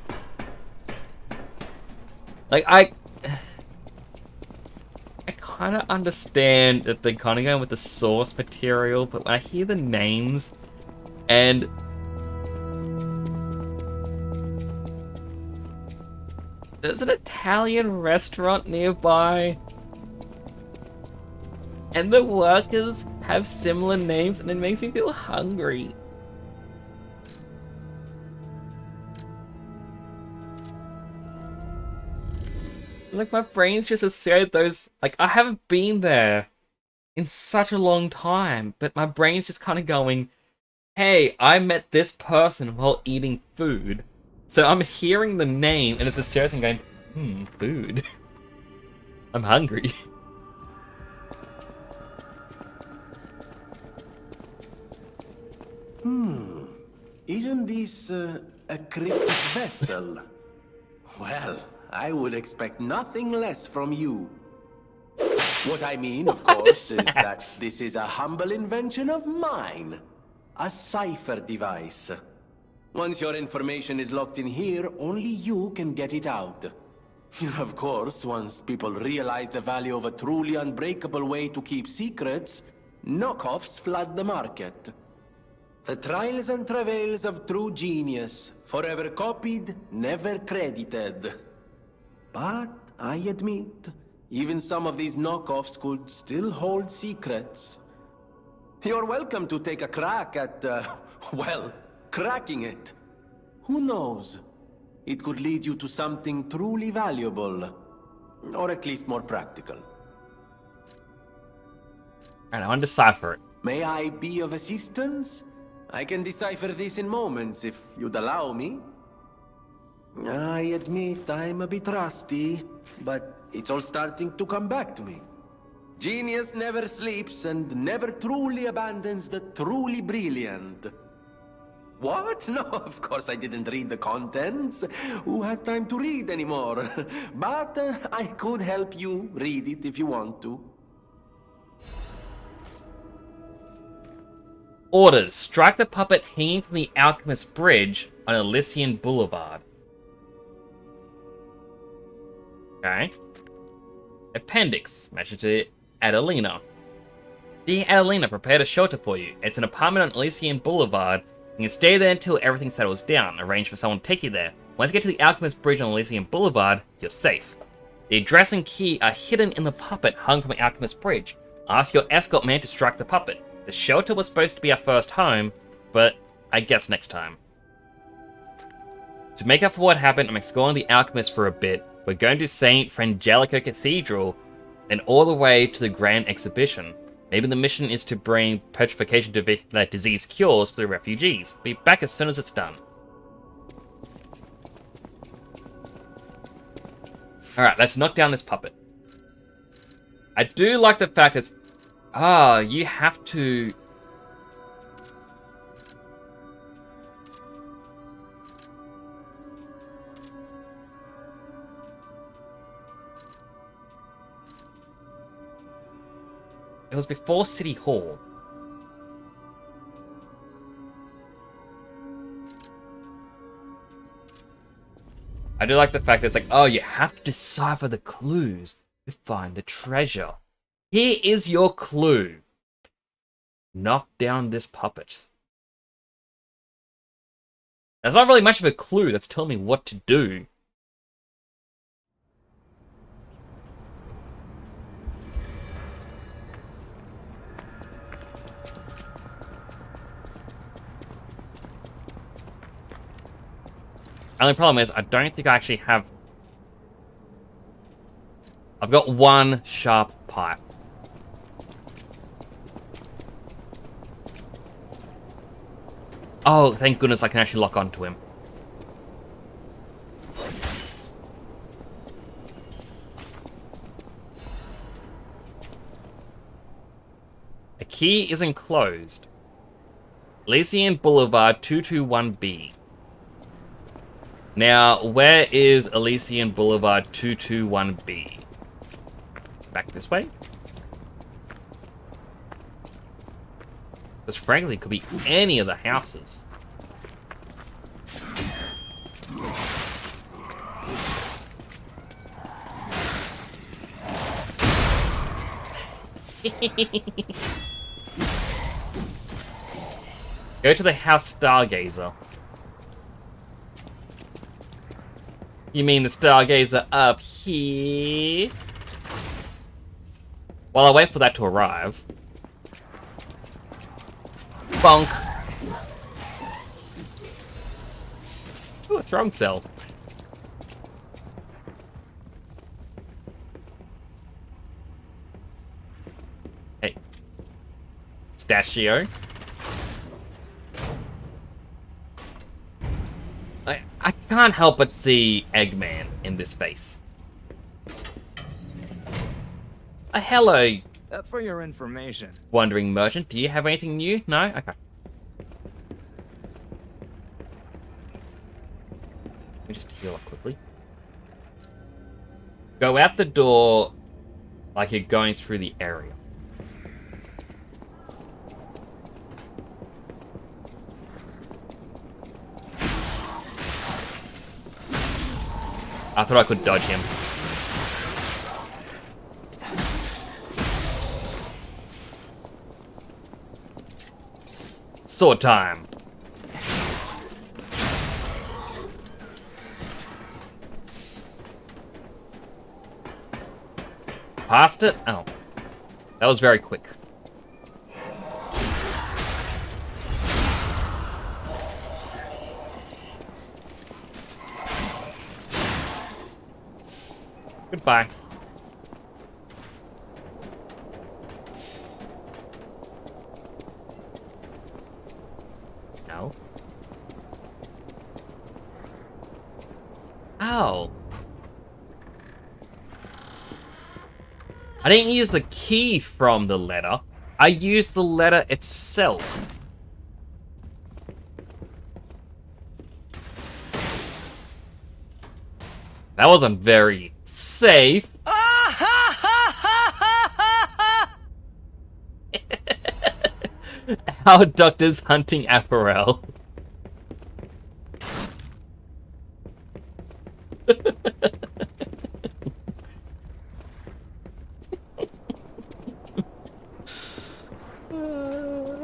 Like, I kind of understand that they're kind of going with the source material, but when I hear the names, and there's an Italian restaurant nearby, and the workers have similar names, and it makes me feel hungry. Like, my brain's just associated those... Like, I haven't been there in such a long time, but my brain's just kind of going, hey, I met this person while eating food. So I'm hearing the name, and it's associating going, food. I'm hungry. Isn't this a cryptic vessel? Well, I would expect nothing less from you. What I mean, of What course, is is that that? this is a humble invention of mine. A cipher device. Once your information is locked in here, only you can get it out. Of course, once people realize the value of a truly unbreakable way to keep secrets, knockoffs flood the market. The trials and travails of true genius, forever copied, never credited. But I admit, even some of these knockoffs could still hold secrets. You're welcome to take a crack at, well, cracking it. Who knows? It could lead you to something truly valuable. Or at least more practical. And I want to decipher it. May I be of assistance? I can decipher this in moments, if you'd allow me. I admit I'm a bit rusty, but it's all starting to come back to me. Genius never sleeps and never truly abandons the truly brilliant. What? No, of course I didn't read the contents. Who has time to read anymore? But I could help you read it if you want to. Orders. Strike the puppet hanging from the Alchemist Bridge on Elysian Boulevard. Okay. Appendix. Message to Adelina. Dear Adelina, prepared a shelter for you. It's an apartment on Elysian Boulevard. You can stay there until everything settles down. Arrange for someone to take you there. Once you get to the Alchemist Bridge on Elysian Boulevard, you're safe. The address and key are hidden in the puppet hung from the Alchemist Bridge. Ask your escort man to strike the puppet. The shelter was supposed to be our first home, but I guess next time. To make up for what happened, I'm exploring the Alchemist for a bit. We're going to St. Frangelico Cathedral, then all the way to the Grand Exhibition. Maybe the mission is to bring petrification disease cures to the refugees. Be back as soon as it's done. Alright, let's knock down this puppet. I do like the fact it's... you have to... It was before City Hall. I do like the fact that it's like, oh, you have to decipher the clues to find the treasure. Here is your clue. Knock down this puppet. That's not really much of a clue. That's telling me what to do. Only problem is, I don't think I actually have... I've got one sharp pipe. Oh, thank goodness I can actually lock onto him. A key is enclosed. Elysian Boulevard 221B. Now, where is Elysian Boulevard 221B? Back this way? Because frankly, it could be any of the houses. Go to the House Stargazer. You mean the Stargazer up here? While I wait for that to arrive. Bonk. Ooh, a throne cell. Hey. Pistachio. I can't help but see Eggman in this face. Hello, For your information. wandering merchant. Do you have anything new? No? Okay. Let me just heal up quickly. Go out the door Like you're going through the area. I thought I could dodge him. Sword time. Past it? Oh. That was very quick. Goodbye. No. Ow. I didn't use the key from the letter. I used the letter itself. That wasn't very safe. Our doctor's hunting apparel.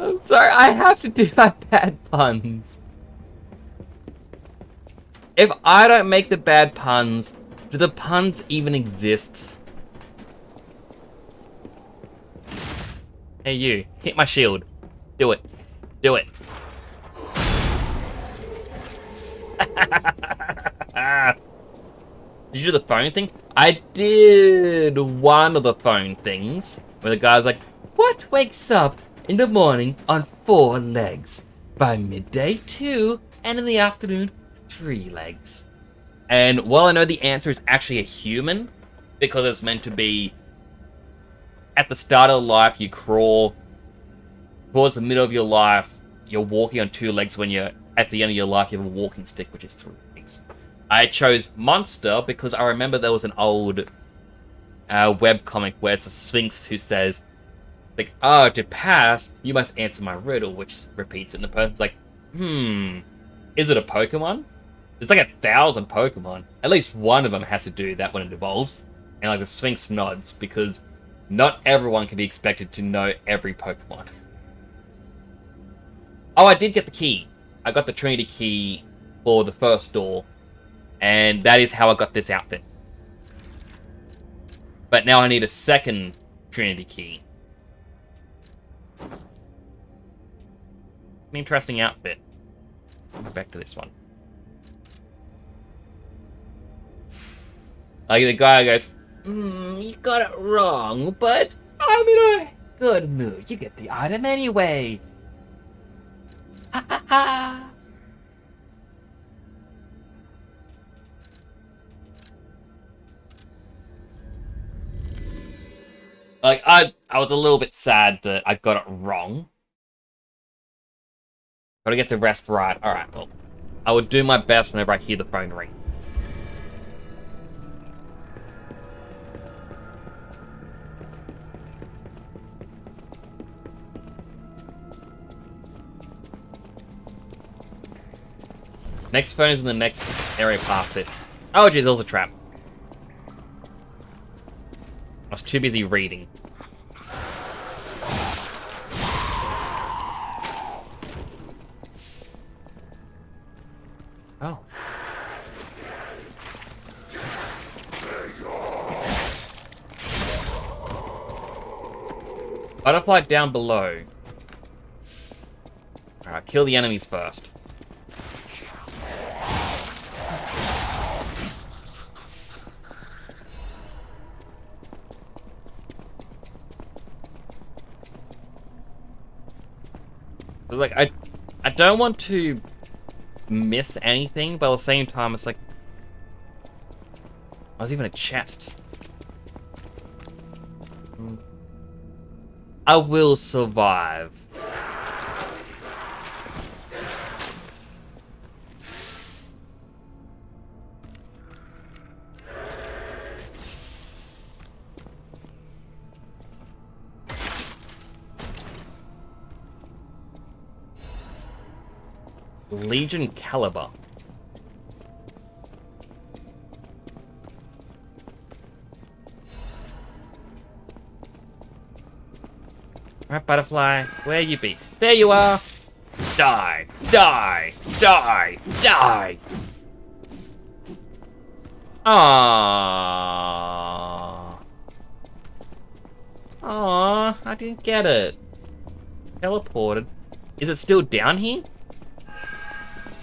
I'm sorry, I have to do my bad puns. If I don't make the bad puns, do the puns even exist? Hey you, hit my shield. Do it. Do it. Did you do the phone thing? I did one of the phone things, where the guy's like, what wakes up in the morning on 4 legs? By midday, 2, and in the afternoon, 3 legs. And while I know the answer is actually a human, because it's meant to be at the start of life you crawl, towards the middle of your life you're walking on 2 legs, when you're at the end of your life you have a walking stick, which is 3 legs. I chose monster because I remember there was an old webcomic where it's a Sphinx who says, like, oh, to pass, you must answer my riddle, which repeats it, and the person's like, is it a Pokemon? There's like 1,000 Pokemon. At least one of them has to do that when it evolves. And like the Sphinx nods, because not everyone can be expected to know every Pokemon. Oh, I did get the key. I got the Trinity key for the first door. And that is how I got this outfit. But now I need a second Trinity key. An interesting outfit. Back to this one. Like the guy goes, you got it wrong, but I'm in a good mood. You get the item anyway. Ha ha ha. Like, I was a little bit sad that I got it wrong. Gotta get the rest right. Alright, well, I would do my best whenever I hear the phone ring. Next phone is in the next area past this. Oh, geez, there was a trap. I was too busy reading. Oh. Butterfly down below. Alright, kill the enemies first. Like, I don't want to miss anything, but at the same time, it's like, there's even a chest. I will survive. Legion Caliber. Alright, butterfly, where you be? There you are! Die! Die! Die! Die! Aww. Aww, I didn't get it. Teleported. Is it still down here?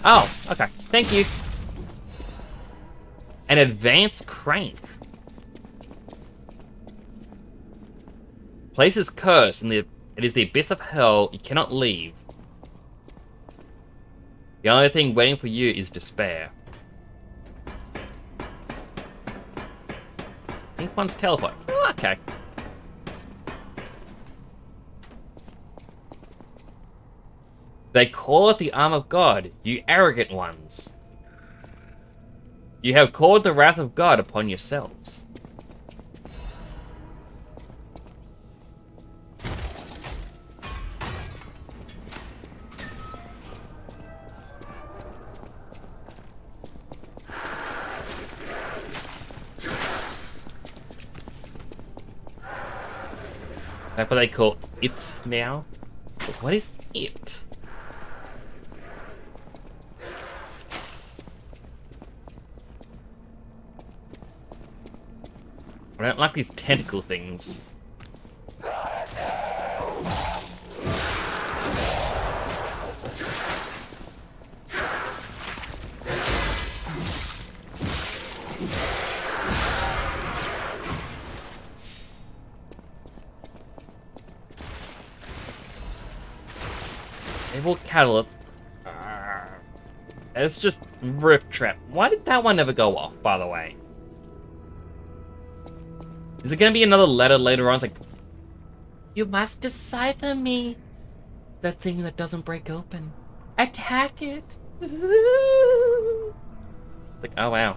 Oh, okay. Thank you. An advanced crank. Place is cursed, and it is the abyss of hell. You cannot leave. The only thing waiting for you is despair. I think one's teleport. Oh, okay. They call it the arm of God, you arrogant ones. You have called the wrath of God upon yourselves. That's what they call it now. But what is it? I don't like these tentacle things. Evil catalyst. It's just Rift Trap. Why did that one never go off, by the way? Is it gonna be another letter later on? It's like, you must decipher me. That thing that doesn't break open. Attack it. Like, oh wow.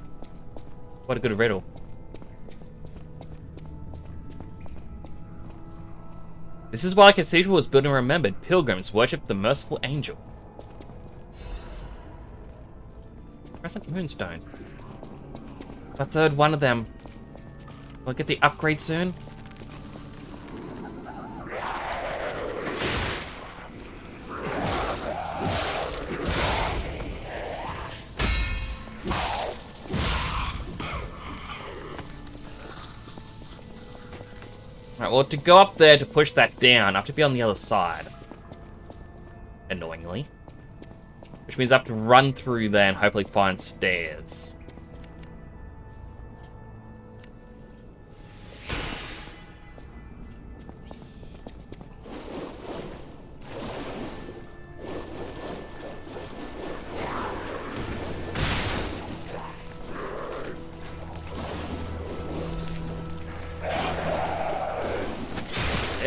What a good riddle. This is why a cathedral was built and remembered. Pilgrims worship the merciful angel. Crescent Moonstone. A third one of them. Will I get the upgrade soon? Right, well, to go up there to push that down, I have to be on the other side. Annoyingly. Which means I have to run through there and hopefully find stairs.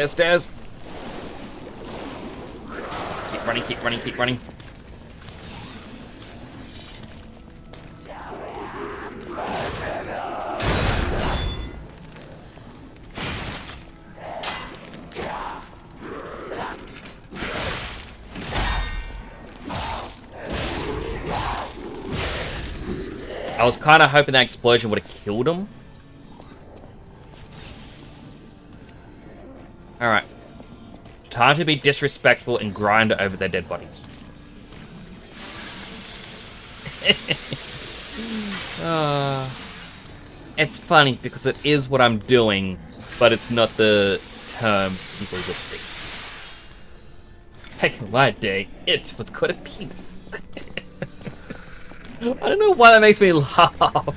Stairs. Keep running, keep running, keep running. I was kind of hoping that explosion would have killed him. Alright. Time to be disrespectful and grind over their dead bodies. It's funny because it is what I'm doing, but it's not the term people would think. Back in my day, it was called a penis. I don't know why that makes me laugh.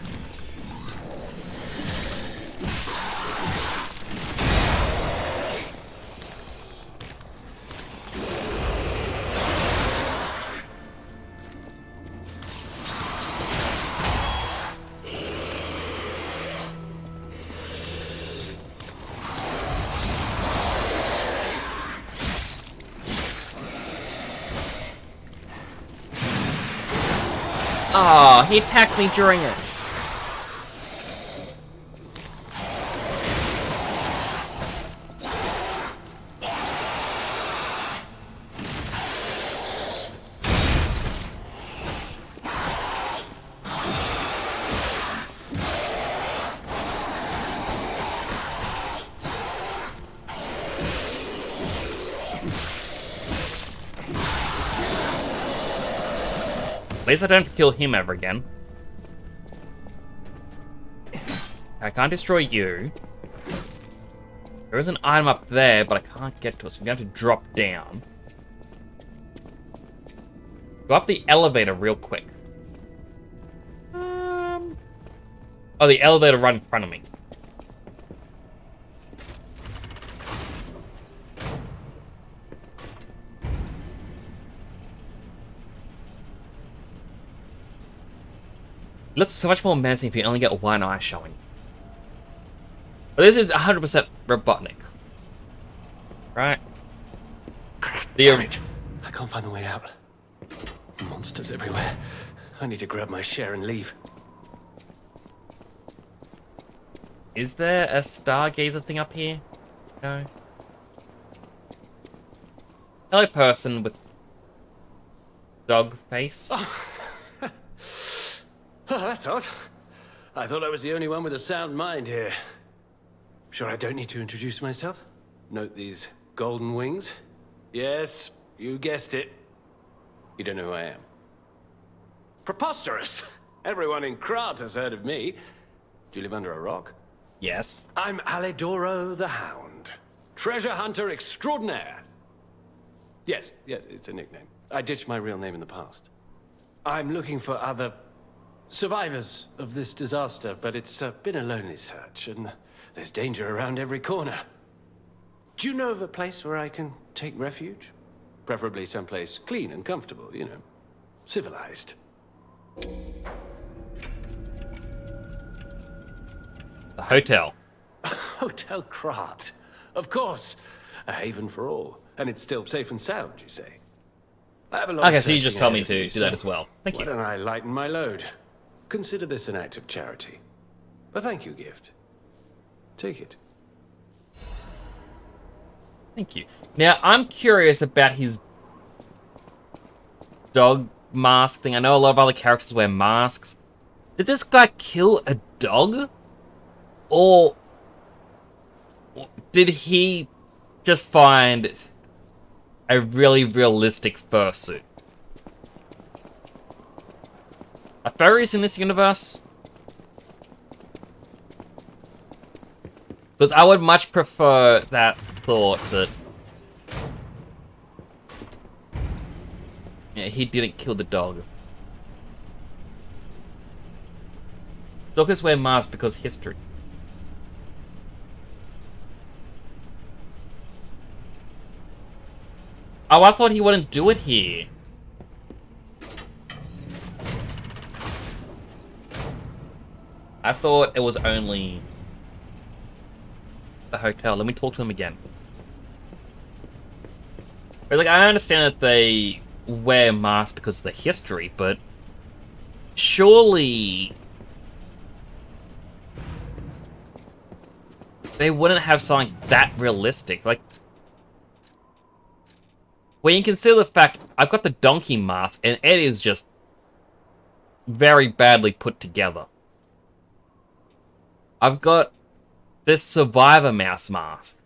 Oh, he attacked me during it. At least I don't have to kill him ever again. I can't destroy you. There is an item up there, but I can't get to it, so I'm going to have to drop down. Go up the elevator real quick. Oh, the elevator right in front of me. It looks so much more menacing if you only get one eye showing. But this is 100% Robotnik. Right? Damn it. I can't find the way out. Monsters everywhere. I need to grab my share and leave. Is there a stargazer thing up here? No. Hello, person with dog face. Oh, that's odd. I thought I was the only one with a sound mind here. Sure I don't need to introduce myself? Note these golden wings? Yes, you guessed it. You don't know who I am. Preposterous! Everyone in Krat has heard of me. Do you live under a rock? Yes. I'm Alidoro the Hound. Treasure hunter extraordinaire. Yes, it's a nickname. I ditched my real name in the past. I'm looking for other survivors of this disaster, but it's been a lonely search, and there's danger around every corner. Do you know of a place where I can take refuge? Preferably someplace clean and comfortable, you know, civilized. The hotel. Hotel Krat. Of course. A haven for all. And it's still safe and sound, you say? I have a lot Okay, of so you just searching told me ahead of to me, do that as well. Thank why you. don't I lighten my load? Consider this an act of charity. A thank you gift. Take it. Thank you. Now, I'm curious about his dog mask thing. I know a lot of other characters wear masks. Did this guy kill a dog? Or did he just find a really realistic fursuit? Are furries in this universe? Because I would much prefer that thought that he didn't kill the dog. Doggers wear masks because history. Oh, I thought he wouldn't do it here. I thought it was only the hotel. Let me talk to him again. But, like, I understand that they wear masks because of the history, but surely they wouldn't have something that realistic. Like, when you consider the fact I've got the donkey mask and it is just very badly put together. I've got this survivor mouse mask.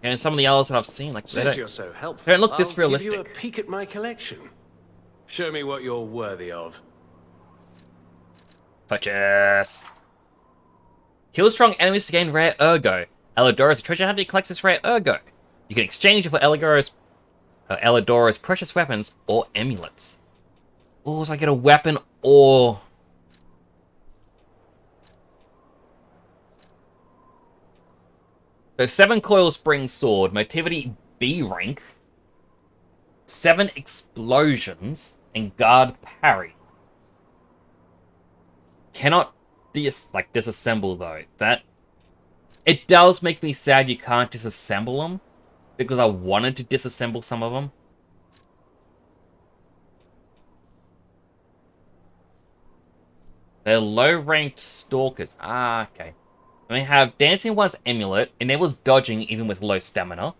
And some of the others that I've seen, like, Since you're so helpful, they don't look this I'll realistic. give you a peek at my collection. Show me what you're worthy of. Purchase. Kill strong enemies to gain rare ergo. Elidoro's a treasure hunter collects this rare ergo. You can exchange it for Elidoro's precious weapons or amulets. Oh, so I get a weapon or... So 7 coil spring sword, motivity B rank, 7 explosions, and guard parry. Cannot disassemble though. That it does make me sad you can't disassemble them, because I wanted to disassemble some of them. They're low-ranked stalkers. Ah, okay. And they have Dancing One's amulet, enables dodging even with low stamina.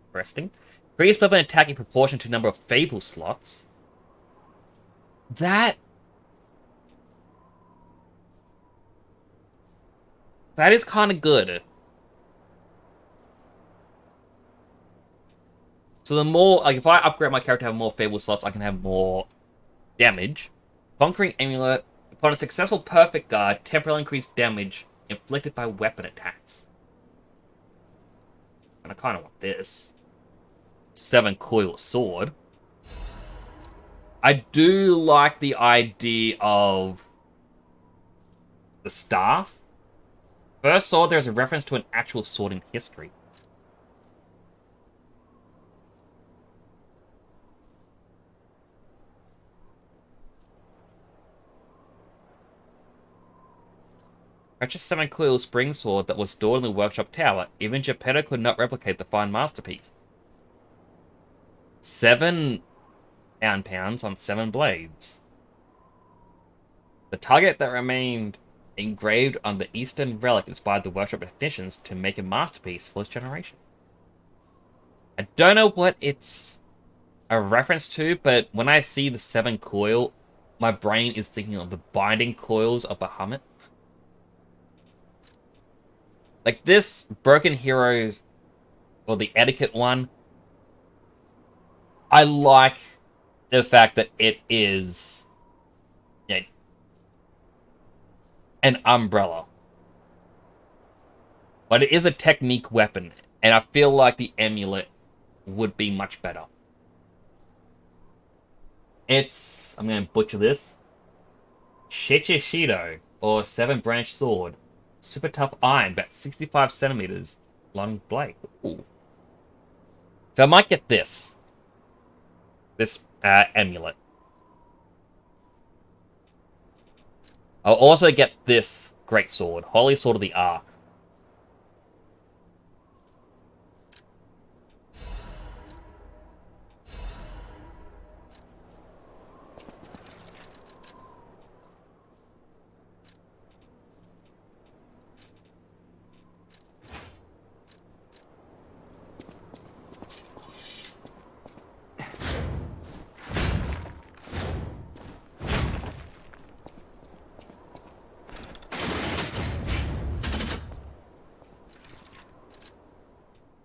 Interesting. Increased weapon attack in proportion to number of fable slots. That is kind of good. So the more, like, if I upgrade my character to have more Fable slots, I can have more damage. Conquering Amulet. Upon a successful perfect guard, temporarily increased damage inflicted by weapon attacks. And I kind of want this. 7 coil sword. I do like the idea of the staff. First sword, there's a reference to an actual sword in history. Purchased 7 coil spring sword that was stored in the workshop tower. Even Geppetto could not replicate the fine masterpiece. 7 pounds on 7 blades. The target that remained engraved on the Eastern relic inspired the workshop technicians to make a masterpiece for this generation. I don't know what it's a reference to, but when I see the 7 coil, my brain is thinking of the binding coils of Bahamut. Like this Broken Heroes, or the Etiquette one, I like the fact that it is, yeah, an umbrella. But it is a technique weapon, and I feel like the amulet would be much better. It's, I'm going to butcher this, Shichishido, or 7-branch sword. Super tough iron, about 65 centimeters long blade. Ooh. So I might get this. This amulet. I'll also get this great sword, Holy Sword of the Ark.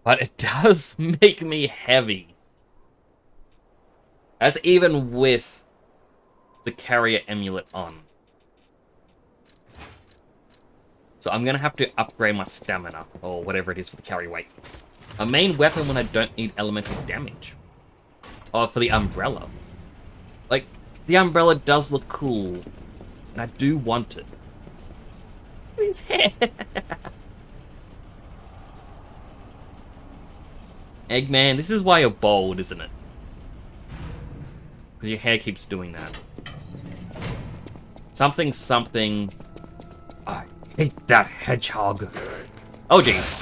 But it does make me heavy. That's even with the carrier amulet on. So I'm going to have to upgrade my stamina, or whatever it is for the carry weight. A main weapon when I don't need elemental damage. Or for the umbrella. Like, the umbrella does look cool, and I do want it. His hair. Eggman, this is why you're bald, isn't it? Because your hair keeps doing that. Something. I hate that hedgehog. Oh, jeez.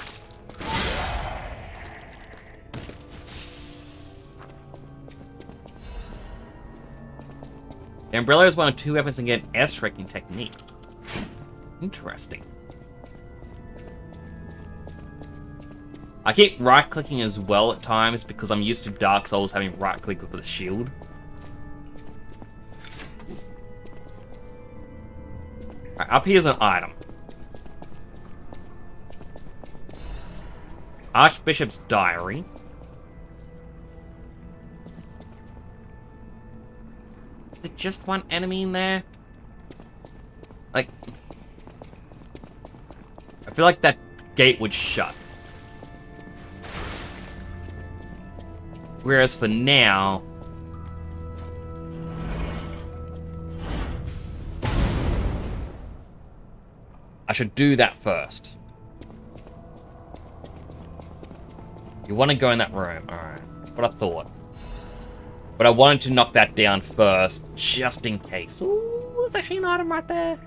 The umbrella is one of 2 weapons that get an S-striking technique. Interesting. I keep right-clicking as well at times because I'm used to Dark Souls having right-click with the shield. Right, up here's an item. Archbishop's Diary. Is there just one enemy in there? Like, I feel like that gate would shut. Whereas for now, I should do that first. You want to go in that room, alright. What I thought. But I wanted to knock that down first, just in case. Ooh, there's actually an item right there.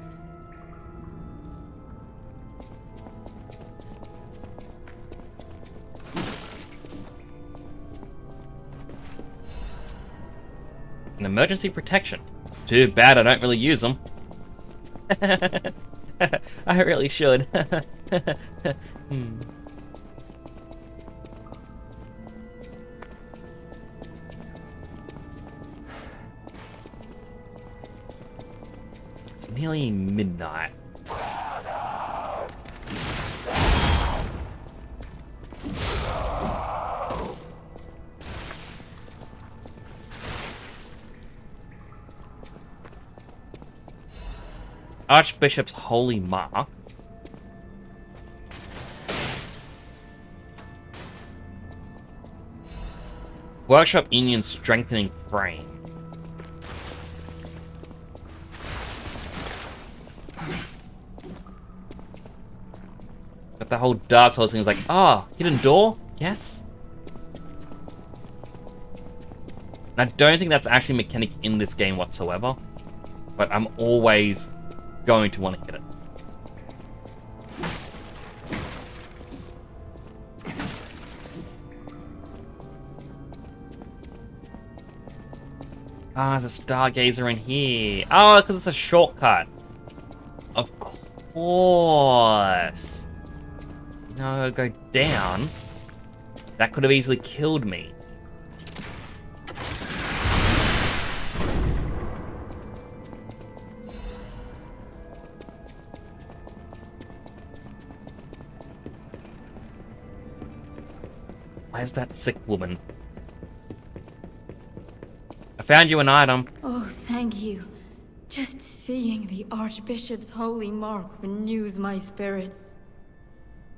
An emergency protection. Too bad I don't really use them. I really should. It's nearly midnight. Archbishop's Holy Mark. Workshop Union Strengthening Frame. But the whole Dark Souls thing is like, ah, oh, hidden door? Yes? And I don't think that's actually a mechanic in this game whatsoever. But I'm always going to want to hit it. Ah, there's a stargazer in here. Oh, because it's a shortcut. Of course. No, go down. That could have easily killed me. Where's that sick woman? I found you an item. Oh, thank you. Just seeing the Archbishop's holy mark renews my spirit.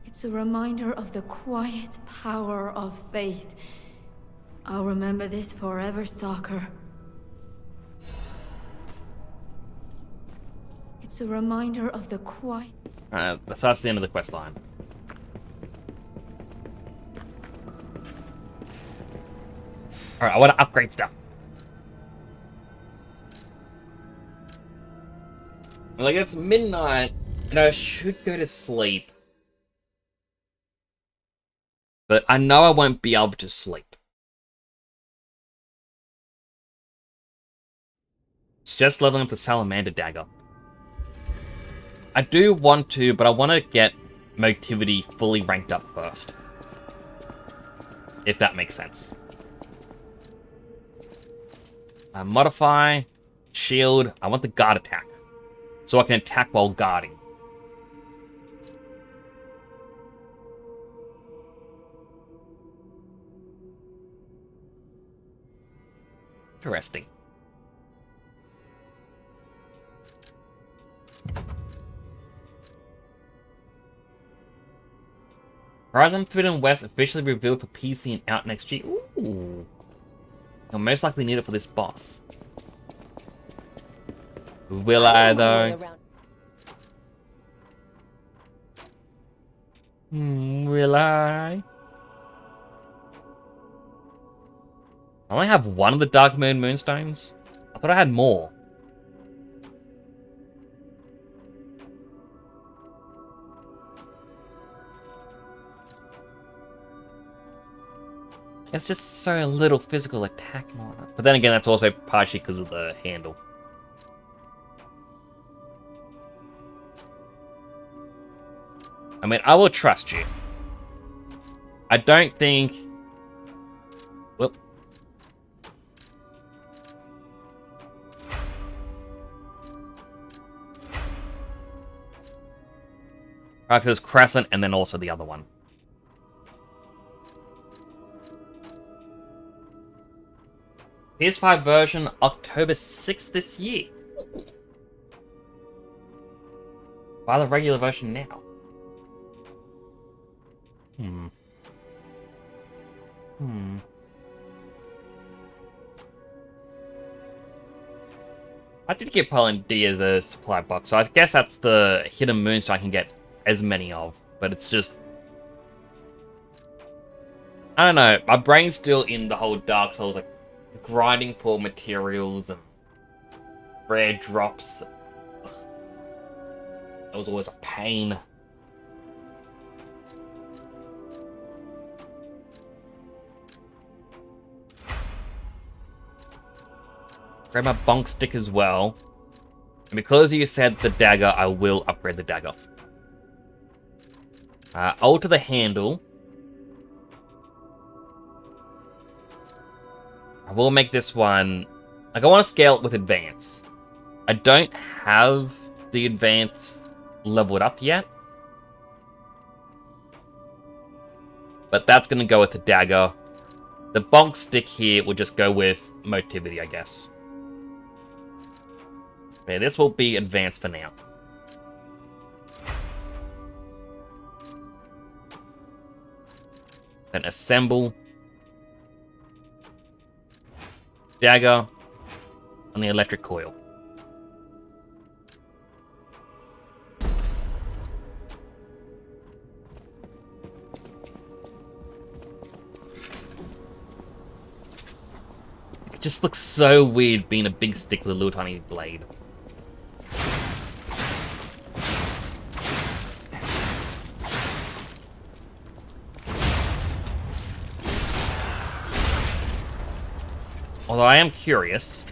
It's a reminder of the quiet power of faith. I'll remember this forever, Stalker. It's a reminder of the quiet... So that's the end of the quest line. Alright, I want to upgrade stuff. Like, it's midnight, and I should go to sleep. But I know I won't be able to sleep. It's just leveling up the Salamander Dagger. I do want to, but I want to get Motivity fully ranked up first. If that makes sense. Modify, shield, I want the guard attack. So I can attack while guarding. Interesting. Horizon Forbidden West officially revealed for PC and out next year. Ooh. I'll most likely need it for this boss. Will I, though? Will I? I only have one of the Dark Moon Moonstones. I thought I had more. It's just so little physical attack and all that. But then again, that's also partially because of the handle. I mean, I will trust you. I don't think... Whoop. Right, there's Crescent and then also the other one. PS5 version, October 6th this year. Buy the regular version now. I did get Polandia the supply box, so I guess that's the hidden moonstone I can get as many of, but it's just... I don't know, my brain's still in the whole Dark Souls, like, grinding for materials and rare drops. Ugh. That was always a pain. Grab my bonk stick as well. And because you said the dagger, I will upgrade the dagger. Alter the handle. I will make this one... Like, I want to scale it with advance. I don't have the advance leveled up yet. But that's going to go with the dagger. The bonk stick here will just go with motivity, I guess. Yeah, this will be advanced for now. Then assemble. Dagger on the electric coil. It just looks so weird being a big stick with a little tiny blade. Although I am curious.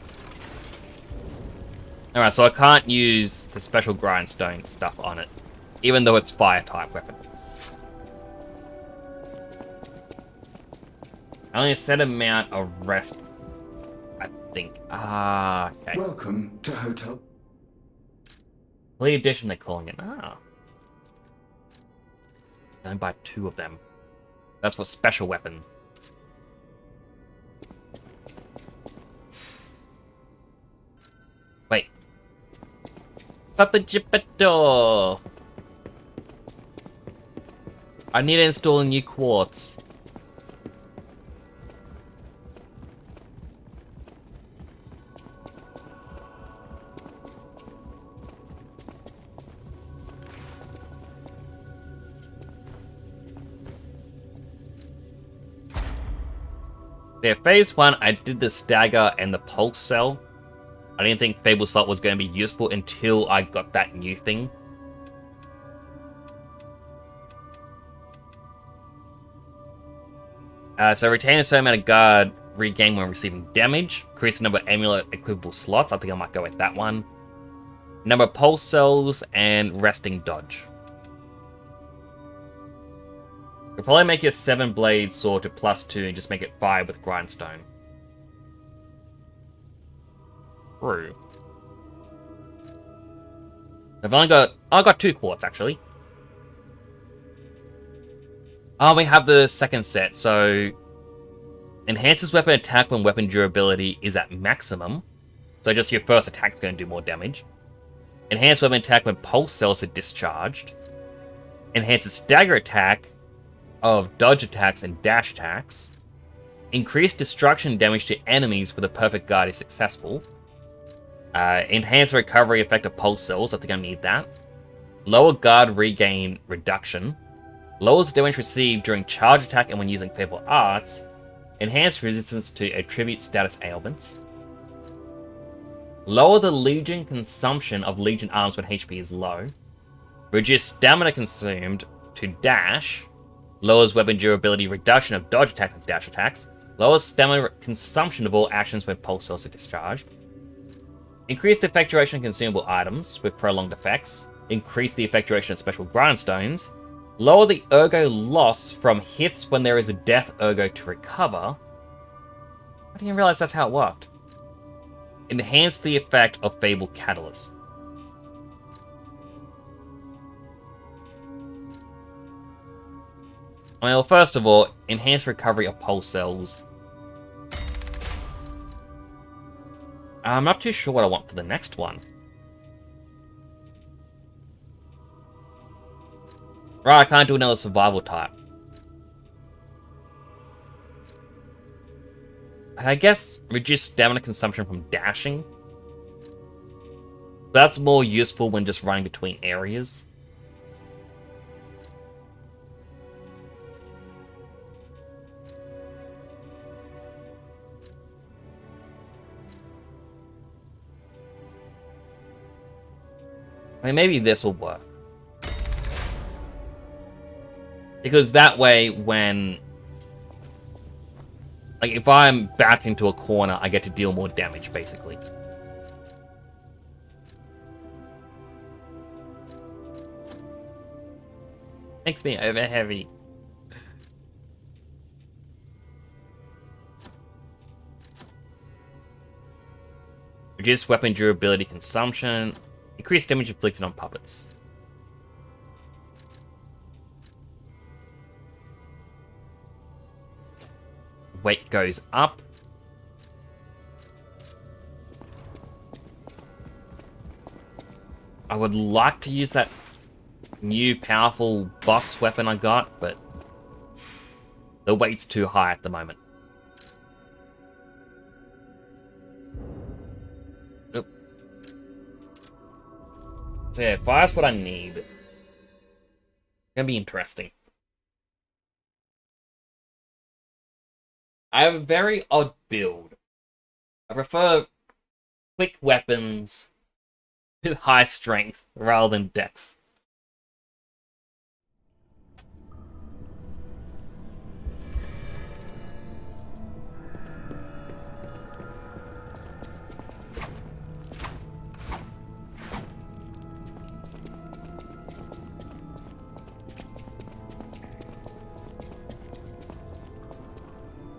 Alright, so I can't use the special grindstone stuff on it, even though it's fire-type weapon. Only a set amount of rest, I think. Ah, okay. Welcome to Hotel. Complete edition, they're calling it. Ah. Don't buy 2 of them. That's for special weapon. Wait. Papa Jippato! I need to install a new quartz. Yeah, phase 1, I did the stagger and the pulse cell. I didn't think Fable Slot was going to be useful until I got that new thing. So retain a certain amount of guard regain when receiving damage. Increase the number of amulet equipable slots. I think I might go with that one. Number of pulse cells and resting dodge. You'll probably make your 7-blade sword to +2 and just make it 5 with grindstone. True. I got 2 quartz actually. Oh, we have the second set, so enhances weapon attack when weapon durability is at maximum. So just your first attack is going to do more damage. Enhanced weapon attack when pulse cells are discharged. Enhances stagger attack of dodge attacks and dash attacks. Increased destruction damage to enemies with a perfect guard is successful. Enhance the recovery effect of pulse cells. I think I need that. Lower guard regain reduction. Lowers damage received during charge attack and when using Fable Arts. Enhanced resistance to attribute status ailments. Lower the Legion consumption of Legion arms when HP is low. Reduce stamina consumed to dash. Lowers weapon durability reduction of dodge attacks and dash attacks. Lowers stamina consumption of all actions when pulse cells are discharged. Increase the effect duration of consumable items with prolonged effects. Increase the effect duration of special grindstones. Lower the ergo loss from hits when there is a death ergo to recover. I didn't realize that's how it worked. Enhance the effect of Fable Catalyst. Well, first of all, enhance recovery of pulse cells. I'm not too sure what I want for the next one. Right, I can't do another survival type. I guess reduce stamina consumption from dashing. That's more useful when just running between areas. I mean, maybe this will work. Because that way, when... like, if I'm backed into a corner, I get to deal more damage, basically. Makes me over heavy. Reduce weapon durability consumption. Increase damage inflicted on puppets. Weight goes up. I would like to use that new powerful boss weapon I got, but The weight's too high at the moment. Nope. So yeah, fire's what I need. It's gonna be interesting. I have a very odd build. I prefer quick weapons with high strength rather than dex.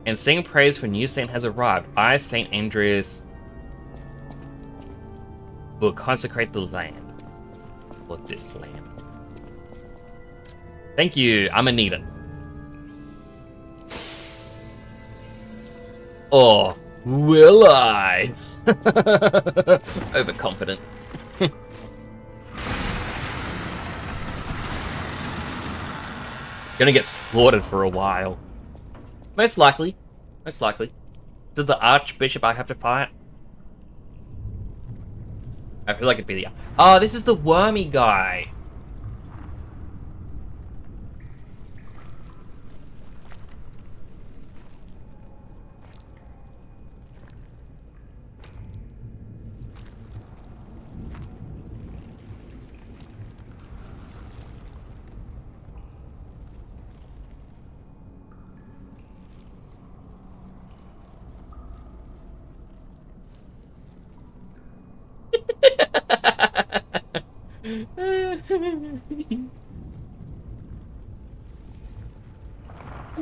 And sing praise for new saint has arrived. I, Saint Andreas, will consecrate the land. Or this land. Thank you, I'm gonna need it. Or will I? Overconfident. Gonna get slaughtered for a while. Most likely. Most likely. Is it the Archbishop I have to fight? I feel like it'd be the... Oh, this is the wormy guy.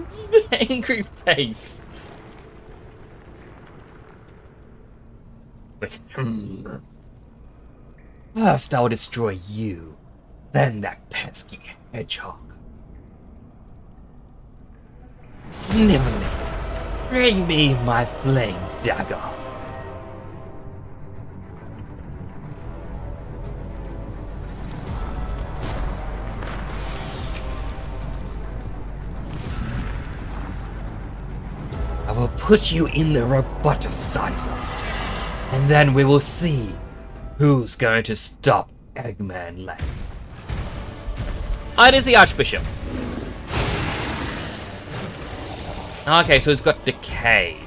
Just the angry face. Like, First I'll destroy you, then that pesky hedgehog. Sniveling, bring me my flame dagger. I will put you in the roboticizer, and then we will see who's going to stop Eggman Land. Oh, it is the Archbishop. Okay, so it's got decay.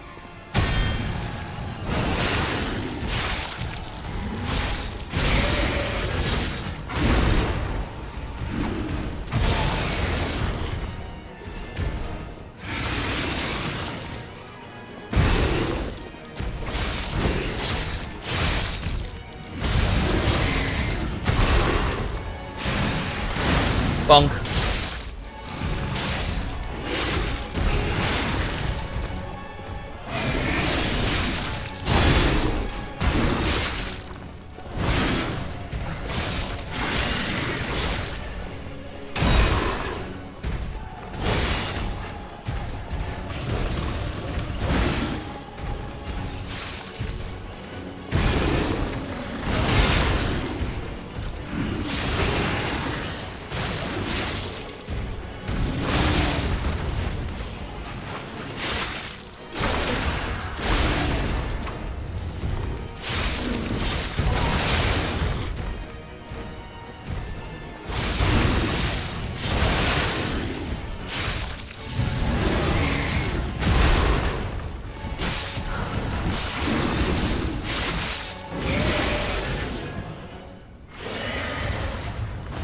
Bonk.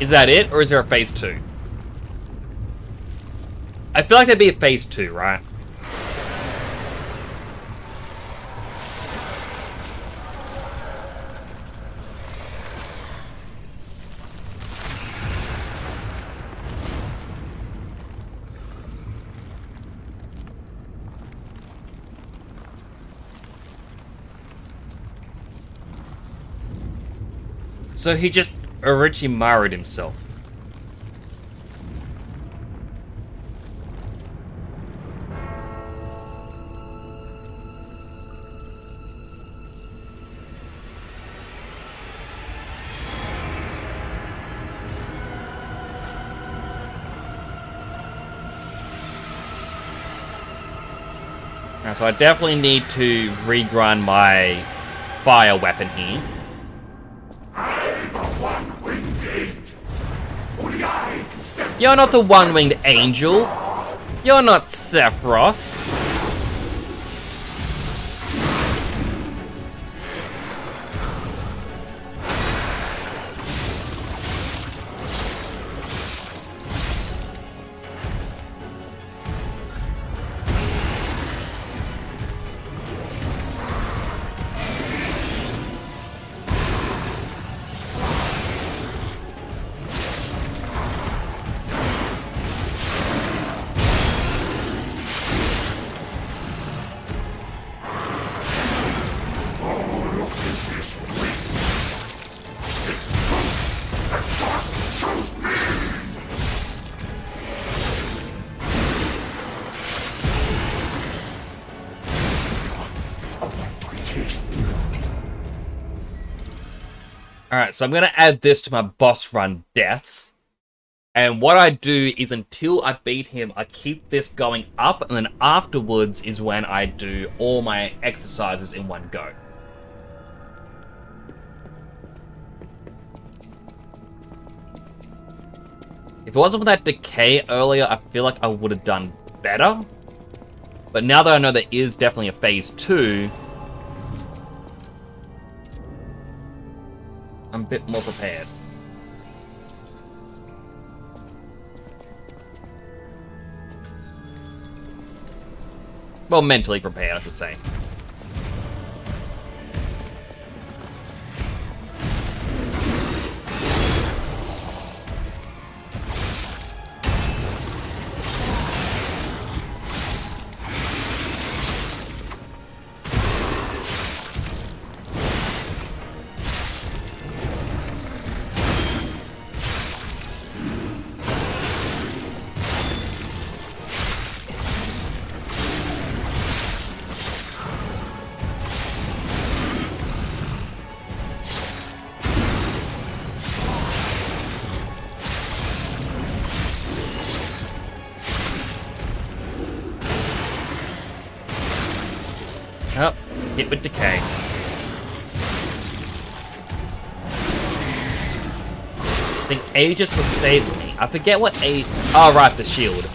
Is that it, or is there a phase 2? I feel like there'd be a phase 2, right? So he just Orochimaru'd himself. Now, so I definitely need to regrind my fire weapon here. You're not the one-winged angel. You're not Sephiroth. Alright, so I'm going to add this to my boss run deaths. And what I do is until I beat him, I keep this going up, and then afterwards is when I do all my exercises in one go. If it wasn't for that decay earlier, I feel like I would have done better. But now that I know there is definitely a phase 2, I'm a bit more prepared. Well, mentally prepared, I should say. Oh, hit with decay. I think Aegis was saving me. I forget what oh, right, the shield.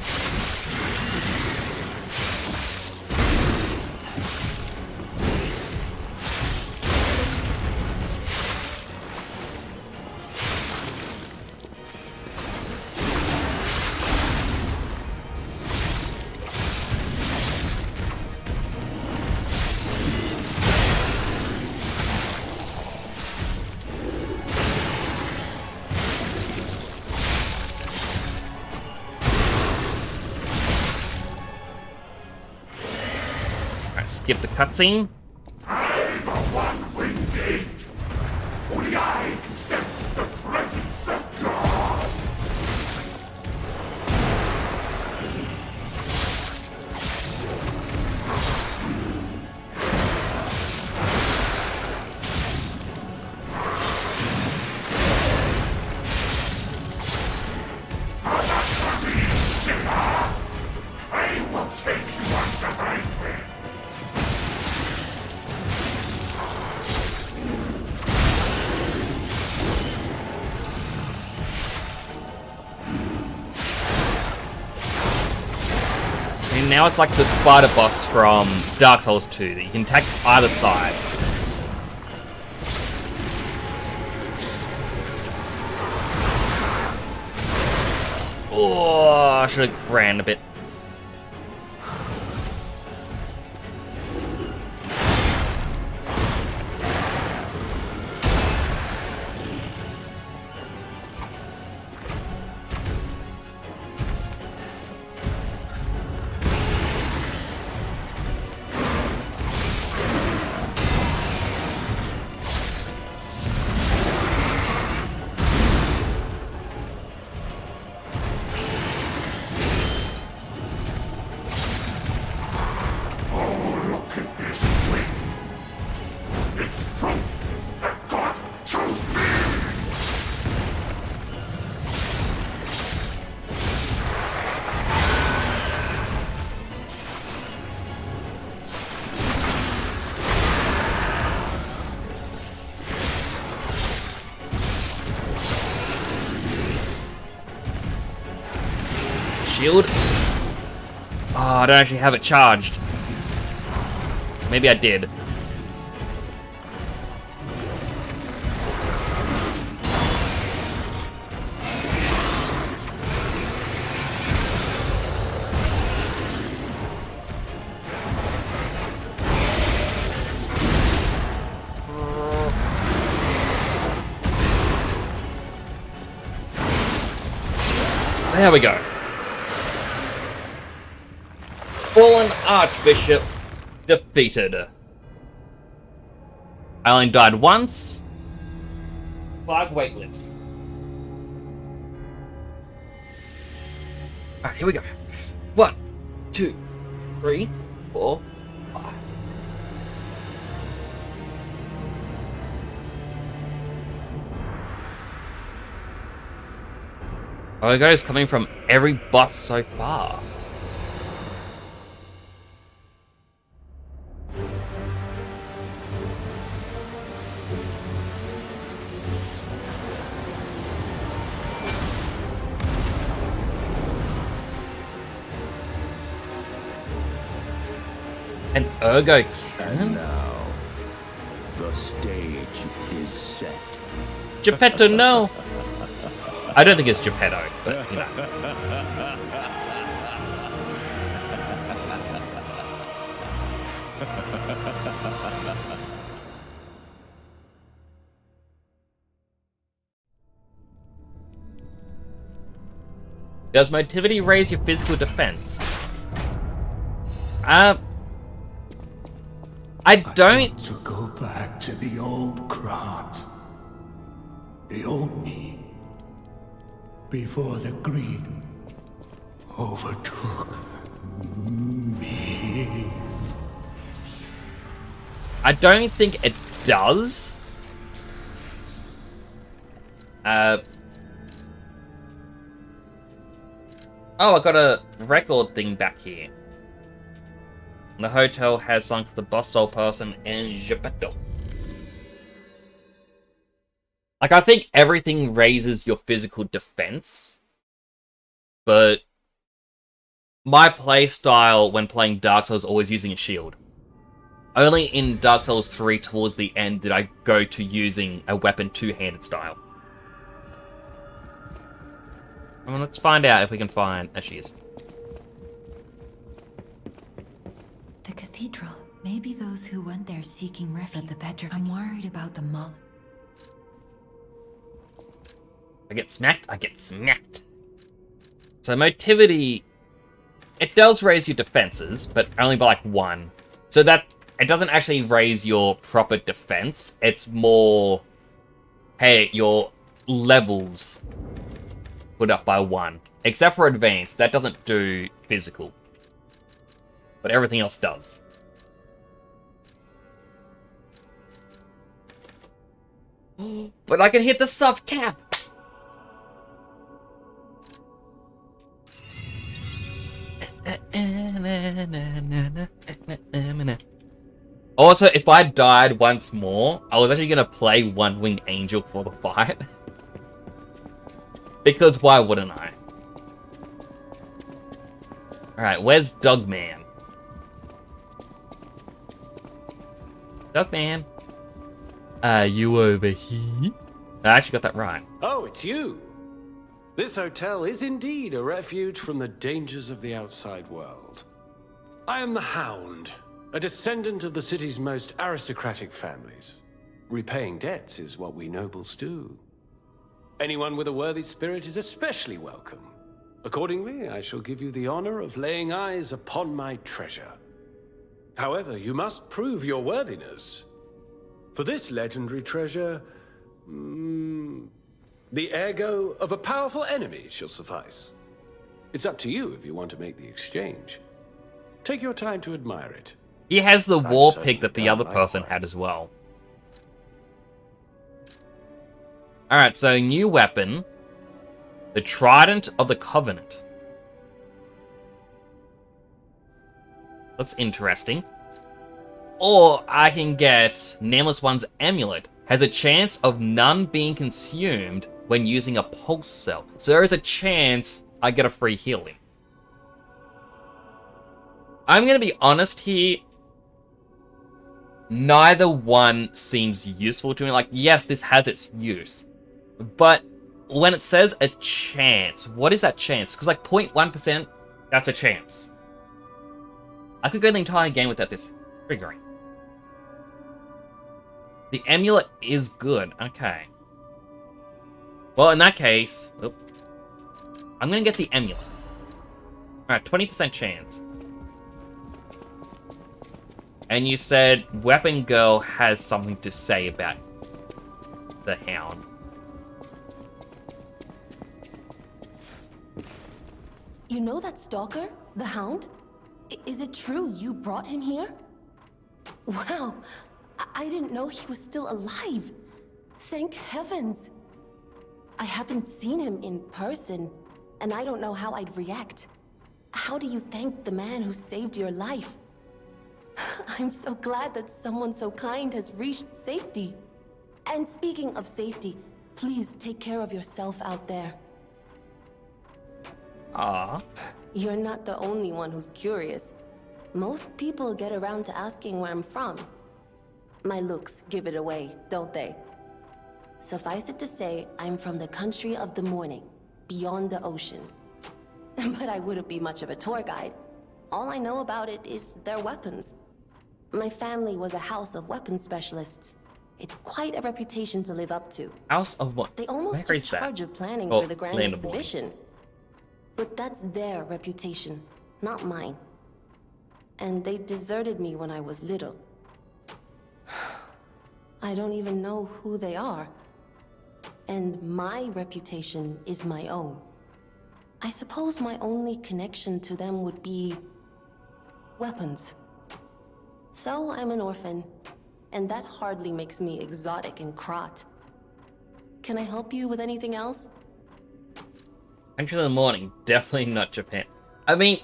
Skip the cutscene. And now it's like the spider boss from Dark Souls 2 that you can attack either side. Oh, I should have ran a bit. shield. Oh, I don't actually have it charged. Maybe I did. There we go. Fallen Archbishop defeated. I only died once. 5 weightlifts. Alright, here we go. 1, 2, 3, 4, 5. Logo is coming from every boss so far. An Ergo cannon? And now, the stage is set. Geppetto, no! I don't think it's Geppetto, but you know. Does motivity raise your physical defense? I don't. Want to go back to the old Krat. The old me. Before the greed overtook me. I don't think it does. Oh, I got a record thing back here. The hotel has sunk the boss soul person in Geppetto. Like, I think everything raises your physical defense, but my playstyle when playing Dark Souls is always using a shield. Only in Dark Souls 3 towards the end did I go to using a weapon two-handed style. I mean, let's find out if we can find... There she is. The cathedral. Maybe those who went there seeking refuge. The Petrific. I'm worried about the Mull. I get smacked, I get smacked. So motivity, it does raise your defenses, but only by like 1. So that, it doesn't actually raise your proper defense. It's more, hey, your levels put up by 1. Except for advanced, that doesn't do physical. But everything else does. But I can hit the soft cap! Also, if I died once more, I was actually going to play One Winged Angel for the fight. Because why wouldn't I? Alright, where's Dogman? Dogman? Are you over here? I actually got that right. Oh, it's you. This hotel is indeed a refuge from the dangers of the outside world. I am the Hound, a descendant of the city's most aristocratic families. Repaying debts is what we nobles do. Anyone with a worthy spirit is especially welcome. Accordingly, I shall give you the honor of laying eyes upon my treasure. However, you must prove your worthiness. For this legendary treasure, the ego of a powerful enemy shall suffice. It's up to you if you want to make the exchange. Take your time to admire it. He has the war pick that the other person had as well. Alright, so new weapon. The Trident of the Covenant. Looks interesting. Or I can get Nameless One's Amulet. Has a chance of none being consumed when using a pulse cell. So there is a chance I get a free healing. I'm gonna be honest here. Neither one seems useful to me. Like, yes, this has its use. But when it says a chance, what is that chance? Because, like, 0.1%, that's a chance. I could go the entire game without this triggering. The amulet is good. Okay. Well, in that case... I'm gonna get the amulet. Alright, 20% chance. And you said Weapon Girl has something to say about the Hound. You know that stalker? The Hound? Is it true you brought him here? Wow, I didn't know he was still alive. Thank heavens. I haven't seen him in person, and I don't know how I'd react. How do you thank the man who saved your life? I'm so glad that someone so kind has reached safety. And speaking of safety, please take care of yourself out there. Ah. You're not the only one who's curious. Most people get around to asking where I'm from. My looks give it away, don't they? Suffice it to say, I'm from the country of the morning, beyond the ocean. But I wouldn't be much of a tour guide. All I know about it is their weapons. My family was a house of weapons specialists. It's quite a reputation to live up to. House of what? They almost took charge of planning for the grand exhibition. But that's their reputation, not mine. And they deserted me when I was little. I don't even know who they are. And my reputation is my own. I suppose my only connection to them would be... weapons. So I'm an orphan, and that hardly makes me exotic in Krat. Can I help you with anything else? Country of the morning, definitely not Japan. I mean...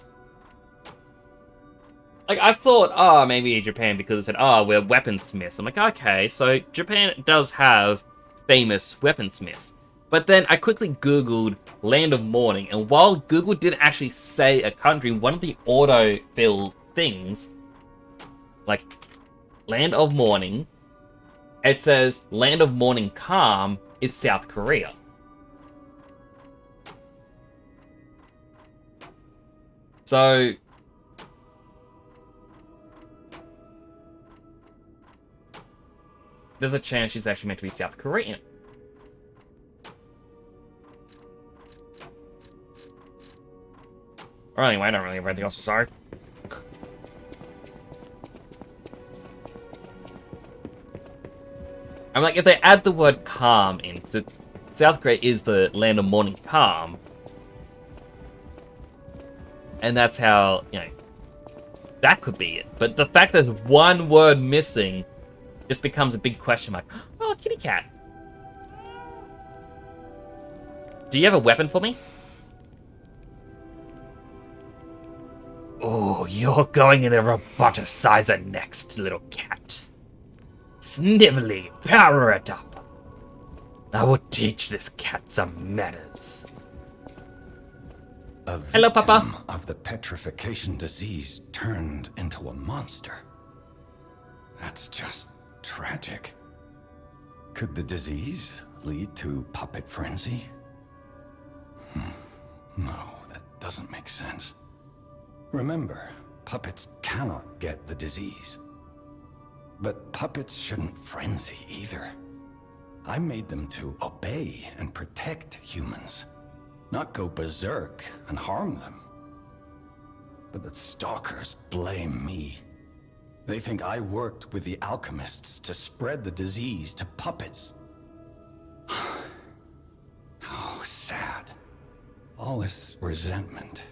like, I thought, oh, maybe Japan because it said, oh, we're weaponsmiths. I'm like, okay, so Japan does have famous weaponsmiths. But then I quickly Googled Land of Morning, and while Google didn't actually say a country, one of the auto-fill things, like, Land of Morning, it says Land of Morning Calm is South Korea. So... there's a chance she's actually meant to be South Korean. Or anyway, I don't really have anything else to say. I'm like, if they add the word calm in, because South Korea is the land of morning calm, and that's how, you know, that could be it. But the fact there's one word missing just becomes a big question mark. Oh, kitty cat. Do you have a weapon for me? Oh, you're going in the roboticizer next, little cat. Snively, power it up. I will teach this cat some manners. Hello, Papa. Of the petrification disease turned into a monster. That's just tragic. Could the disease lead to puppet frenzy? No, that doesn't make sense. Remember, puppets cannot get the disease. But puppets shouldn't frenzy either. I made them to obey and protect humans, not go berserk and harm them. But the stalkers blame me. They think I worked with the alchemists to spread the disease to puppets. How sad. All this resentment,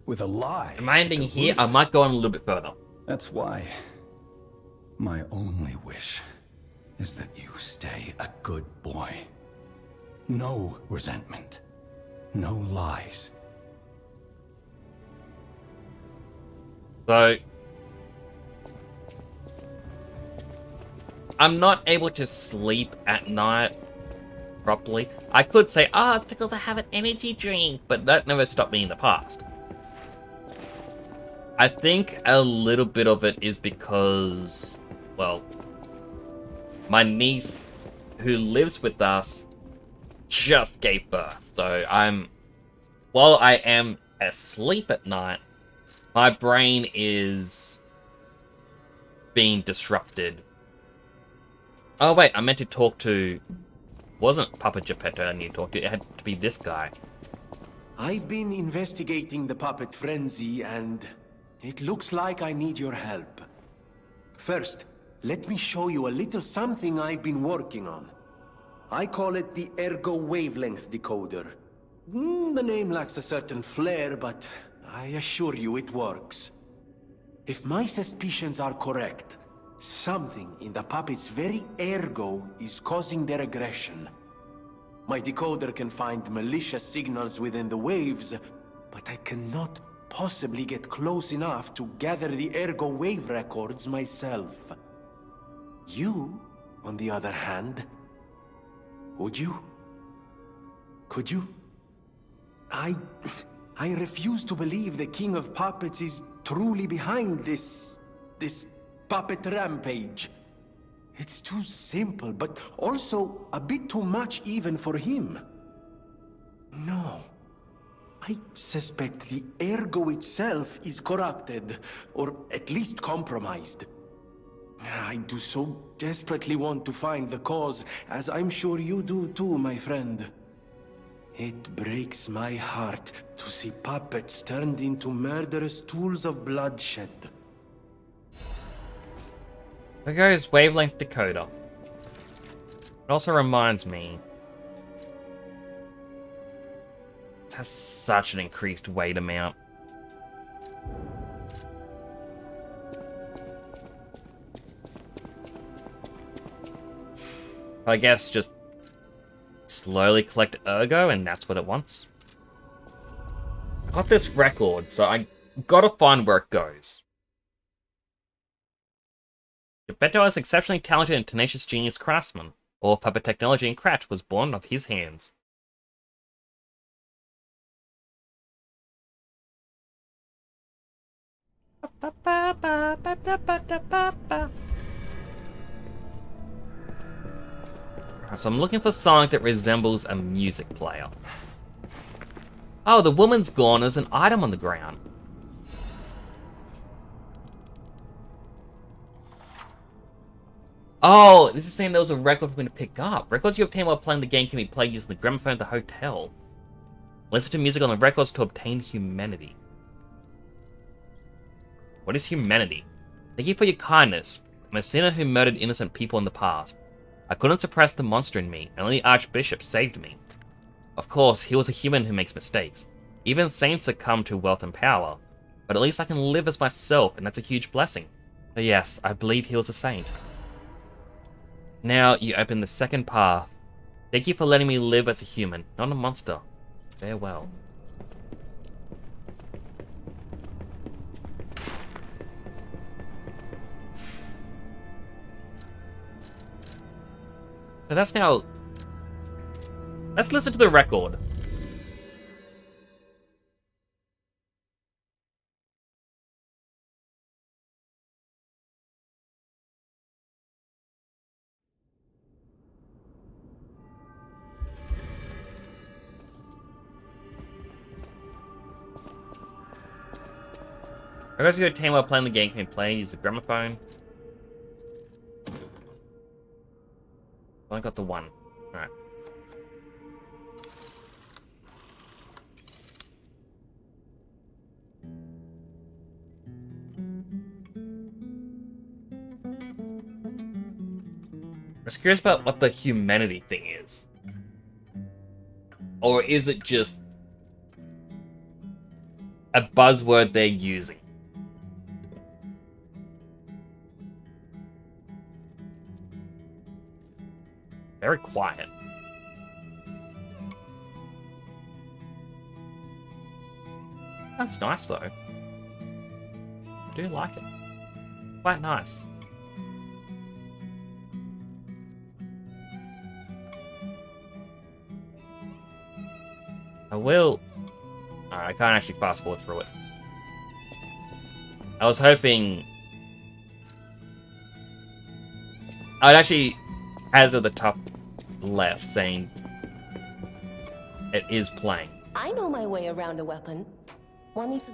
with a lie. Am I ending here? I might go on a little bit further. That's why my only wish is that you stay a good boy. No resentment. No lies. So... I'm not able to sleep at night properly. I could say, oh, it's because I have an energy drink, but that never stopped me in the past. I think a little bit of it is because, well, my niece who lives with us just gave birth. So while I am asleep at night, my brain is being disrupted. Oh wait, I meant to talk to... Wasn't Papa Geppetto I need to talk to, it had to be this guy. I've been investigating the puppet frenzy, and it looks like I need your help. First, let me show you a little something I've been working on. I call it the Ergo Wavelength Decoder. The name lacks a certain flair, but I assure you it works. If my suspicions are correct, something in the puppet's very ergo is causing their aggression. My decoder can find malicious signals within the waves, but I cannot possibly get close enough to gather the ergo wave records myself. You, on the other hand, would you? Could you? I refuse to believe the King of Puppets is truly behind this puppet rampage. It's too simple, but also a bit too much even for him. No. I suspect the ergo itself is corrupted, or at least compromised. I do so desperately want to find the cause, as I'm sure you do too, my friend. It breaks my heart to see puppets turned into murderous tools of bloodshed. There goes Wavelength Decoder. It also reminds me... It has such an increased weight amount. I guess just slowly collect ergo, and that's what it wants. I got this record, so I gotta find where it goes. Geppetto is exceptionally talented and tenacious genius craftsman. All puppet technology in Krat was born of his hands. So I'm looking for something that resembles a music player. Oh, the woman's gone as an item on the ground. Oh, this is saying there was a record for me to pick up. Records you obtain while playing the game can be played using the gramophone at the hotel. Listen to music on the records to obtain humanity. What is humanity? Thank you for your kindness. I'm a sinner who murdered innocent people in the past. I couldn't suppress the monster in me, and only the Archbishop saved me. Of course, he was a human who makes mistakes. Even saints succumb to wealth and power. But at least I can live as myself, and that's a huge blessing. So yes, I believe he was a saint. Now you open the second path. Thank you for letting me live as a human, not a monster. Farewell. So that's now... Let's listen to the record. I guess you obtain while playing the game can be played, use the gramophone. I got the one. Alright. I was curious about what the humanity thing is. Or is it just a buzzword they're using? Very quiet. That's nice though. I do like it. Quite nice. I will... Alright, I can't actually fast forward through it. I was hoping I'd actually, as of the top left, saying it is playing. I know my way around a weapon. Want me to?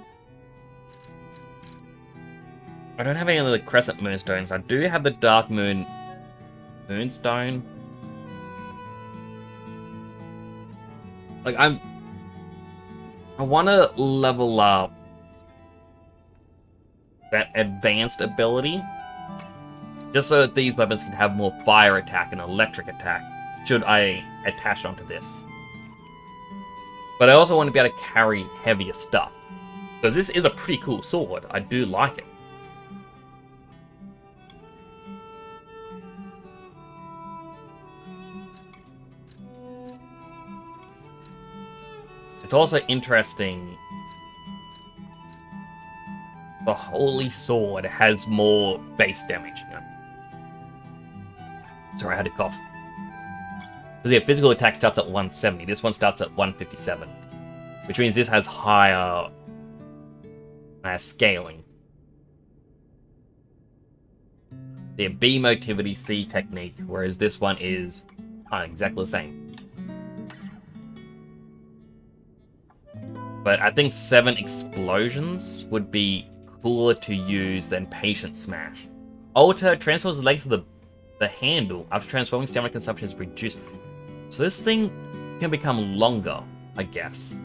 I don't have any of the Crescent Moonstones. I do have the Dark Moonstone. Like, I want to level up that advanced ability, just so that these weapons can have more fire attack and electric attack, should I attach onto this. But I also want to be able to carry heavier stuff, because this is a pretty cool sword. I do like it. It's also interesting, the Holy Sword has more base damage. Sorry, I had to cough. Because yeah, physical attack starts at 170. This one starts at 157. Which means this has higher scaling. The B motivity C technique, whereas this one is exactly the same. But I think 7 explosions would be cooler to use than Patient Smash. Alter transforms the legs of the handle after transforming. Stamina consumption is reduced. So this thing can become longer, I guess.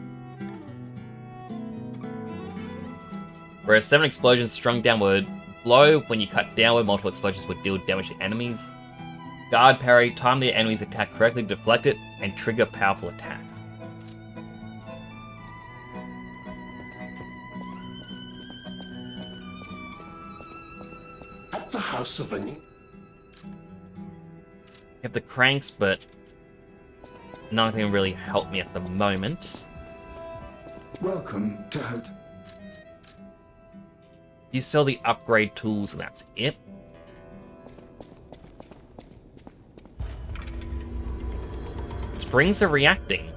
Whereas 7 explosions strung downward blow, when you cut downward, multiple explosions would deal damage to enemies. Guard parry, time the enemy's attack correctly, deflect it, and trigger powerful attack. At the house of a... I have the cranks, but nothing really helped me at the moment. Welcome to Hote. You sell the upgrade tools, and that's it. Springs are reacting.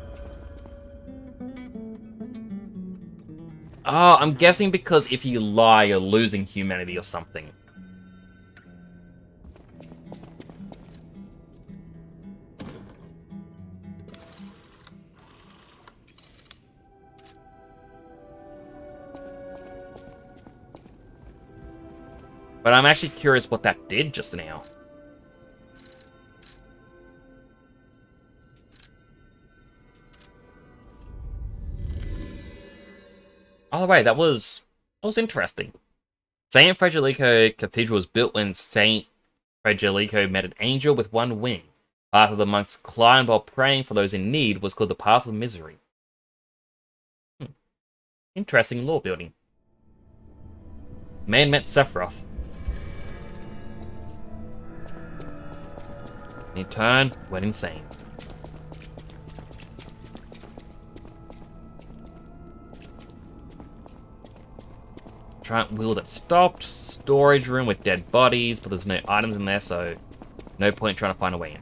Oh, I'm guessing because if you lie, you're losing humanity or something. But I'm actually curious what that did just now. Oh, wait, that was interesting. Saint Fragilico Cathedral was built when Saint Fragilico met an angel with one wing. Path of the monks climbed while praying for those in need was called the Path of Misery. Interesting lore building. Man met Sephiroth. In turn, went insane. Giant wheel that stopped. Storage room with dead bodies, but there's no items in there, so no point trying to find a way in.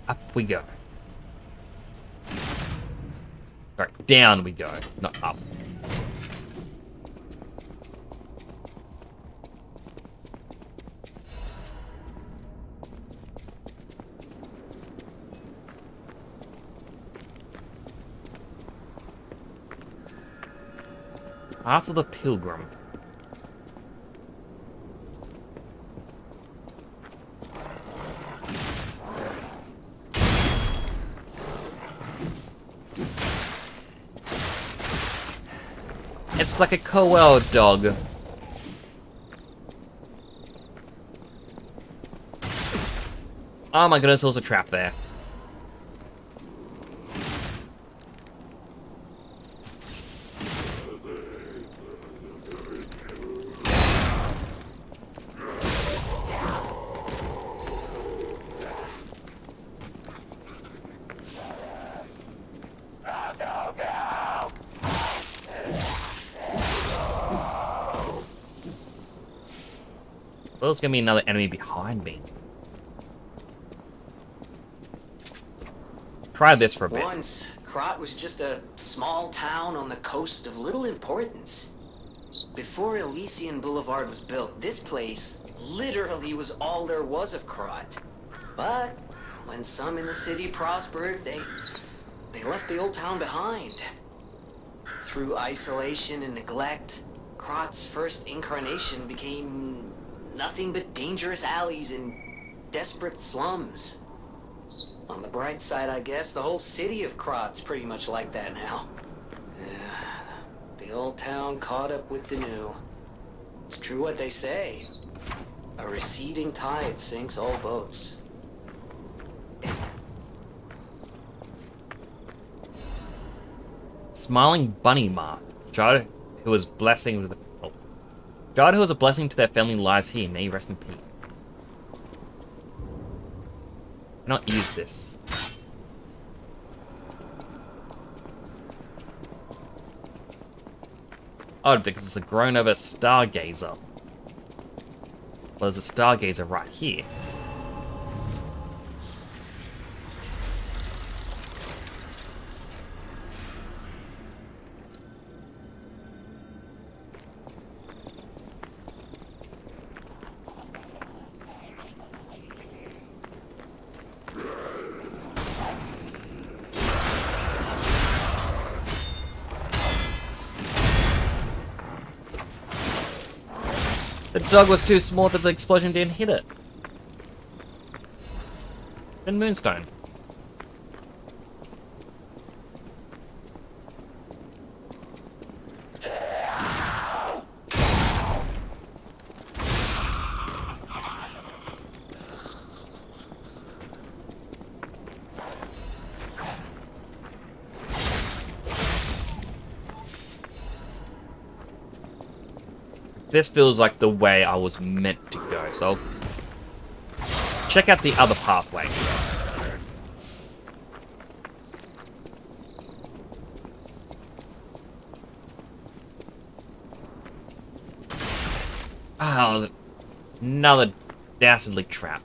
Up we go. Sorry, down we go, not up. After the Pilgrim. It's like a Coel dog. Oh my goodness, there was a trap there. Well, there's gonna be another enemy behind me. Try this for a bit. Once, Krat was just a small town on the coast of little importance. Before Elysian Boulevard was built, this place literally was all there was of Krat. But when some in the city prospered, they left the old town behind. Through isolation and neglect, Krat's first incarnation became nothing but dangerous alleys and desperate slums. On the bright side, I guess, the whole city of Krat's pretty much like that now. The old town caught up with the new. It's true what they say. A receding tide sinks all boats. Smiling Bunny Mark. God who was blessing with God who was a blessing to their family lies here. May he rest in peace. Cannot use this. Odd, because it's a grown-over stargazer. Well, there's a stargazer right here. The dog was too small that the explosion didn't hit it. Then Moonstone. This feels like the way I was meant to go, so I'll check out the other pathway. Ah, another dastardly trap.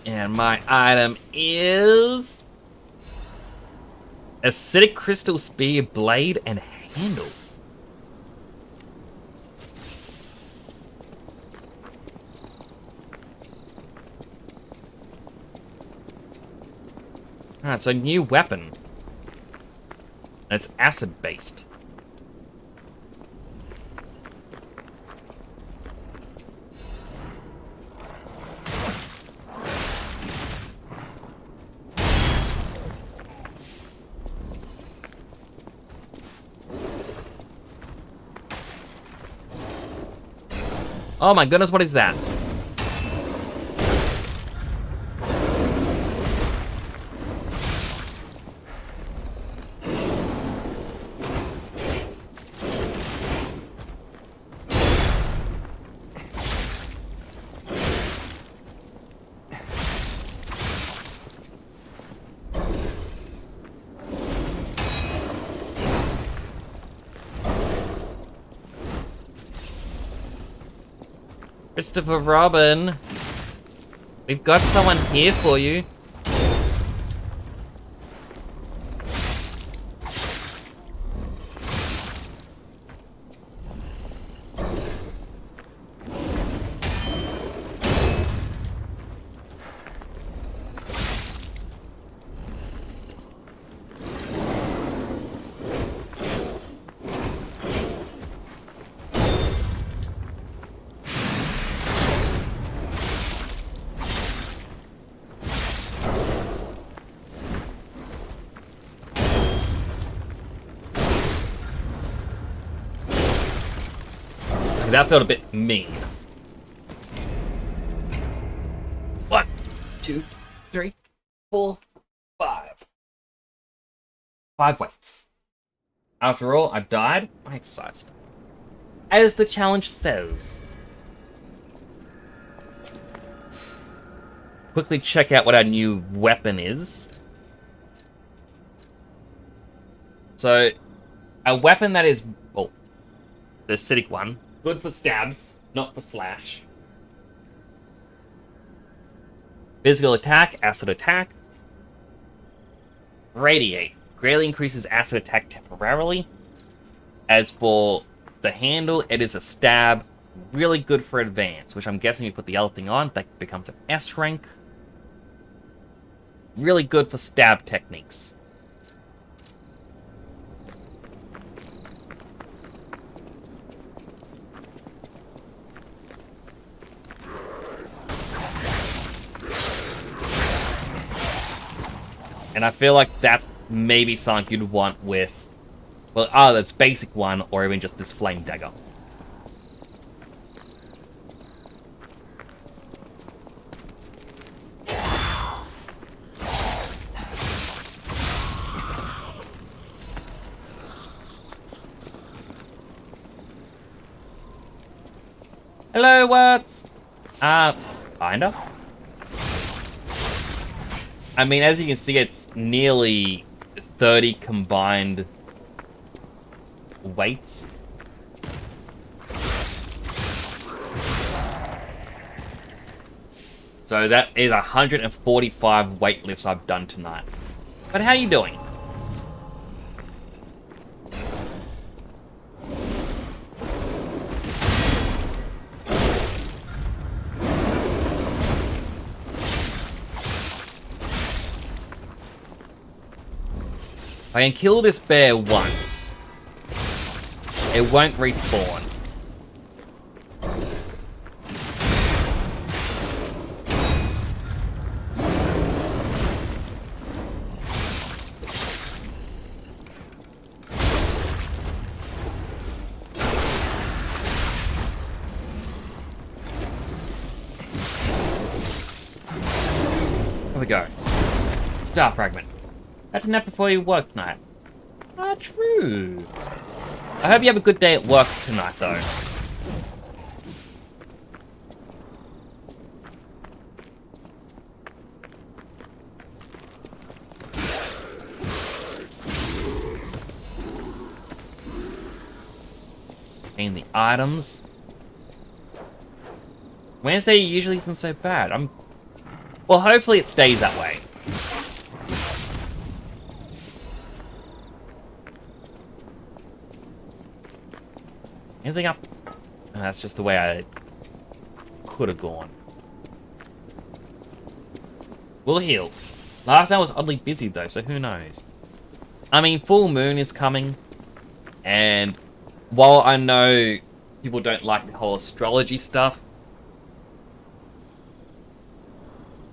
And my item is acidic crystal spear, blade, and handle. Alright, so new weapon. And it's acid based. Oh my goodness, what is that? Christopher Robin, we've got someone here for you. That felt a bit mean. 1, 2, 3, 4, 5. 5 weights. After all, I died by exercise. As the challenge says. Quickly check out what our new weapon is. So, a weapon that is, well, the acidic one, good for stabs, not for slash. Physical attack, acid attack. Radiate, greatly increases acid attack temporarily. As for the handle, it is a stab, really good for advance, which I'm guessing you put the other thing on, that becomes an S rank. Really good for stab techniques. And I feel like that may be something you'd want with, well, that's basic one, or even just this flame dagger. Hello, what? Kinda. I mean, as you can see, it's nearly 30 combined weights. So that is 145 weight lifts I've done tonight. But how you doing? I can kill this bear once. It won't respawn. Here we go. Star fragment. Had a nap before you work tonight. Ah, true. I hope you have a good day at work tonight, though. And the items. Wednesday usually isn't so bad. Well, hopefully it stays that way. Anything up? Oh, that's just the way I could have gone. We'll heal. Last night was oddly busy though, so who knows? I mean, full moon is coming, and while I know people don't like the whole astrology stuff,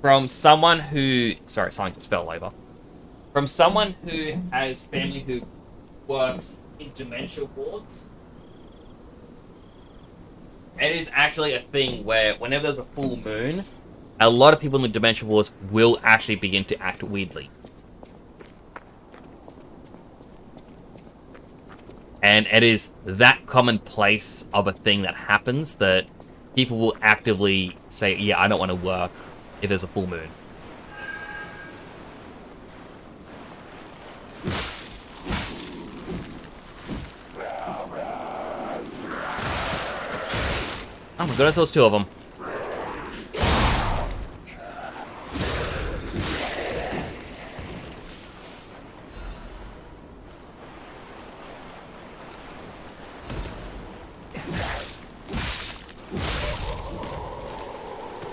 from someone who... Sorry, something just fell over. From someone who has family who works in dementia wards, it is actually a thing where whenever there's a full moon, a lot of people in the dementia wards will actually begin to act weirdly. And it is that commonplace of a thing that happens that people will actively say, yeah, I don't want to work if there's a full moon. Oh my goodness, there was two of them.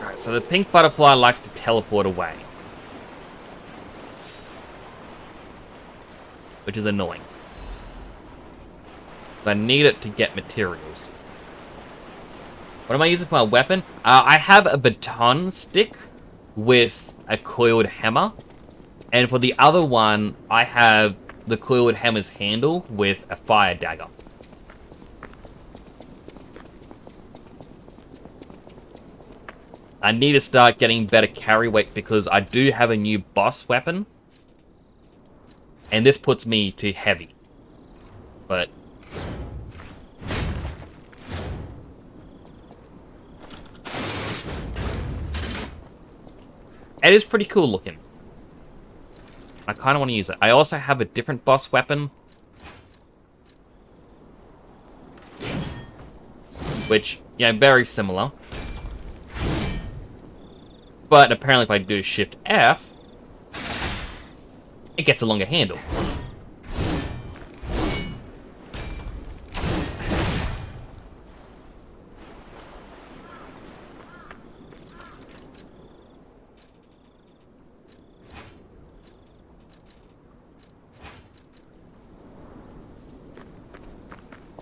Alright, so the pink butterfly likes to teleport away. Which is annoying. I need it to get materials. What am I using for my weapon? I have a baton stick with a coiled hammer. And for the other one, I have the coiled hammer's handle with a fire dagger. I need to start getting better carry weight because I do have a new boss weapon. And this puts me to heavy. But... it is pretty cool looking. I kind of want to use it. I also have a different boss weapon which, yeah, very similar. But apparently if I do Shift F, it gets a longer handle.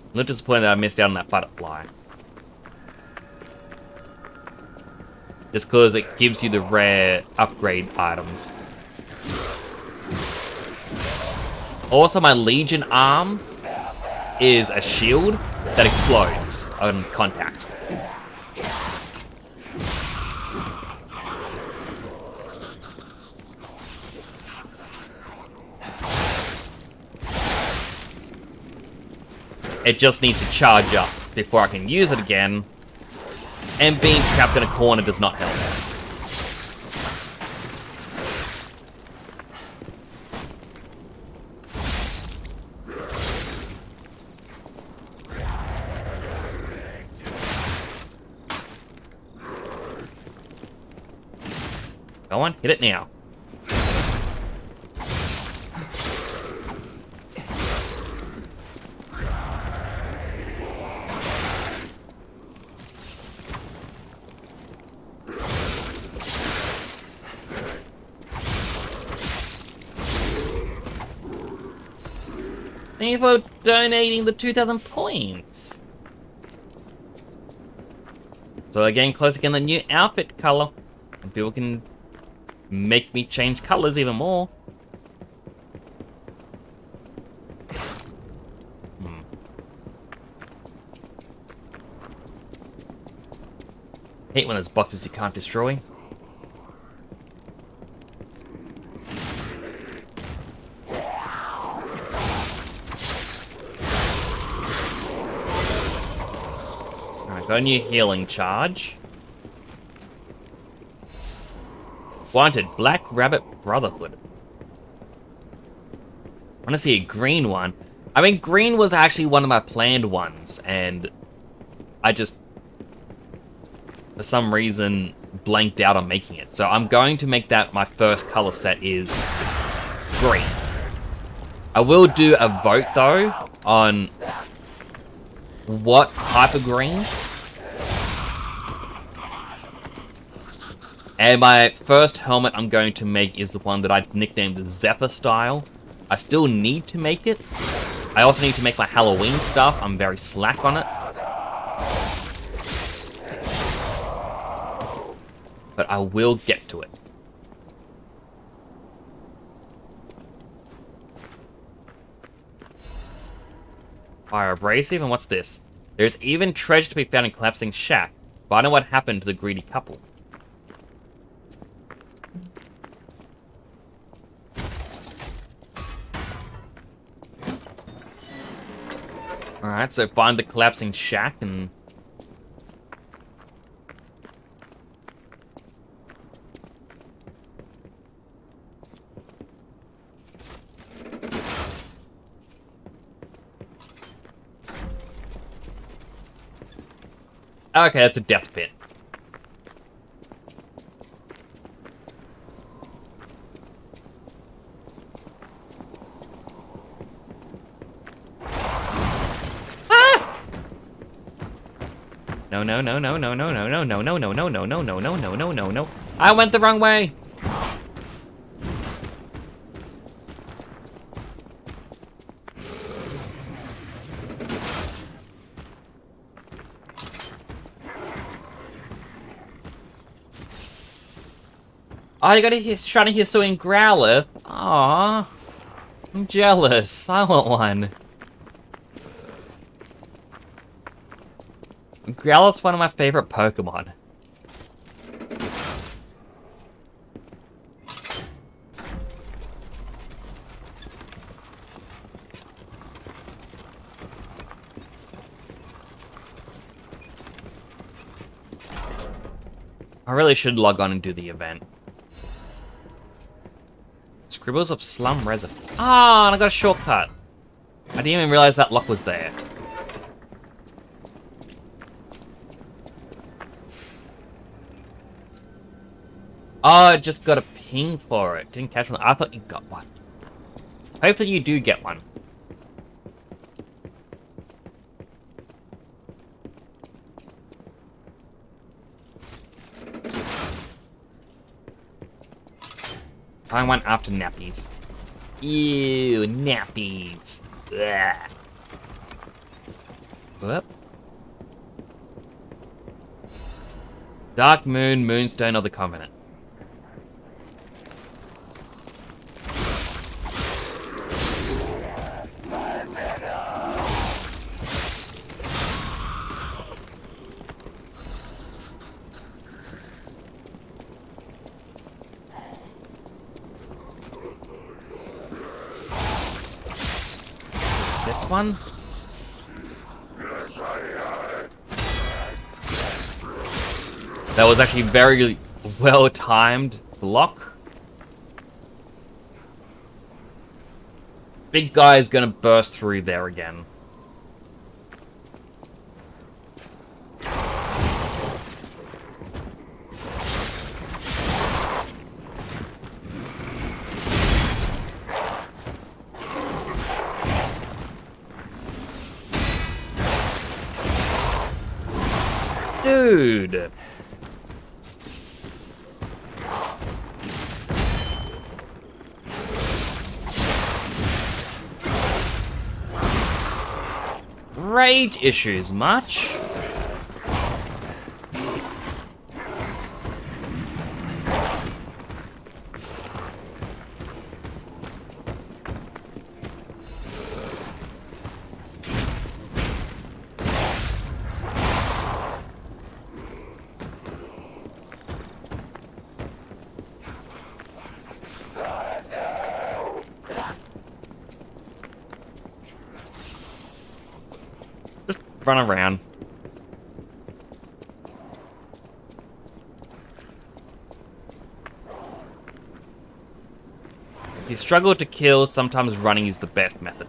I'm not disappointed that I missed out on that butterfly. Just because it gives you the rare upgrade items. Also, my Legion arm is a shield that explodes on contact. It just needs to charge up before I can use it again. And being trapped in a corner does not help. Go on, hit it now. Thank you for donating the 2,000 points. So we're getting close to getting the new outfit color. And people can make me change colors even more. Hate when there's boxes you can't destroy. Got a new healing charge. Wanted, Black Rabbit Brotherhood. I want to see a green one. I mean, green was actually one of my planned ones, and I just, for some reason, blanked out on making it. So I'm going to make that my first color set is green. I will do a vote, though, on what type of green. And my first helmet I'm going to make is the one that I nicknamed Zephyr Style. I still need to make it. I also need to make my Halloween stuff. I'm very slack on it. But I will get to it. Fire Abrasive, and what's this? There's even treasure to be found in Collapsing Shack, but I know what happened to the greedy couple. Alright, so find the Collapsing Shack and... Okay, that's a death pit. No, no, no, no, no, no, no, no, no, no, no, no, no, no, no, no, no, no, no, no. I went the wrong way. Oh, you gotta hear, trying to hear Suing Growlithe. Aww. I'm jealous. I want one. Growlithe's one of my favorite Pokemon. I really should log on and do the event. Scribbles of Slum Resin. Ah, and I got a shortcut. I didn't even realize that lock was there. Oh, I just got a ping for it. Didn't catch one. I thought you got one. Hopefully you do get one. I went after nappies. Ew, nappies. Ugh. Whoop. Dark Moon, Moonstone of the Covenant. This one? That was actually very well-timed block. Big guy is gonna burst through there again. Dude. Rage issues, much? Just run around. If you struggle to kill, sometimes running is the best method.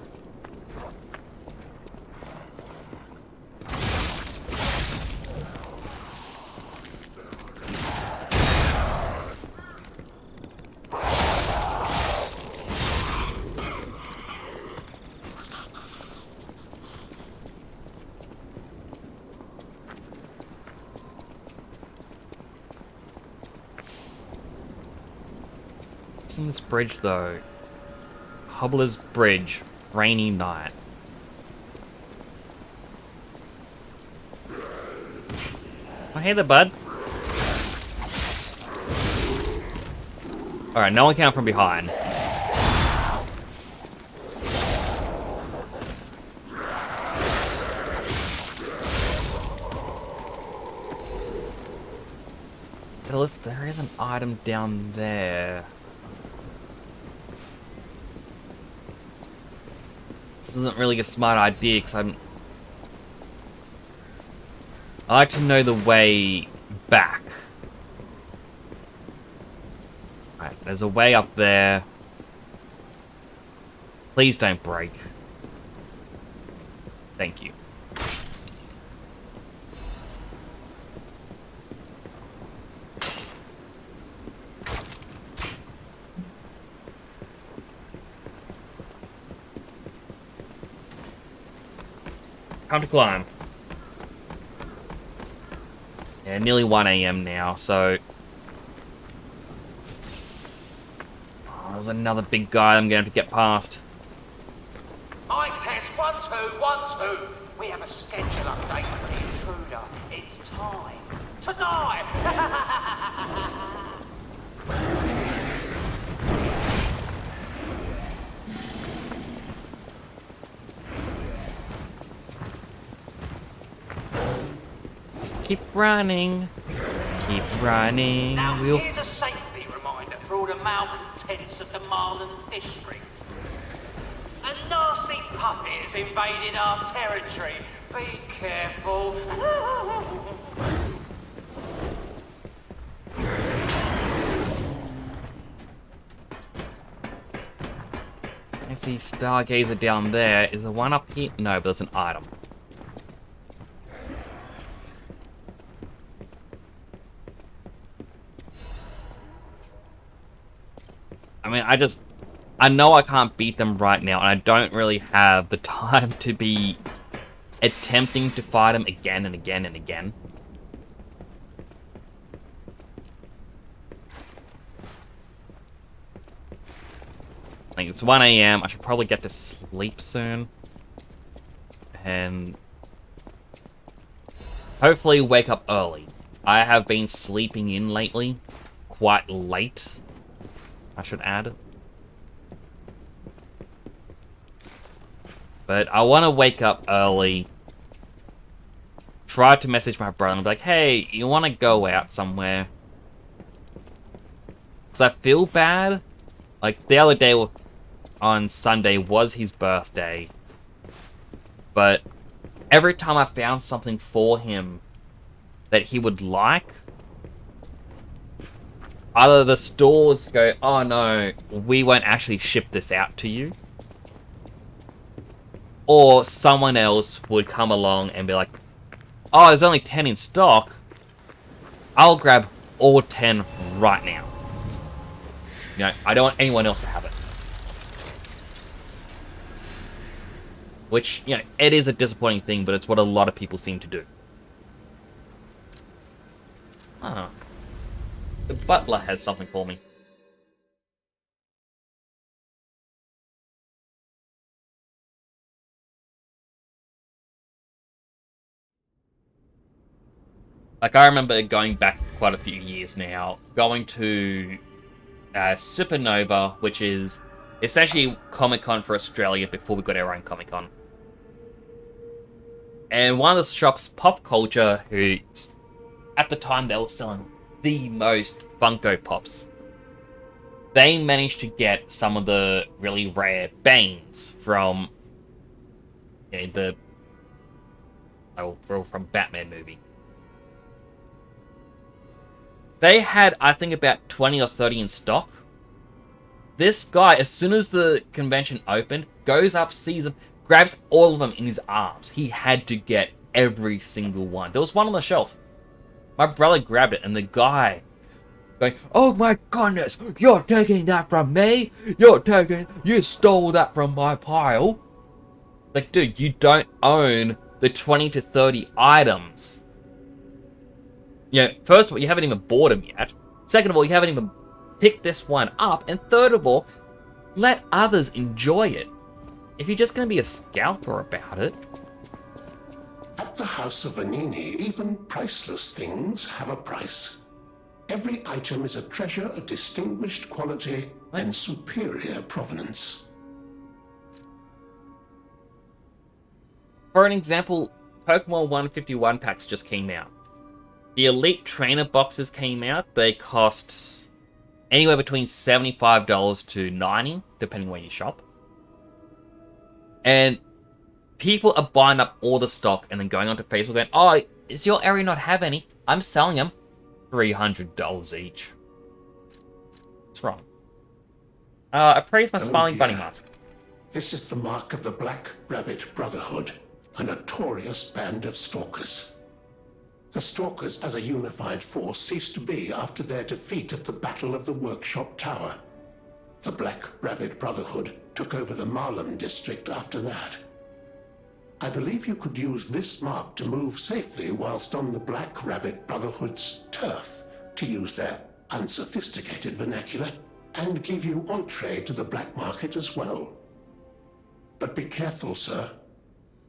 What's in this bridge, though? Hobbler's Bridge. Rainy night. Oh, hey there, bud. Alright, no one came from behind. At least there is an item down there. This isn't really a smart idea because I like to know the way back. Right, there's a way up there. Please don't break. Thank you. Time to climb. Yeah, nearly 1 AM now, so... Oh, there's another big guy I'm going to have to get past. Mic test 1 2 1 2. We have a schedule update for the intruder. It's time. Tonight! Just keep running. Keep running. Now, here's a safety reminder for all the malcontents of the Marlin district. A nasty puppet has invaded our territory. Be careful. I see Stargazer down there. Is the one up here? No, but there's an item. I know I can't beat them right now, and I don't really have the time to be attempting to fight them again and again and again. I think it's 1 AM. I should probably get to sleep soon. And hopefully wake up early. I have been sleeping in lately. Quite late, I should add. But I want to wake up early. Try to message my brother and be like, hey, you want to go out somewhere? Because I feel bad. Like, the other day on Sunday was his birthday. But every time I found something for him that he would like, either the stores go, oh no, we won't actually ship this out to you. Or someone else would come along and be like, oh, there's only 10 in stock. I'll grab all 10 right now. You know, I don't want anyone else to have it. Which, you know, it is a disappointing thing, but it's what a lot of people seem to do. Ah. The butler has something for me. Like, I remember going back quite a few years now, going to Supernova, which is essentially Comic-Con for Australia before we got our own Comic-Con. And one of the shops, Pop Culture, who, at the time, they were selling the most Funko Pops. They managed to get some of the really rare Banes from from Batman movie. They had, I think, about 20 or 30 in stock. This guy, as soon as the convention opened, goes up, sees them, grabs all of them in his arms. He had to get every single one. There was one on the shelf. My brother grabbed it, and the guy going, oh my goodness, you're taking that from me? You stole that from my pile? Like, dude, you don't own the 20 to 30 items. You know, first of all, you haven't even bought them yet. Second of all, you haven't even picked this one up. And third of all, let others enjoy it. If you're just going to be a scalper about it. At the House of Vanini, even priceless things have a price. Every item is a treasure of distinguished quality and superior provenance. For an example, Pokemon 151 packs just came out. The Elite Trainer boxes came out. They cost anywhere between $75 to $90, depending where you shop. And people are buying up all the stock and then going onto Facebook going, oh, does your area not have any? I'm selling them. $300 each. What's wrong? I praise my smiling bunny mask. This is the mark of the Black Rabbit Brotherhood, a notorious band of stalkers. The Stalkers as a unified force ceased to be after their defeat at the Battle of the Workshop Tower. The Black Rabbit Brotherhood took over the Marlem district after that. I believe you could use this mark to move safely whilst on the Black Rabbit Brotherhood's turf, to use their unsophisticated vernacular, and give you entree to the black market as well. But be careful, sir.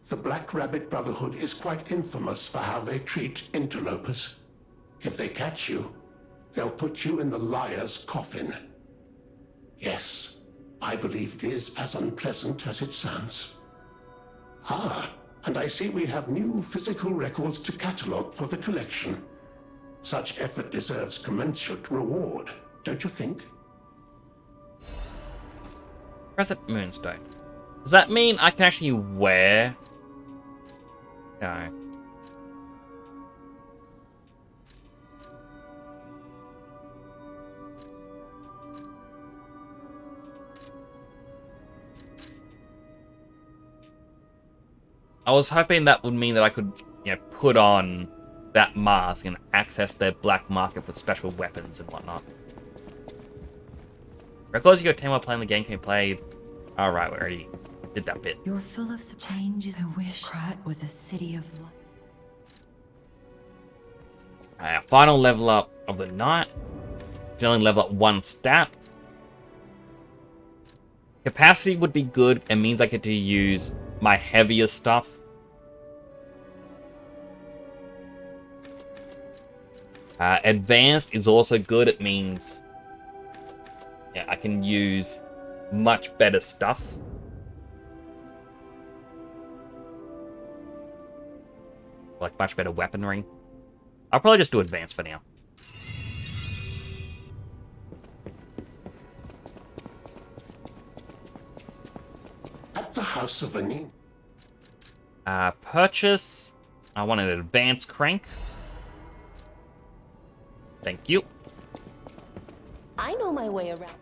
The Black Rabbit Brotherhood is quite infamous for how they treat interlopers. If they catch you, they'll put you in the liar's coffin. Yes, I believe it is as unpleasant as it sounds. Ah, and I see we have new physical records to catalogue for the collection. Such effort deserves commensurate reward, don't you think? Crescent Moonstone. Does that mean I can actually wear... No. I was hoping that would mean that I could, you know, put on that mask and access their black market for special weapons and whatnot. Records your team while playing the game can be played. Alright, we already did that bit. You're full of changes. I wish Krat was a city of light. Our final level up of the night. Can only level up one stat. Capacity would be good. It means I get to use my heavier stuff. Advanced is also good. It means, yeah, I can use much better stuff. Like much better weaponry. I'll probably just do advanced for now. At the House of Anin. Purchase. I want an advanced crank. Thank you. I know my way around.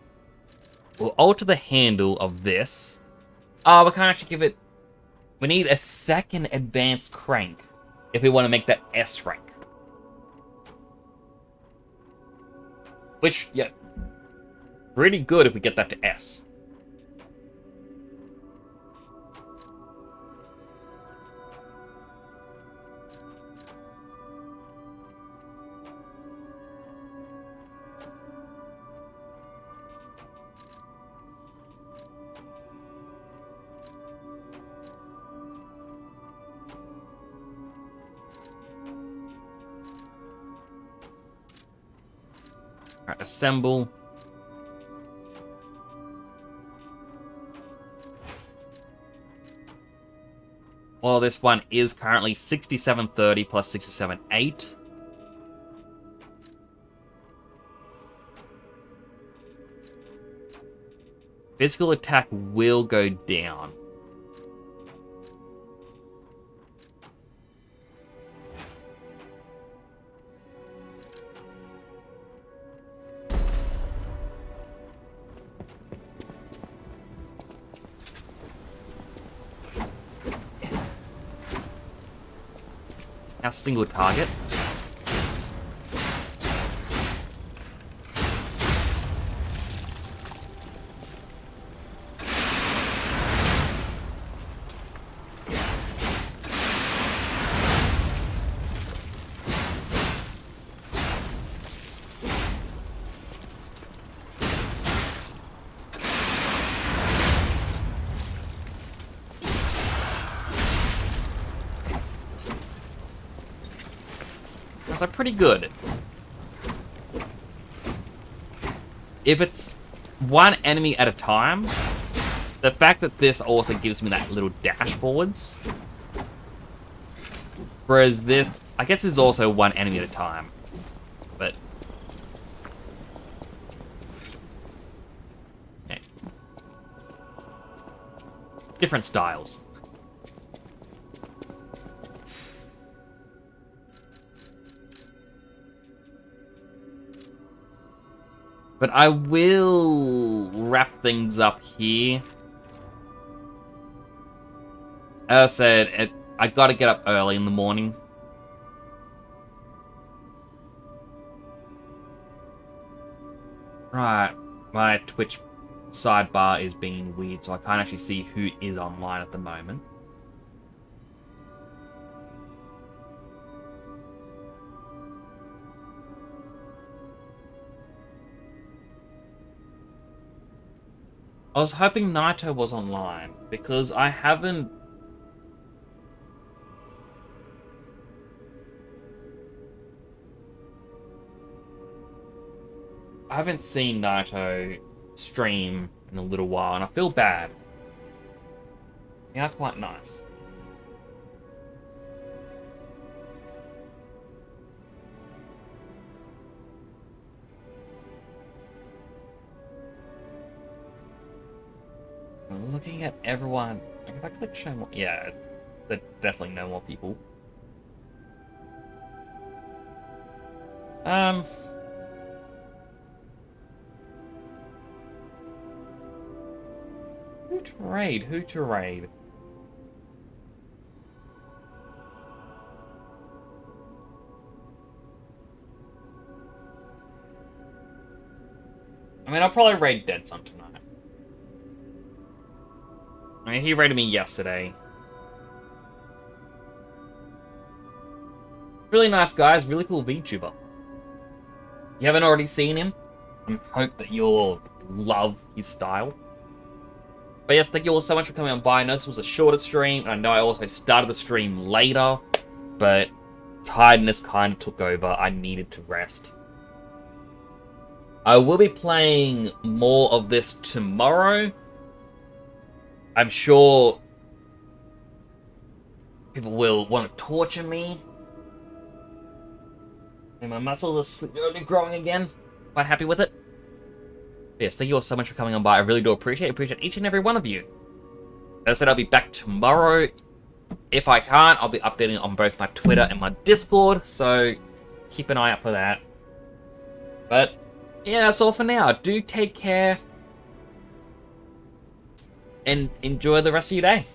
We'll alter the handle of this. Oh, we can't actually give it... We need a second advanced crank if we want to make that S rank. Which, yeah, pretty good if we get that to S. Alright, assemble. Well, this one is currently 6730 plus 678. Physical attack will go down. Now single target. So pretty good. If it's one enemy at a time, the fact that this also gives me that little dash forwards. Whereas this, I guess, is also one enemy at a time. But yeah. Different styles. But I will wrap things up here. As I said, I gotta get up early in the morning. Right, my Twitch sidebar is being weird, so I can't actually see who is online at the moment. I was hoping Naito was online, because I haven't... seen Naito stream in a little while, and I feel bad. They are quite nice. I'm looking at everyone. If I click show more, yeah, there's definitely no more people. Who to raid? Who to raid? I mean, I'll probably raid Dead Sun tonight. I mean, he raided me yesterday. Really nice guys, really cool VTuber. If you haven't already seen him, I hope that you'll love his style. But yes, thank you all so much for coming on by. I know this was a shorter stream, and I know I also started the stream later, but tiredness kind of took over. I needed to rest. I will be playing more of this tomorrow. I'm sure people will want to torture me. And my muscles are slowly growing again. Quite happy with it. But yes, thank you all so much for coming on by. I really do appreciate each and every one of you. As I said, I'll be back tomorrow. If I can't, I'll be updating on both my Twitter and my Discord, so keep an eye out for that. But yeah, that's all for now. Do take care and enjoy the rest of your day.